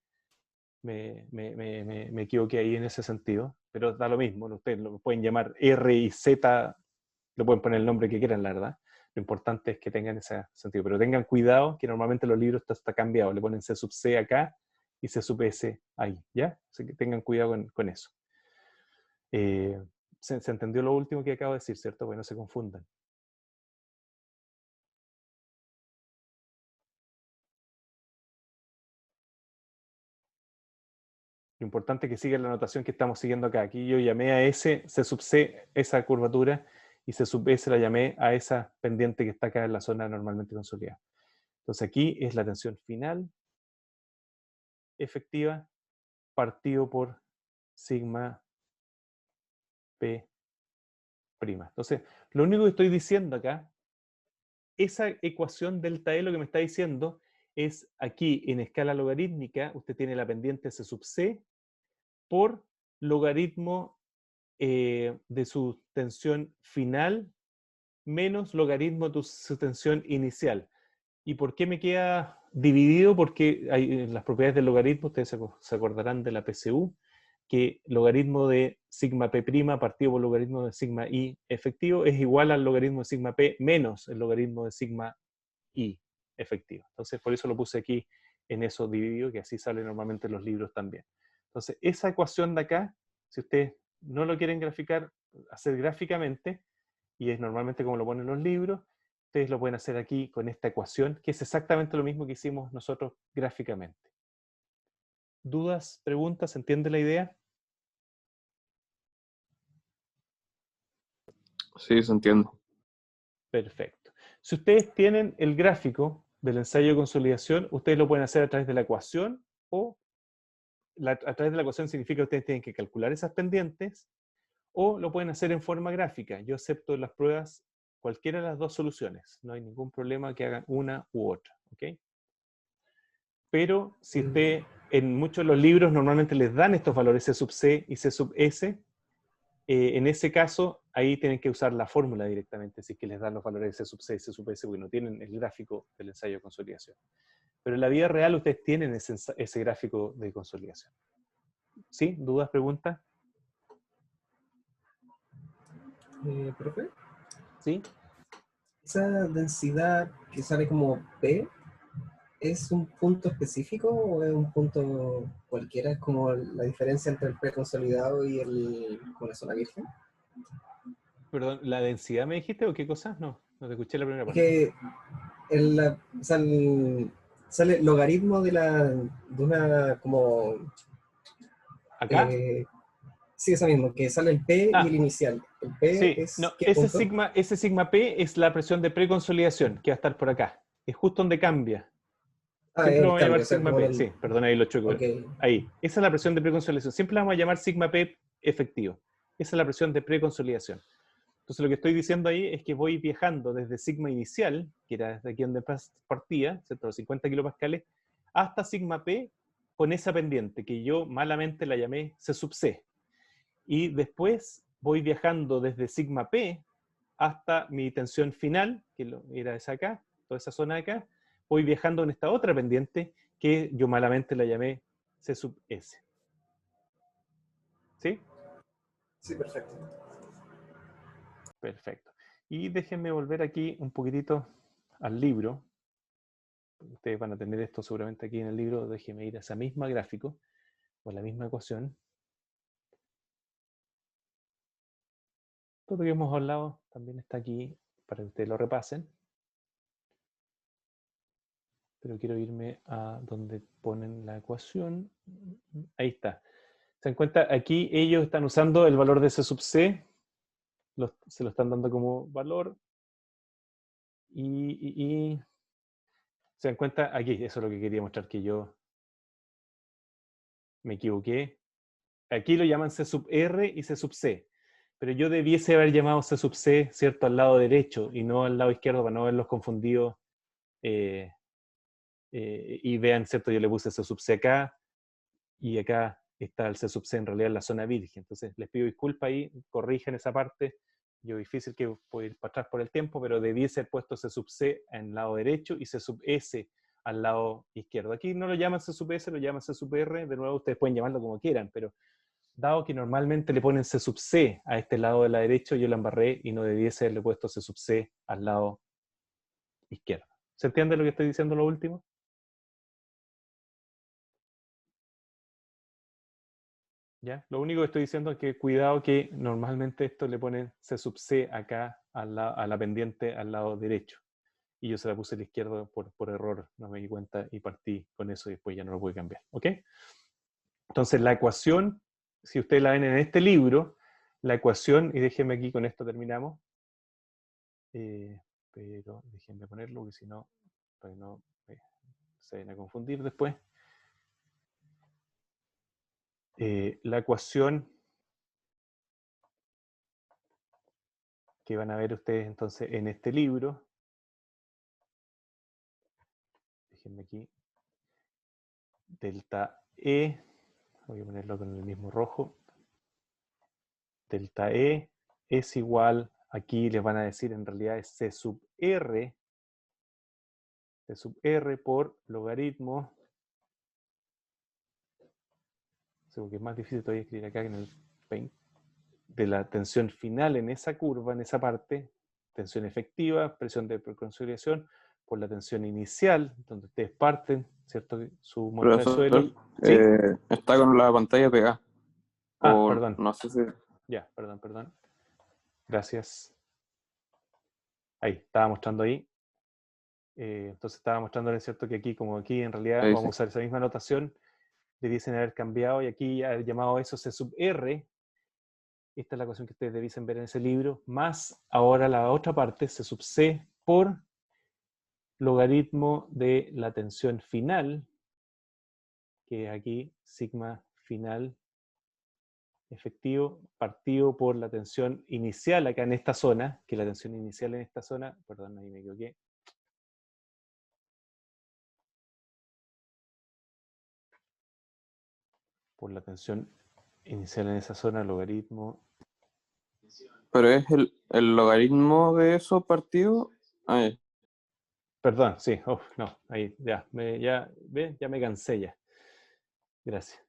equivoqué ahí en ese sentido, pero da lo mismo, ustedes lo pueden llamar R y Z, lo pueden poner el nombre que quieran, la verdad. Lo importante es que tengan ese sentido, pero tengan cuidado que normalmente los libros está cambiado, le ponen C sub C acá y C sub S ahí, ¿ya? Así que tengan cuidado con eso. ¿Se entendió lo último que acabo de decir, cierto? Bueno, no se confundan. Lo importante es que sigan la notación que estamos siguiendo acá. Aquí yo llamé a C sub C, esa curvatura, y C sub S la llamé a esa pendiente que está acá en la zona normalmente consolidada. Entonces aquí es la tensión final efectiva partido por sigma P'. Entonces, lo único que estoy diciendo acá, esa ecuación delta E lo que me está diciendo es aquí en escala logarítmica, usted tiene la pendiente C sub C por logaritmo de su tensión final menos logaritmo de su tensión inicial. ¿Y por qué me queda dividido? Porque hay las propiedades del logaritmo, ustedes se acordarán de la PCU, que logaritmo de sigma P' partido por logaritmo de sigma I efectivo es igual al logaritmo de sigma P menos el logaritmo de sigma I efectivo. Entonces, por eso lo puse aquí en eso dividido, que así sale normalmente en los libros también. Entonces, esa ecuación de acá, si ustedes no lo quieren graficar, hacer gráficamente, y es normalmente como lo ponen los libros, ustedes lo pueden hacer aquí con esta ecuación, que es exactamente lo mismo que hicimos nosotros gráficamente. ¿Dudas, preguntas? ¿Se entiende la idea? Sí, se entiende. Perfecto. Si ustedes tienen el gráfico del ensayo de consolidación, ustedes lo pueden hacer a través de la ecuación o a través de la ecuación significa que ustedes tienen que calcular esas pendientes o lo pueden hacer en forma gráfica. Yo acepto en las pruebas cualquiera de las dos soluciones. No hay ningún problema que hagan una u otra. ¿Ok? Pero si usted, en muchos de los libros normalmente les dan estos valores C sub C y C sub S, en ese caso, ahí tienen que usar la fórmula directamente, si es que les dan los valores de C sub C y C sub S, porque no tienen el gráfico del ensayo de consolidación. Pero en la vida real ustedes tienen ese gráfico de consolidación. ¿Sí? ¿Dudas, preguntas? ¿Profe? ¿Sí? Esa densidad que sale como P, ¿Es un punto específico o es un punto cualquiera? ¿Es como la diferencia entre el preconsolidado y con la zona virgen? Perdón, ¿la densidad me dijiste o qué cosa? No, no te escuché la primera Es parte. que o sea, sale logaritmo de una como... ¿Acá? sí, eso mismo, que sale el P y el Ah, inicial. ¿El P sí, no, es qué punto? ese sigma P es la presión de preconsolidación, que va a estar por acá. Es justo donde cambia. Ah, es Siempre lo el vamos a llamar cambio, o sea, sigma como P. el... Sí, perdón, ahí lo choco. Ok, Ahí. Esa es la presión de preconsolidación. Siempre la vamos a llamar sigma P efectivo. Esa es la presión de preconsolidación. Entonces lo que estoy diciendo ahí es que voy viajando desde sigma inicial, que era desde aquí donde partía, ¿cierto? Los 50 kilopascales, hasta sigma P con esa pendiente, que yo malamente la llamé C sub C. Y después voy viajando desde sigma P hasta mi tensión final, que era esa acá, toda esa zona de acá. Voy viajando en esta otra pendiente, que yo malamente la llamé C sub S. ¿Sí? sí, perfecto. Perfecto. Y déjenme volver aquí un poquitito al libro. Ustedes van a tener esto seguramente aquí en el libro. Déjenme ir a esa misma gráfico o a la misma ecuación. Todo lo que hemos hablado también está aquí para que ustedes lo repasen. Pero quiero irme a donde ponen la ecuación. Ahí está. ¿Se dan cuenta? Aquí ellos están usando el valor de C sub C. Se lo están dando como valor. Y se dan cuenta, aquí, eso es lo que quería mostrar, que yo me equivoqué. Aquí lo llaman C sub R y C sub C. Pero yo debiese haber llamado C sub C, ¿cierto?, al lado derecho y no al lado izquierdo para no haberlos confundido. eh, y vean, ¿cierto? Yo le puse C sub C acá y acá está el C sub C en realidad en la zona virgen. Entonces les pido disculpas ahí, corrijan esa parte. Yo difícil que puedo ir para atrás por el tiempo, pero debiese haber puesto C sub C en el lado derecho y C sub S al lado izquierdo. Aquí no lo llaman C sub S, lo llaman C sub R. De nuevo, ustedes pueden llamarlo como quieran, pero dado que normalmente le ponen C sub C a este lado de la derecha, yo la embarré y no debiese haberle puesto C sub C al lado izquierdo. ¿Se entiende lo que estoy diciendo lo último? ¿Ya? Lo único que estoy diciendo es que cuidado que normalmente esto le ponen C sub C acá a la pendiente al lado derecho. Y yo se la puse al izquierdo por error, no me di cuenta y partí con eso y después ya no lo pude cambiar. ¿Ok? Entonces la ecuación, si ustedes la ven en este libro, la ecuación, y déjenme aquí con esto terminamos, pero déjenme ponerlo porque si no, pues no se van a confundir después. La ecuación que van a ver ustedes entonces en este libro, déjenme aquí, delta E, voy a ponerlo con el mismo rojo, delta E es igual, aquí les van a decir en realidad es C sub R por logaritmo, seguro que es más difícil todavía escribir acá en el Paint, de la tensión final en esa curva, en esa parte, tensión efectiva, presión de preconsolidación, por la tensión inicial, donde ustedes parten, ¿cierto? Su muestra de Profesor, suelo. ¿Sí? está con la pantalla pegada. Ah, O perdón. no sé si... Ya, perdón. Gracias. Ahí, estaba mostrando ahí. Entonces estaba mostrándoles, ¿cierto? Que aquí, como aquí en realidad Ahí vamos sí. a usar esa misma notación, debiesen haber cambiado y aquí haber llamado eso C sub R. Esta es la ecuación que ustedes debiesen ver en ese libro, más ahora la otra parte, C sub C por logaritmo de la tensión final, que es aquí sigma final efectivo, partido por la tensión inicial acá en esta zona, que la tensión inicial en esta zona, perdón, ahí me equivoqué, por la tensión inicial en esa zona, logaritmo. Pero es el logaritmo de esos partidos. Ahí. Perdón, sí, no, ahí, ya me cansé ya. Gracias.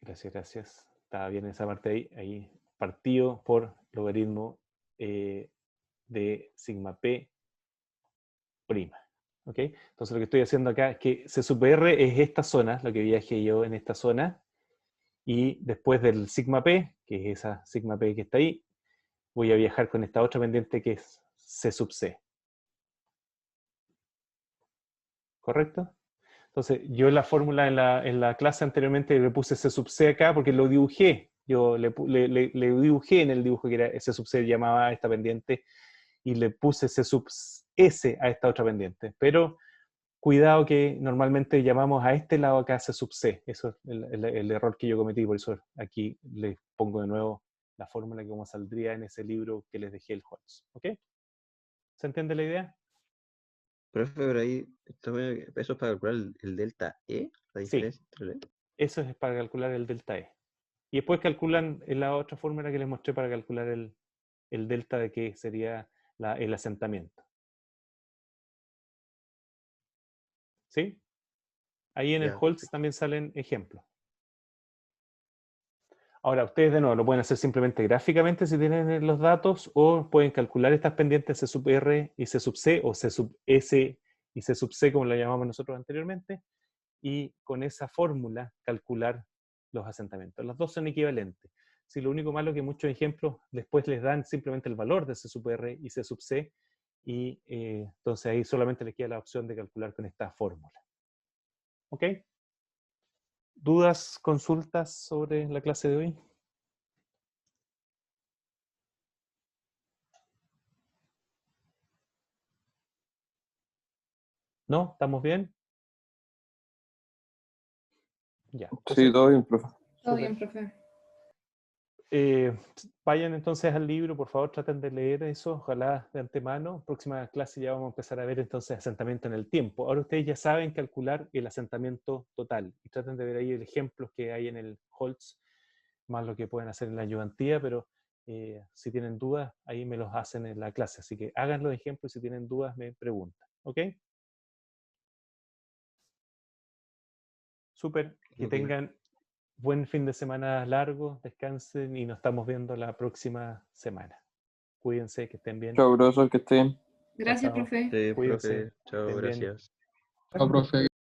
Gracias. Estaba bien esa parte ahí partido por logaritmo de sigma P prima. ¿Ok? Entonces lo que estoy haciendo acá es que C sub R es esta zona, lo que viaje yo en esta zona, y después del sigma P, que es esa sigma P que está ahí, voy a viajar con esta otra pendiente que es C sub C. ¿Correcto? Entonces, yo en la fórmula en la clase anteriormente le puse C sub C acá porque lo dibujé. Yo le dibujé en el dibujo que era C sub C, llamaba a esta pendiente, y le puse C sub S a esta otra pendiente. Pero cuidado que normalmente llamamos a este lado acá C sub C. Eso es el error que yo cometí, por eso aquí les pongo de nuevo la fórmula que como saldría en ese libro que les dejé el Holtz. ¿Ok? ¿Se entiende la idea? Profe, pero ahí, eso es para calcular el delta E, la Sí. diferencia entre E. Eso es para calcular el delta E. Y después calculan en la otra fórmula que les mostré para calcular el delta de que sería el asentamiento. ¿Sí? Ahí en el Ya, Holtz perfecto. también salen ejemplos. Ahora, ustedes de nuevo lo pueden hacer simplemente gráficamente si tienen los datos, o pueden calcular estas pendientes C sub R y C sub C, o C sub S y C sub C, como la llamamos nosotros anteriormente, y con esa fórmula calcular los asentamientos. Los dos son equivalentes. Si lo único malo es que muchos ejemplos después les dan simplemente el valor de C sub R y C sub C, y entonces ahí solamente les queda la opción de calcular con esta fórmula. ¿Ok? ¿Dudas, consultas sobre la clase de hoy? ¿No? ¿Estamos bien? Ya. Sí, Entonces, todo bien, profe. Todo súper. bien, profe. Vayan entonces al libro, por favor, traten de leer eso, ojalá de antemano. Próxima clase ya vamos a empezar a ver entonces asentamiento en el tiempo. Ahora ustedes ya saben calcular el asentamiento total, y traten de ver ahí el ejemplos que hay en el Holtz, más lo que pueden hacer en la ayudantía, pero si tienen dudas, ahí me los hacen en la clase. Así que hagan los ejemplos y si tienen dudas me preguntan. ¿Ok? Súper, que Ok. tengan buen fin de semana largo, descansen y nos estamos viendo la próxima semana. Cuídense, que estén bien. Chao, profesor, que estén. Gracias, Chao. profe. Sí, Cuídense, profe, chao, estén bien. gracias. Chao, profe.